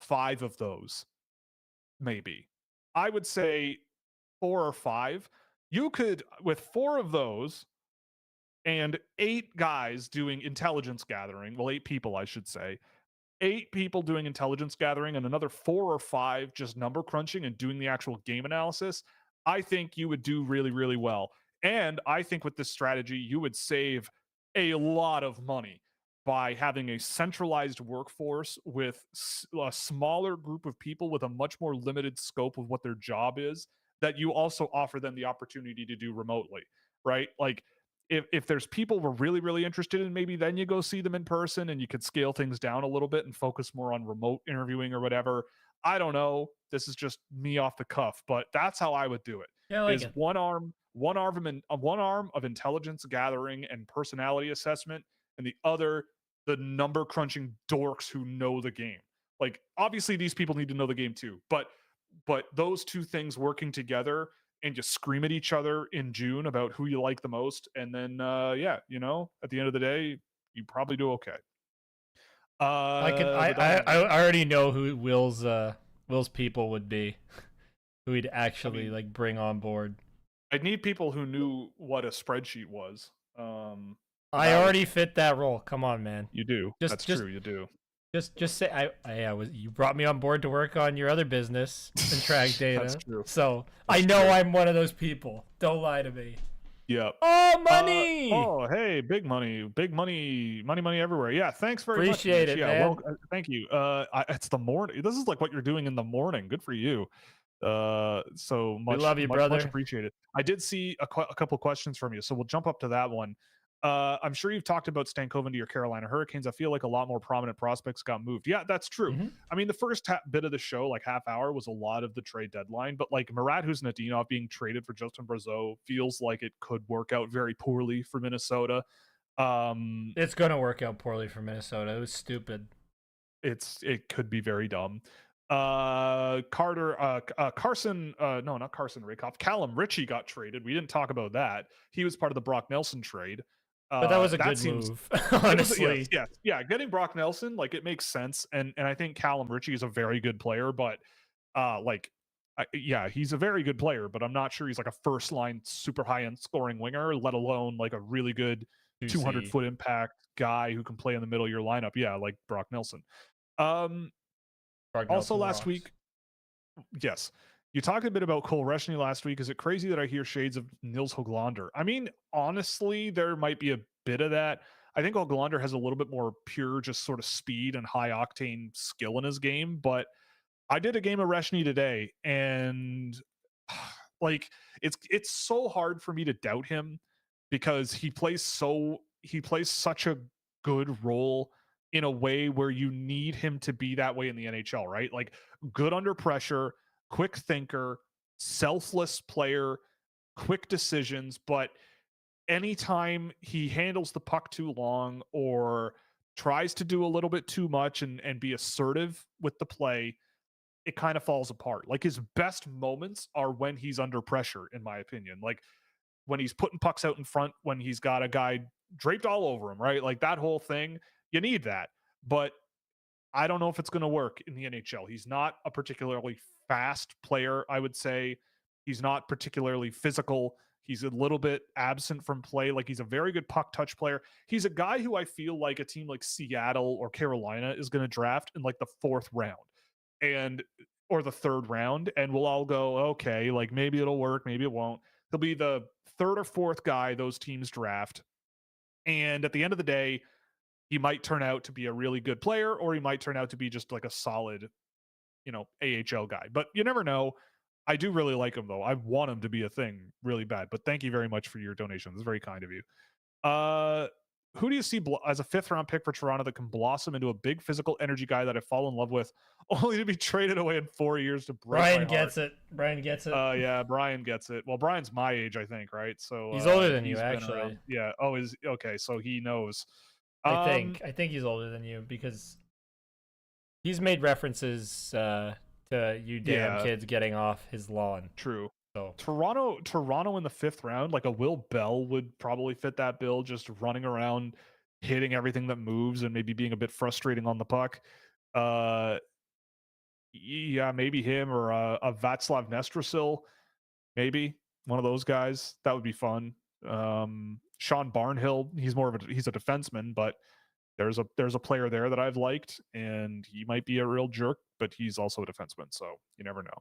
A: 5 of those, maybe, I would say 4 or 5, you could, with 4 of those and 8 guys doing intelligence gathering, well, 8 people, I should say, 8 people doing intelligence gathering and another 4 or 5 just number crunching and doing the actual game analysis, I think you would do really, really well. And I think with this strategy, you would save a lot of money by having a centralized workforce with a smaller group of people with a much more limited scope of what their job is that you also offer them the opportunity to do remotely, right? Like if there's people we're really, really interested in, maybe then you go see them in person and you could scale things down a little bit and focus more on remote interviewing or whatever. I don't know. This is just me off the cuff, but that's how I would do it.
B: Yeah, I like
A: is
B: it.
A: one arm of intelligence gathering and personality assessment, and the other the number crunching dorks who know the game. Like obviously these people need to know the game too, but those two things working together and just scream at each other in June about who you like the most, and then at the end of the day, you probably do okay.
B: I already know who Will's people would be, who he'd actually like bring on board.
A: I'd need people who knew what a spreadsheet was.
B: I already fit that role. Come on, man.
A: You do. That's true. You do.
B: Just say you brought me on board to work on your other business and track data.
A: That's true.
B: So I know I'm one of those people. Don't lie to me.
A: Yep.
B: Oh, money!
A: Hey, big money everywhere. Yeah, thanks very much.
B: Appreciate it, man.
A: Well, thank you. It's the morning. This is like what you're doing in the morning. Good for you. So much.
B: We love you, brother.
A: Much appreciated. I did see a couple questions from you, so we'll jump up to that one. I'm sure you've talked about Stankoven to your Carolina Hurricanes. I feel like a lot more prominent prospects got moved. Yeah, that's true.
B: Mm-hmm.
A: I mean, the first bit of the show, like half hour, was a lot of the trade deadline, but like Murat Kuznetsov being traded for Justin Brazeau feels like it could work out very poorly for Minnesota.
B: It's going to work out poorly for Minnesota. It was stupid.
A: it could be very dumb. Carson, no, not Carson Rakoff. Callum Ritchie got traded. We didn't talk about that. He was part of the Brock Nelson trade.
B: But that was a
A: that
B: good
A: seems
B: move,
A: it was,
B: honestly.
A: yeah. Getting Brock Nelson, like, it makes sense, and I think Callum Ritchie is a very good player, but he's a very good player, but I'm not sure he's like a first line super high end scoring winger, let alone like a really good 200-foot impact guy who can play in the middle of your lineup. Yeah, like Brock Nelson.
B: Brock
A: Also
B: Nelson
A: last
B: rocks.
A: week, yes, you talked a bit about Cole Reshney last week. Is it crazy that I hear shades of Nils Höglander? I mean, honestly, there might be a bit of that. I think Höglander has a little bit more pure, just sort of speed and high octane skill in his game. But I did a game of Reshney today, and like it's so hard for me to doubt him because he plays such a good role in a way where you need him to be that way in the NHL, right? Like, good under pressure, quick thinker, selfless player, quick decisions, but anytime he handles the puck too long or tries to do a little bit too much and be assertive with the play, it kind of falls apart. Like, his best moments are when he's under pressure, in my opinion. Like, when he's putting pucks out in front, when he's got a guy draped all over him, right? Like, that whole thing, you need that. But I don't know if it's going to work in the NHL. He's not a particularly fast player, I would say. He's not particularly physical. He's a little bit absent from play. Like, he's a very good puck touch player. He's a guy who I feel like a team like Seattle or Carolina is going to draft in like the 4th round or the 3rd round. And we'll all go, okay, like, maybe it'll work, maybe it won't. He'll be the 3rd or 4th guy those teams draft. And at the end of the day, he might turn out to be a really good player, or he might turn out to be just like a solid, AHL guy. But you never know. I do really like him, though. I want him to be a thing really bad. But thank you very much for your donation. It's very kind of you. Who do you see as a 5th-round pick for Toronto that can blossom into a big physical energy guy that I fall in love with, only to be traded away in 4 years to break
B: Brian
A: my
B: gets
A: heart?
B: it. Brian gets it.
A: Yeah, Brian gets it. Well, Brian's my age, I think, right? So
B: He's older than you,
A: he's been
B: actually.
A: around. Yeah. Oh, is okay. So he knows.
B: I think he's older than you because he's made references to you damn kids getting off his lawn.
A: True.
B: So
A: Toronto in the 5th round, like a Will Bell would probably fit that bill, just running around, hitting everything that moves, and maybe being a bit frustrating on the puck. Yeah, maybe him or a Václav Nestrasil, maybe one of those guys. That would be fun. Sean Barnhill, he's a defenseman, but there's a player there that I've liked, and he might be a real jerk, but he's also a defenseman, so you never know.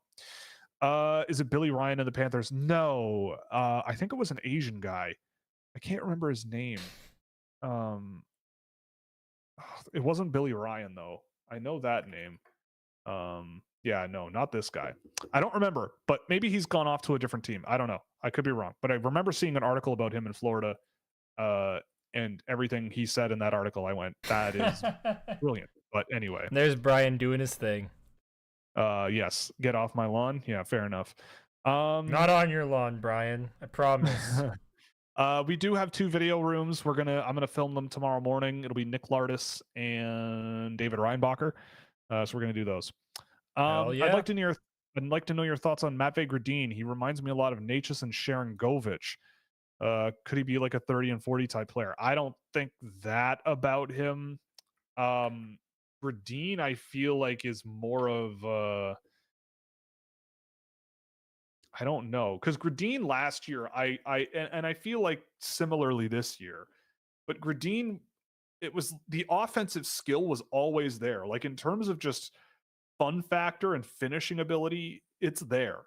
A: Is it Billy Ryan and the Panthers? No. I think it was an Asian guy. I can't remember his name. It wasn't Billy Ryan, though. I know that name. Yeah, no, not this guy. I don't remember, but maybe he's gone off to a different team. I don't know. I could be wrong, but I remember seeing an article about him in Florida, and everything he said in that article, I went, that is brilliant. But anyway,
B: there's Brian doing his thing.
A: Yes, get off my lawn. Yeah, fair enough.
B: Not on your lawn, Brian. I promise.
A: We do have 2 video rooms. I'm gonna film them tomorrow morning. It'll be Nick Lardis and David Reinbacher. So we're gonna do those.
B: Yeah.
A: I'd like to know your thoughts on Matvei Gradin. He reminds me a lot of Natchez and Sharon Govich. Could he be like a 30 and 40 type player? I don't think that about him. Gradin, I feel like, is more of I don't know, because Gradin last year, I feel like similarly this year, but Gradin, it was the offensive skill was always there. Like, in terms of just fun factor and finishing ability, it's there.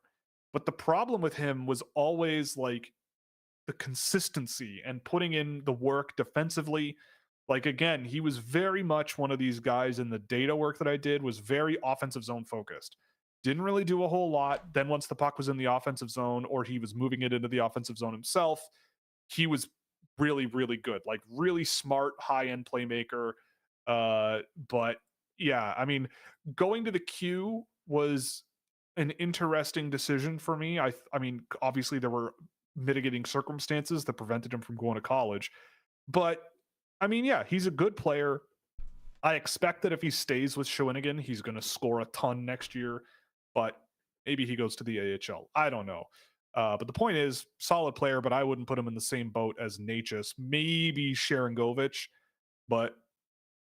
A: But the problem with him was always like the consistency and putting in the work defensively. Like, again, he was very much one of these guys in the data work that I did was very offensive zone focused. Didn't really do a whole lot. Then once the puck was in the offensive zone or he was moving it into the offensive zone himself, he was really, really good. Like, really smart, high-end playmaker. But yeah, I mean, going to the Q was an interesting decision for me. I mean, obviously there were mitigating circumstances that prevented him from going to college. But I mean, yeah, he's a good player. I expect that if he stays with Shawinigan, he's going to score a ton next year, but maybe he goes to the AHL. I don't know. But the point is, solid player, but I wouldn't put him in the same boat as Natchez. Maybe Sharangovich, but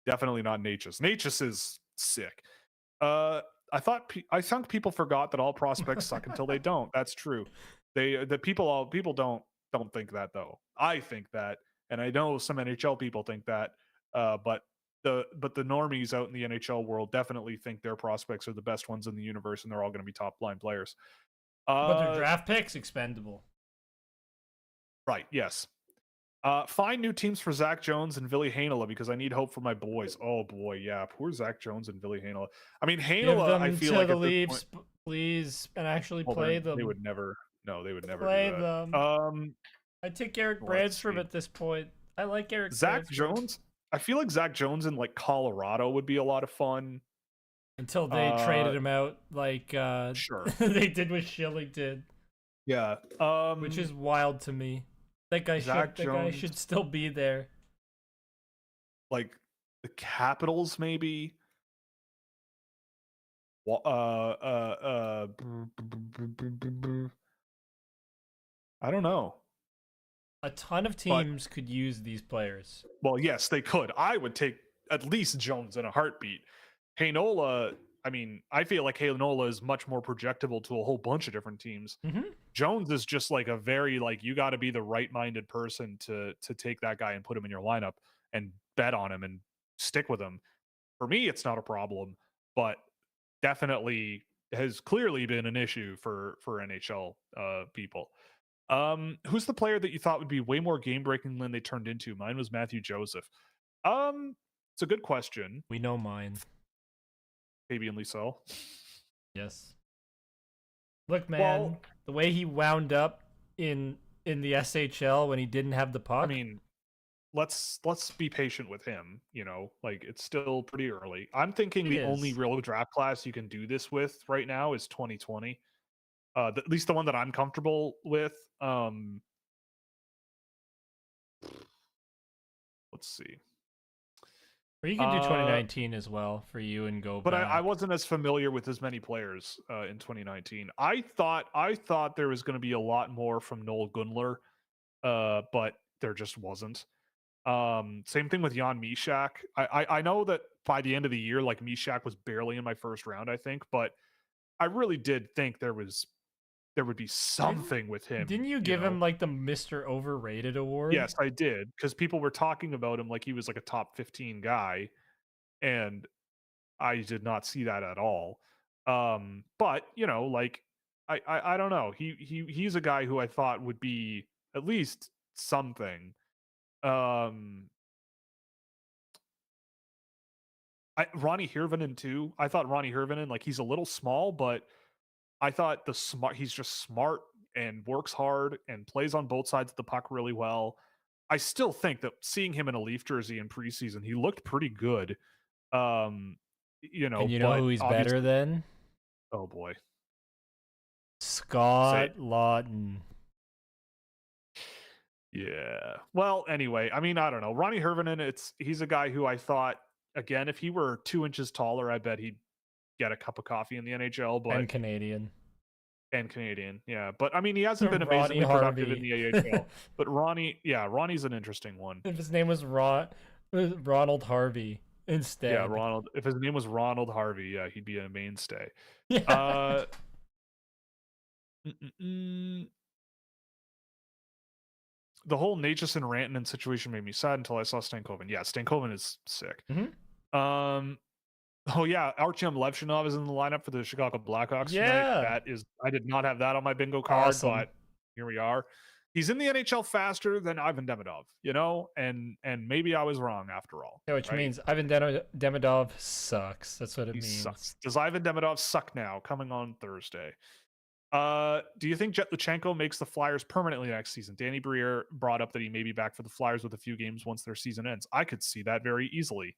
A: definitely not Natchez. Natchez is sick. I think people forgot that all prospects suck until they don't. That's true. People don't think that though. I think that, and I know some NHL people think that. But the normies out in the NHL world definitely think their prospects are the best ones in the universe, and they're all going to be top line players.
B: But their draft picks expendable.
A: Right. Yes. Find new teams for Zach Jones and Ville Heinola because I need hope for my boys. Oh boy, yeah, poor Zach Jones and Ville Heinola. I mean, Heinola, I feel
B: to
A: like
B: the
A: at this
B: Leafs,
A: point,
B: please, and actually play them.
A: They would never. No, they would never
B: play
A: do that.
B: them. I take Eric Bransford at this point. I like Eric.
A: Zach
B: Bransford.
A: Jones. I feel like Zach Jones in like Colorado would be a lot of fun.
B: Until they traded him out, like
A: sure
B: they did with Shillington.
A: Yeah.
B: Which is wild to me. That guy should still be there.
A: Like the Capitals, maybe. I don't know.
B: A ton of teams could use these players.
A: Well, yes, they could. I would take at least Jones in a heartbeat. Heinola, I mean, I feel like Heinola is much more projectable to a whole bunch of different teams.
B: Mm-hmm.
A: Jones is just like a very like you got to be the right-minded person to take that guy and put him in your lineup and bet on him and stick with him. For me, it's not a problem, but definitely has clearly been an issue for NHL people. Who's the player that you thought would be way more game-breaking than they turned into? Mine was Matthew Joseph. It's a good question.
B: We know mine.
A: Fabian so.
B: Yes. Look, man, the way he wound up in the SHL when he didn't have the puck.
A: I mean, let's be patient with him. You know, like it's still pretty early. I'm thinking the only real draft class you can do this with right now is 2020. At least the one that I'm comfortable with. Let's see.
B: Or you can do 2019 as well for you and go
A: but
B: back.
A: I wasn't as familiar with as many players in 2019. I thought there was going to be a lot more from Noel Gunler, but there just wasn't. Same thing with Jan Mysak. I know that by the end of the year, like Mysak was barely in my first round, I think, but I really did think there would be something with him.
B: Didn't you give him like the Mr. Overrated award?
A: Yes, I did, because people were talking about him like he was like a top 15 guy, and I did not see that at all. But you know, like I don't know. He's a guy who I thought would be at least something. Ronnie Hirvonen too. I thought Ronnie Hirvonen, like he's a little small, but I thought he's just smart and works hard and plays on both sides of the puck really well. I still think that seeing him in a Leaf jersey in preseason, he looked pretty good. You know,
B: and you know who he's better than?
A: Oh boy,
B: Scott Laughton.
A: Yeah. Well, anyway, I mean, I don't know. Ronnie Hirvonen, he's a guy who I thought, again, if he were 2 inches taller, I bet he'd get a cup of coffee in the NHL. But
B: and Canadian,
A: yeah. But I mean, he hasn't been amazingly productive in the AHL. But Ronnie's an interesting one.
B: If his name was Ronald Harvey instead,
A: yeah, Ronald. If his name was Ronald Harvey, yeah, he'd be a mainstay.
B: Yeah.
A: The whole Natchez and Rantanen situation made me sad until I saw Stankoven. Yeah, Stankoven is sick.
B: Mm-hmm.
A: Oh yeah, Artyom Levshinov is in the lineup for the Chicago Blackhawks
B: tonight.
A: I did not have that on my bingo card,
B: awesome.
A: But here we are. He's in the NHL faster than Ivan Demidov, you know, and maybe I was wrong after all.
B: Yeah, which means Ivan Demidov sucks. That's what it means.
A: Sucks. Does Ivan Demidov suck now? Coming on Thursday. Do you think Jet Luchenko makes the Flyers permanently next season? Danny Briere brought up that he may be back for the Flyers with a few games once their season ends. I could see that very easily.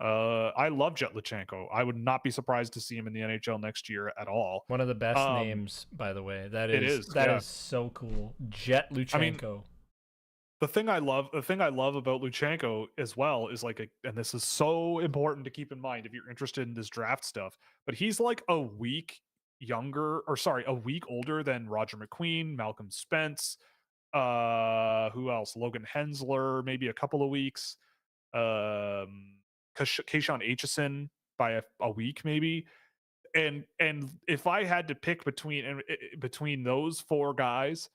A: I love Jet Luchenko. I would not be surprised to see him in the NHL next year at all.
B: One of the best names, by the way. That is so cool. Jet Luchenko. I mean,
A: the thing I love about Luchenko as well is like, and this is so important to keep in mind if you're interested in this draft stuff, but he's like a week younger, or sorry, a week older than Roger McQueen, Malcolm Spence, who else? Logan Hensler, maybe a couple of weeks. Kayshawn Aitchison by a week maybe. And if I had to pick between those four guys,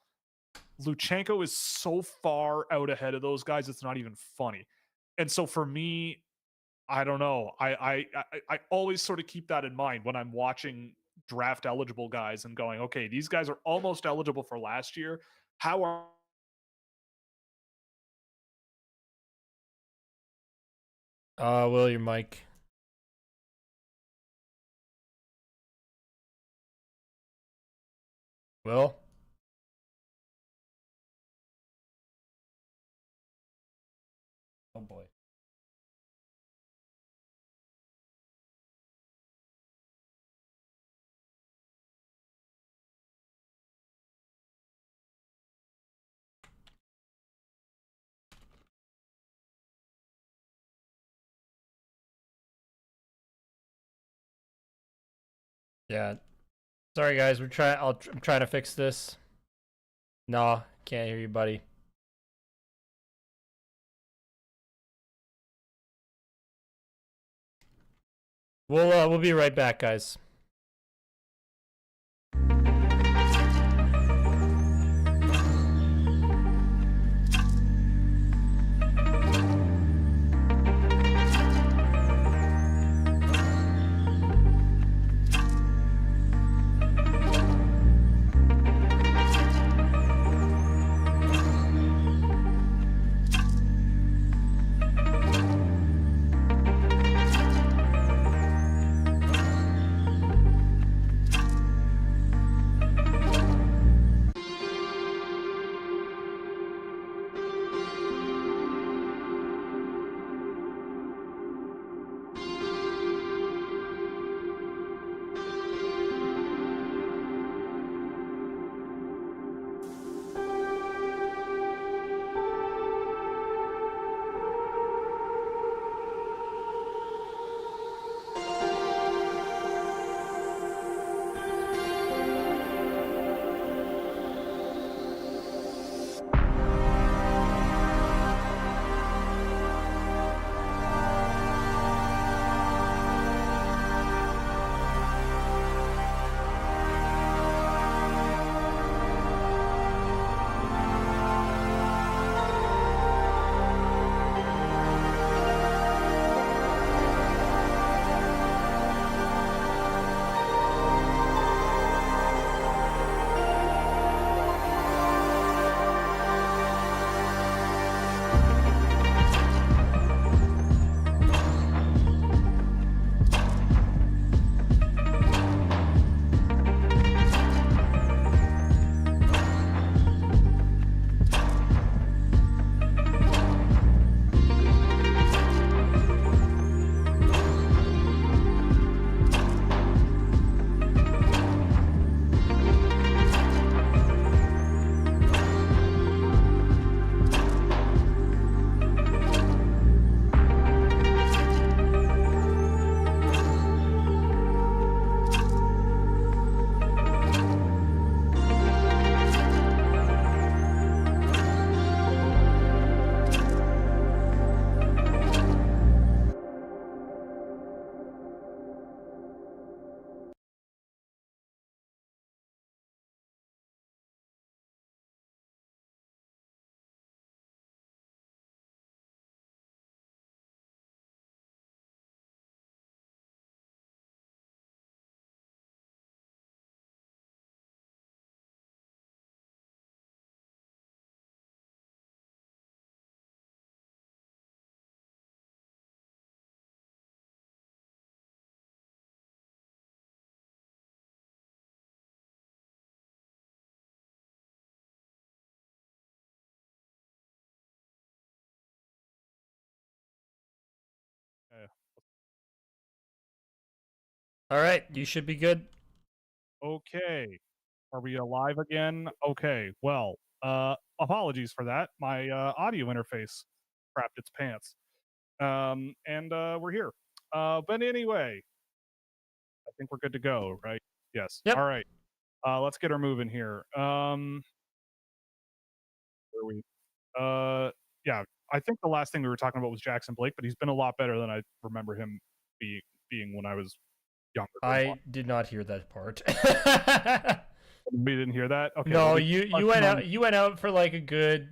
A: Luchenko is so far out ahead of those guys, it's not even funny. And so for me, I don't know. I always sort of keep that in mind when I'm watching draft eligible guys and going, okay, these guys are almost eligible for last year. How are
B: Will, your mic. Will? Oh boy. Yeah. Sorry guys, I'm trying to fix this. No, can't hear you, buddy. We'll be right back, guys. All right, you should be good.
A: okay? Are we alive again? Okay. Well, apologies for that. My audio interface crapped its pants. And we're here. But anyway, I think we're good to go, right? Yes.
B: Yep.
A: All right. Let's get her moving here. Where are we? Yeah. I think the last thing we were talking about was Jackson Blake, but he's been a lot better than I remember him being when I was younger.
B: I did not hear that part.
A: We didn't hear that. Okay.
B: No,
A: well,
B: you went out. You went out for like a good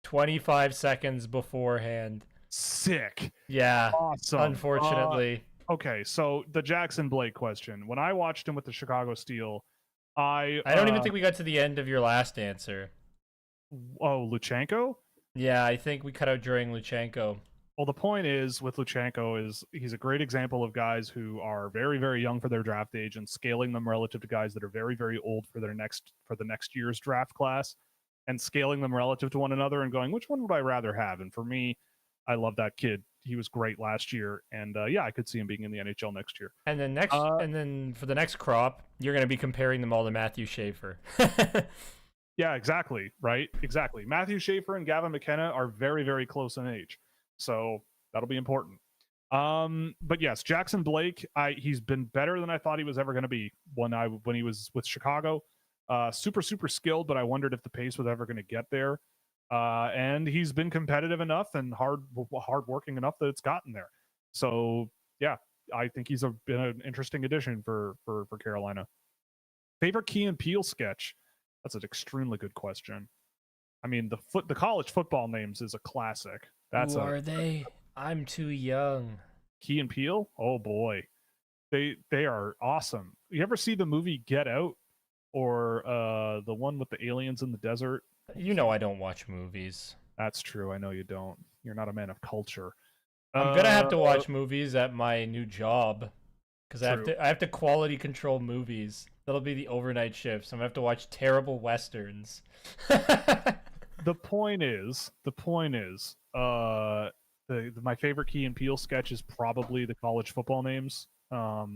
B: 25 seconds beforehand.
A: Sick.
B: Yeah.
A: Awesome.
B: Unfortunately.
A: Okay, so the Jackson Blake question. When I watched him with the Chicago Steel, I
B: don't even think we got to the end of your last answer.
A: Oh, Luchenko?
B: Yeah, I think we cut out during Luchenko.
A: Well, the point is with Luchenko is he's a great example of guys who are very, very young for their draft age and scaling them relative to guys that are very, very old for the next year's draft class, and scaling them relative to one another and going, which one would I rather have? And for me, I love that kid. He was great last year, and yeah, I could see him being in the NHL next year.
B: And then then for the next crop, you're going to be comparing them all to Matthew Schaefer.
A: Yeah, exactly. Right, exactly. Matthew Schaefer and Gavin McKenna are very, very close in age, so that'll be important. But yes, Jackson Blake, he's been better than I thought he was ever going to be when he was with Chicago. Super, super skilled, but I wondered if the pace was ever going to get there. And he's been competitive enough and hardworking enough that it's gotten there. So yeah, I think he's been an interesting addition for Carolina. Favorite Key and Peele sketch? That's an extremely good question. I mean, the college football names is a classic.
B: Who are they? I'm too young.
A: Key and Peele? Oh boy, they are awesome. You ever see the movie Get Out, or the one with the aliens in the desert?
B: You know I don't watch movies.
A: That's true. I know you don't. You're not a man of culture.
B: I'm gonna have to watch movies at my new job because I have to quality control movies. That'll be the overnight shift. So I'm gonna have to watch terrible westerns.
A: The point is, my favorite Key and Peele sketch is probably the college football names. I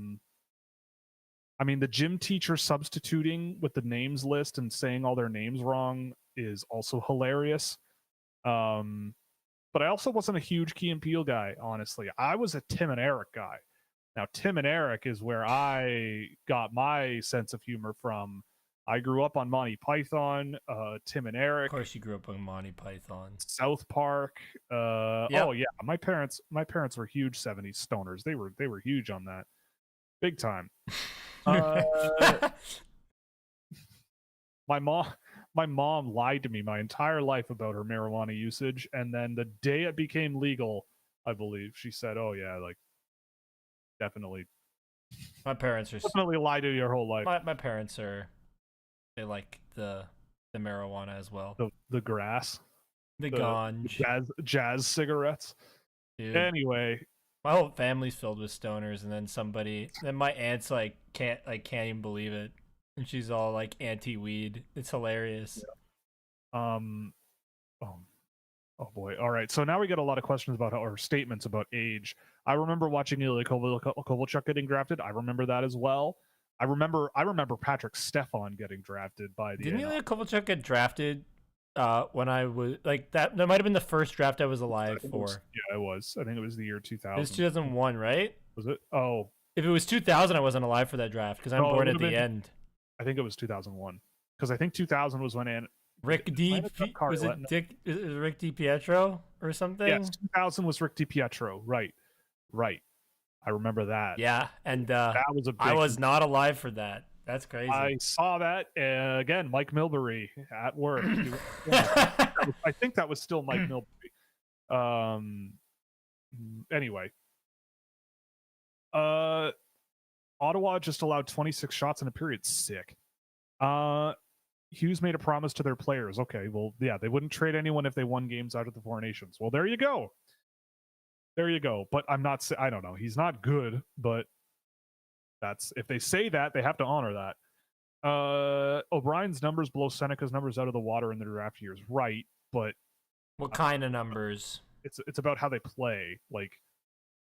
A: mean, the gym teacher substituting with the names list and saying all their names wrong is also hilarious. But I also wasn't a huge Key and Peele guy, honestly. I was a Tim and Eric guy. Now, Tim and Eric is where I got my sense of humor from. I grew up on Monty Python, Tim and Eric.
B: Of course, you grew up on Monty Python.
A: South Park.
B: Yep.
A: Oh yeah, my parents were huge '70s stoners. They were huge on that, big time. My mom lied to me my entire life about her marijuana usage, and then the day it became legal, I believe, she said, "Oh yeah, like definitely."
B: My parents are
A: definitely lied to you your whole life.
B: My parents are. They like the marijuana as well.
A: The grass.
B: The ganj.
A: Jazz cigarettes.
B: Dude.
A: Anyway.
B: My whole family's filled with stoners, and then my aunt's can't even believe it. And she's all like anti-weed. It's hilarious.
A: Yeah. Oh boy. All right. So now we get a lot of questions about or statements about age. I remember watching Ilya Kovalchuk getting drafted. I remember that as well. I remember Patrick Stefan getting drafted by the.
B: Didn't Ilya Kovalchuk get drafted when I was like that? That might have been the first draft I was alive for.
A: Yeah, it was. I think it was the year 2000.
B: It was 2001, right?
A: Was it? Oh.
B: If it was 2000, I wasn't alive for that draft because I'm born at the end.
A: I think it was 2001 because I think 2000 was when
B: Rick DiPietro or something?
A: Yes, 2000 was Rick DiPietro. Right. I remember that.
B: Yeah, and
A: that was
B: I was not alive for that. That's crazy.
A: I saw that again. Mike Milbury at work. I think that was still Mike Milbury. Anyway, Ottawa just allowed 26 shots in a period. Sick. Hughes made a promise to their players. Okay, well, yeah, they wouldn't trade anyone if they won games out of the Four Nations. Well, there you go. But I'm not. I don't know. He's not good, but that's if they say that, they have to honor that. O'Brien's numbers blow Seneca's numbers out of the water in the draft years, right? But
B: what kind of numbers?
A: It's about how they play, like,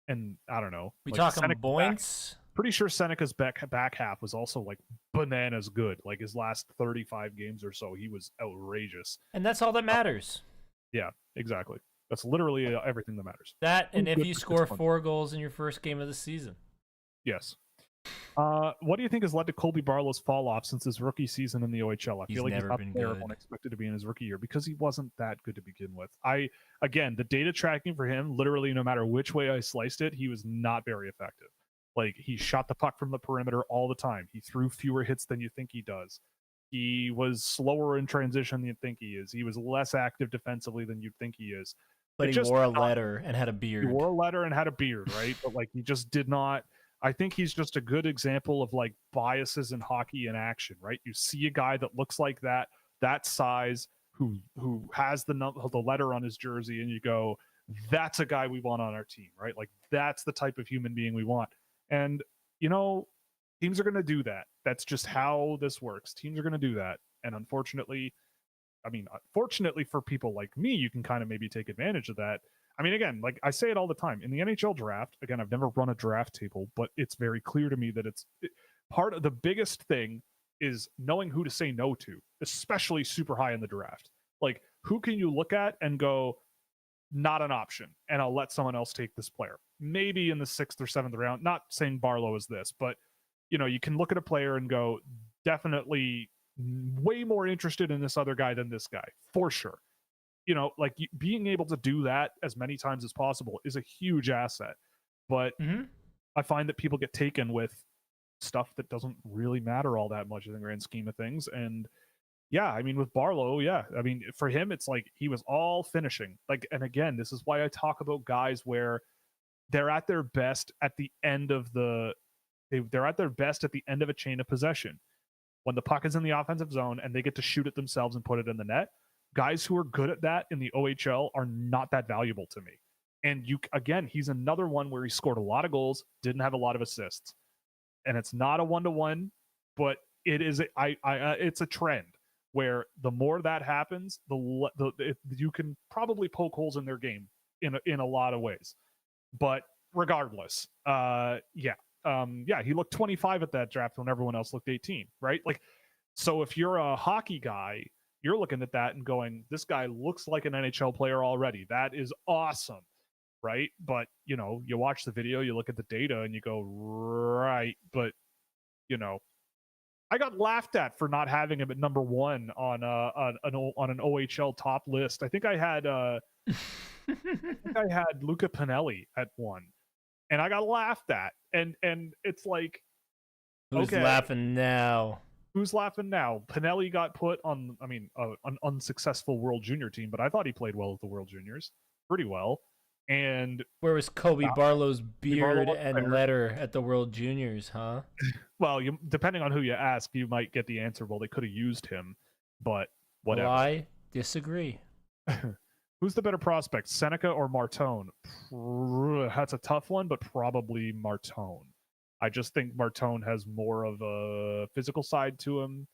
A: and I don't know.
B: We
A: like
B: talking points?
A: Pretty sure Seneca's back half was also like bananas good. Like his last 35 games or so, he was outrageous.
B: And that's all that matters.
A: Yeah, exactly. That's literally everything that matters.
B: That, and if
A: Good
B: you
A: for
B: score
A: 6 months.
B: 4 goals in your first game of the season.
A: Yes. What do you think has led to Colby Barlow's fall off since his rookie season in the OHL? I feel like he's
B: never
A: not
B: been
A: there
B: good.
A: everyone expected to be in his rookie year because he wasn't that good to begin with. Again, the data tracking for him, literally no matter which way I sliced it, he was not very effective. Like he shot the puck from the perimeter all the time. He threw fewer hits than you think he does. He was slower in transition than you think he is. He was less active defensively than you'd think he is.
B: But he wore a letter and had a beard.
A: He wore a letter and had a beard, right? But like he just did not. I think he's just a good example of like biases in hockey in action, right? You see a guy that looks like that size, who has the letter on his jersey, and you go, that's a guy we want on our team, right? Like that's the type of human being we want. And you know, teams are going to do that. That's just how this works. Teams are going to do that, and unfortunately, fortunately for people like me, you can kind of maybe take advantage of that. I mean, again, like I say it all the time in the NHL draft. Again, I've never run a draft table, but it's very clear to me that part of the biggest thing is knowing who to say no to, especially super high in the draft. Like, who can you look at and go, not an option, and I'll let someone else take this player. Maybe in the 6th or 7th round. Not saying Barlow is this, but you know, you can look at a player and go, definitely way more interested in this other guy than this guy, for sure. You know, like being able to do that as many times as possible is a huge asset. But I find that people get taken with stuff that doesn't really matter all that much in the grand scheme of things. And yeah, I mean, with Barlow, yeah, I mean, for him, it's like he was all finishing. Like, and again, this is why I talk about guys where they're at their best at the end of they're at their best at the end of a chain of possession. When the puck is in the offensive zone and they get to shoot it themselves and put it in the net. Guys who are good at that in the OHL are not that valuable to me. And he's another one where he scored a lot of goals, didn't have a lot of assists. And it's not a 1-to-1, but it is it's a trend where the more that happens, you can probably poke holes in their game in a lot of ways. But regardless, he looked 25 at that draft when everyone else looked 18, right? Like, so if you're a hockey guy, you're looking at that and going, this guy looks like an NHL player already. That is awesome, right? But, you know, you watch the video, you look at the data, and you go, right, but, you know, I got laughed at for not having him at number 1 on an OHL top list. I think I had Luca Pinelli at 1, and I got laughed at, and it's like,
B: who's laughing now?
A: Who's laughing now? Pinelli got put on, an unsuccessful World Junior team, but I thought he played well at the World Juniors, pretty well. And
B: where was Kobe Barlow's beard and letter at the World Juniors, huh?
A: Well, depending on who you ask, you might get the answer, well, they could have used him, but whatever.
B: Well, I disagree.
A: Who's the better prospect, Seneca or Martone? That's a tough one, but probably Martone. I just think Martone has more of a physical side to him.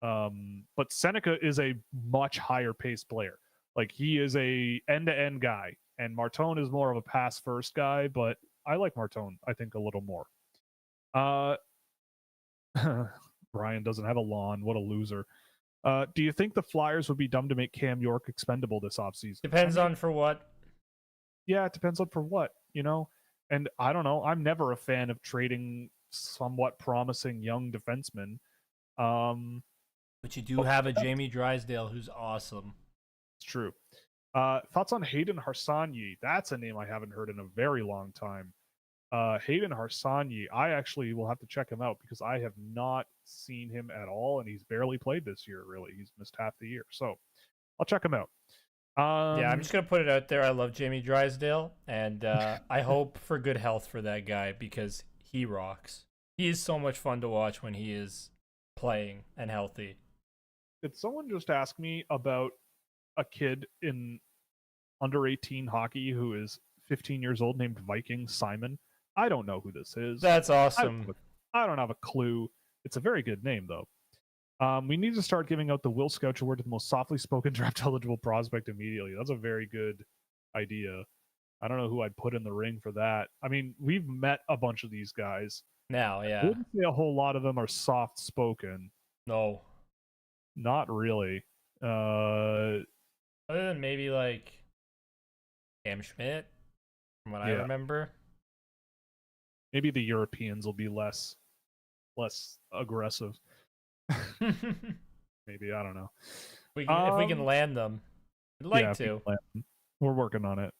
A: But Seneca is a much higher paced player. Like, he is a end-to-end guy, and Martone is more of a pass-first guy, but I like Martone, I think, a little more. Brian doesn't have a lawn. What a loser. Do you think the Flyers would be dumb to make Cam York expendable this offseason?
B: Depends on for what.
A: Yeah, it depends on for what, you know? And I don't know. I'm never a fan of trading somewhat promising young defensemen.
B: But you do have a Jamie Drysdale who's awesome.
A: It's true. Thoughts on Hayden Harsanyi? That's a name I haven't heard in a very long time. Hayden Harsanyi, I actually will have to check him out because I have not seen him at all, and he's barely played this year, really. He's missed half the year. So I'll check him out.
B: Yeah, I'm just going to put it out there. I love Jamie Drysdale, and I hope for good health for that guy because he rocks. He is so much fun to watch when he is playing and healthy.
A: Did someone just ask me about a kid in under 18 hockey who is 15 years old named Viking Simon? I don't know who this is.
B: That's awesome.
A: I don't have a clue. It's a very good name, though. We need to start giving out the Will Scouch Award to the most softly spoken draft-eligible prospect immediately. That's a very good idea. I don't know who I'd put in the ring for that. I mean, we've met a bunch of these guys.
B: Now,
A: I
B: yeah.
A: wouldn't say a whole lot of them are soft spoken.
B: No.
A: Not really.
B: Other than maybe like Cam Schmidt, from what I
A: Yeah.
B: remember.
A: Maybe the Europeans will be less aggressive. Maybe, I don't know.
B: If we can land them, I'd like
A: yeah, if we
B: to.
A: can land them. We're working on it.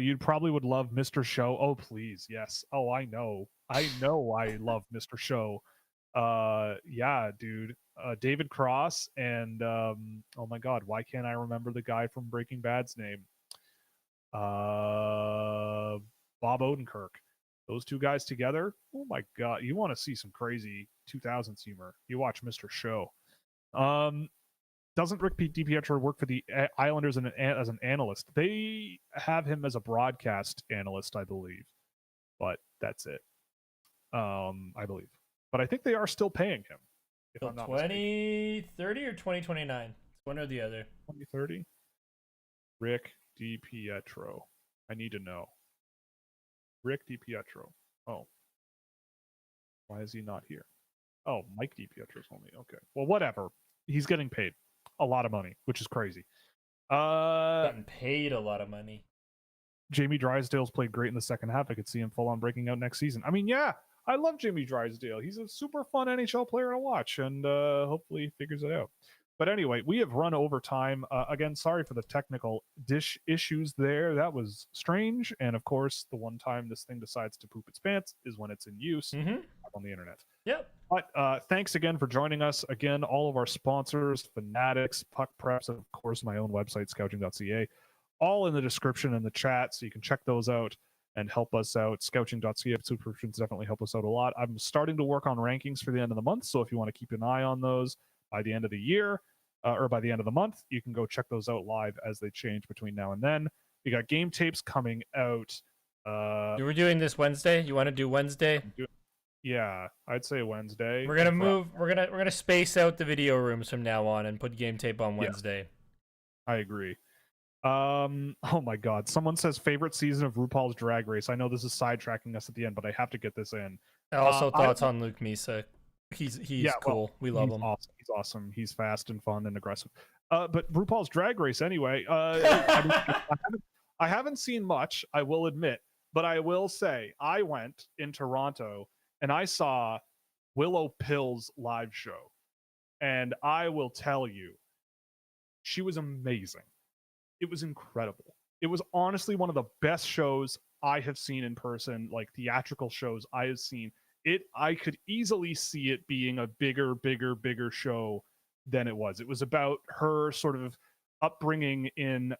A: You probably would love Mr. Show. Oh, please, yes. Oh, I know. I love Mr. Show. Yeah, dude. David Cross and oh my God, why can't I remember the guy from Breaking Bad's name? Bob Odenkirk. Those two guys together. Oh my God, you want to see some crazy 2000s humor? You watch Mr. Show. Doesn't Rick DiPietro work for the Islanders as an analyst? They have him as a broadcast analyst, I believe, but that's it. I believe, but I think they are still paying him. If
B: So
A: I'm not mistaken.
B: 2030 or 2029? One or the other.
A: 2030. Rick DiPietro. I need to know. Rick DiPietro. Oh, why is he not here? Oh, Mike DiPietro's only okay. Well, whatever. He's getting paid a lot of money, which is crazy.
B: Gotten paid a lot of money.
A: Jamie Drysdale's played great in the second half. I could see him full on breaking out next season. I mean, yeah, I love Jamie Drysdale. He's a super fun NHL player to watch, and hopefully he figures it out. But anyway, we have run over time. Again, sorry for the technical issues there. That was strange. And of course, the one time this thing decides to poop its pants is when it's in use on the internet.
B: Yep.
A: But thanks again for joining us. Again, all of our sponsors, Fanatics, Puck Preps, and of course, my own website, scouching.ca, all in the description and the chat, so you can check those out and help us out. Scouching.ca subscriptions definitely help us out a lot. I'm starting to work on rankings for the end of the month, so if you want to keep an eye on those by the end of the year or by the end of the month, you can go check those out live as they change between now and then. We got game tapes coming out.
B: You were doing this Wednesday. You want to do Wednesday?
A: Yeah, I'd say Wednesday.
B: We're gonna move. We're gonna space out the video rooms from now on and put game tape on Wednesday.
A: Yeah, I agree. Oh my God! Someone says favorite season of RuPaul's Drag Race. I know this is sidetracking us at the end, but I have to get this in.
B: Also, thoughts on Luke Misa. He's cool. We love him.
A: Awesome. He's awesome. He's fast and fun and aggressive. But RuPaul's Drag Race anyway. I haven't seen much, I will admit, but I will say I went in Toronto and I saw Willow Pill's live show, and I will tell you, she was amazing. It was incredible. It was honestly one of the best shows I have seen in person, like theatrical shows I have seen. I could easily see it being a bigger show than it was. It was about her sort of upbringing in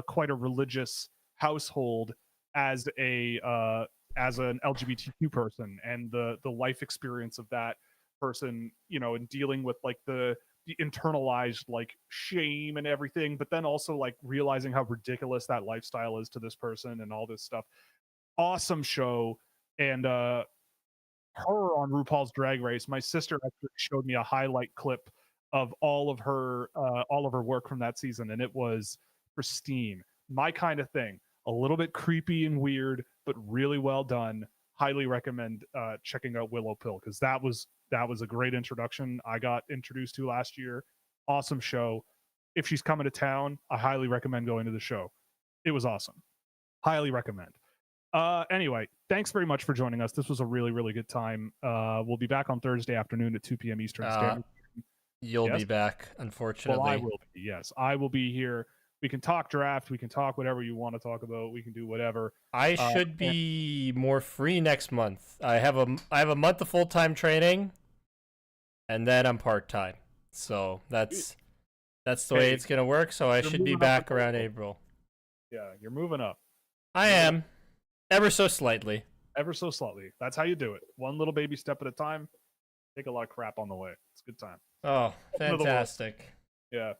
A: quite a religious household as an LGBTQ person, and the life experience of that person, you know, and dealing with like the internalized like shame and everything, but then also like realizing how ridiculous that lifestyle is to this person and all this stuff. Awesome show. And her on RuPaul's Drag Race, my sister actually showed me a highlight clip of all of her work from that season, and it was pristine. My kind of thing. A little bit creepy and weird, but really well done. Highly recommend checking out Willow Pill, because that was a great introduction I got introduced to last year. Awesome show. If she's coming to town, I highly recommend going to the show. It was awesome. Highly recommend. Anyway, thanks very much for joining us. This was a really good time. We'll be back on Thursday afternoon at 2 p.m. Eastern Standard.
B: You'll be back, unfortunately.
A: Well, I will be. Yes, I will be here. We can talk draft. We can talk whatever you want to talk about. We can do whatever.
B: I should be more free next month. I have a month of full-time training, and then I'm part-time. So that's the way it's gonna work. So I should be back around April.
A: Yeah, you're moving up.
B: I am, ever so slightly.
A: Ever so slightly. That's how you do it. One little baby step at a time. Take a lot of crap on the way. It's a good time.
B: Oh, fantastic.
A: Yeah.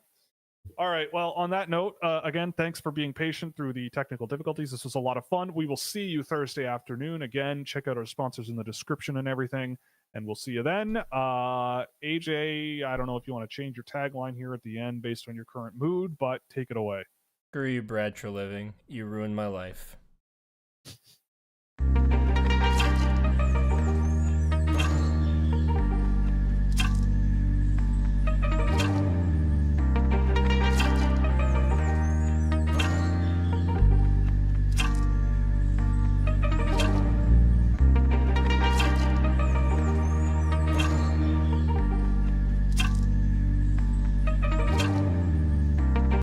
A: All right. Well, on that note, again, thanks for being patient through the technical difficulties. This was a lot of fun. We will see you Thursday afternoon. Again, check out our sponsors in the description and everything, and we'll see you then. AJ, I don't know if you want to change your tagline here at the end based on your current mood, but take it away.
B: Screw you, Brad Treliving. You ruined my life.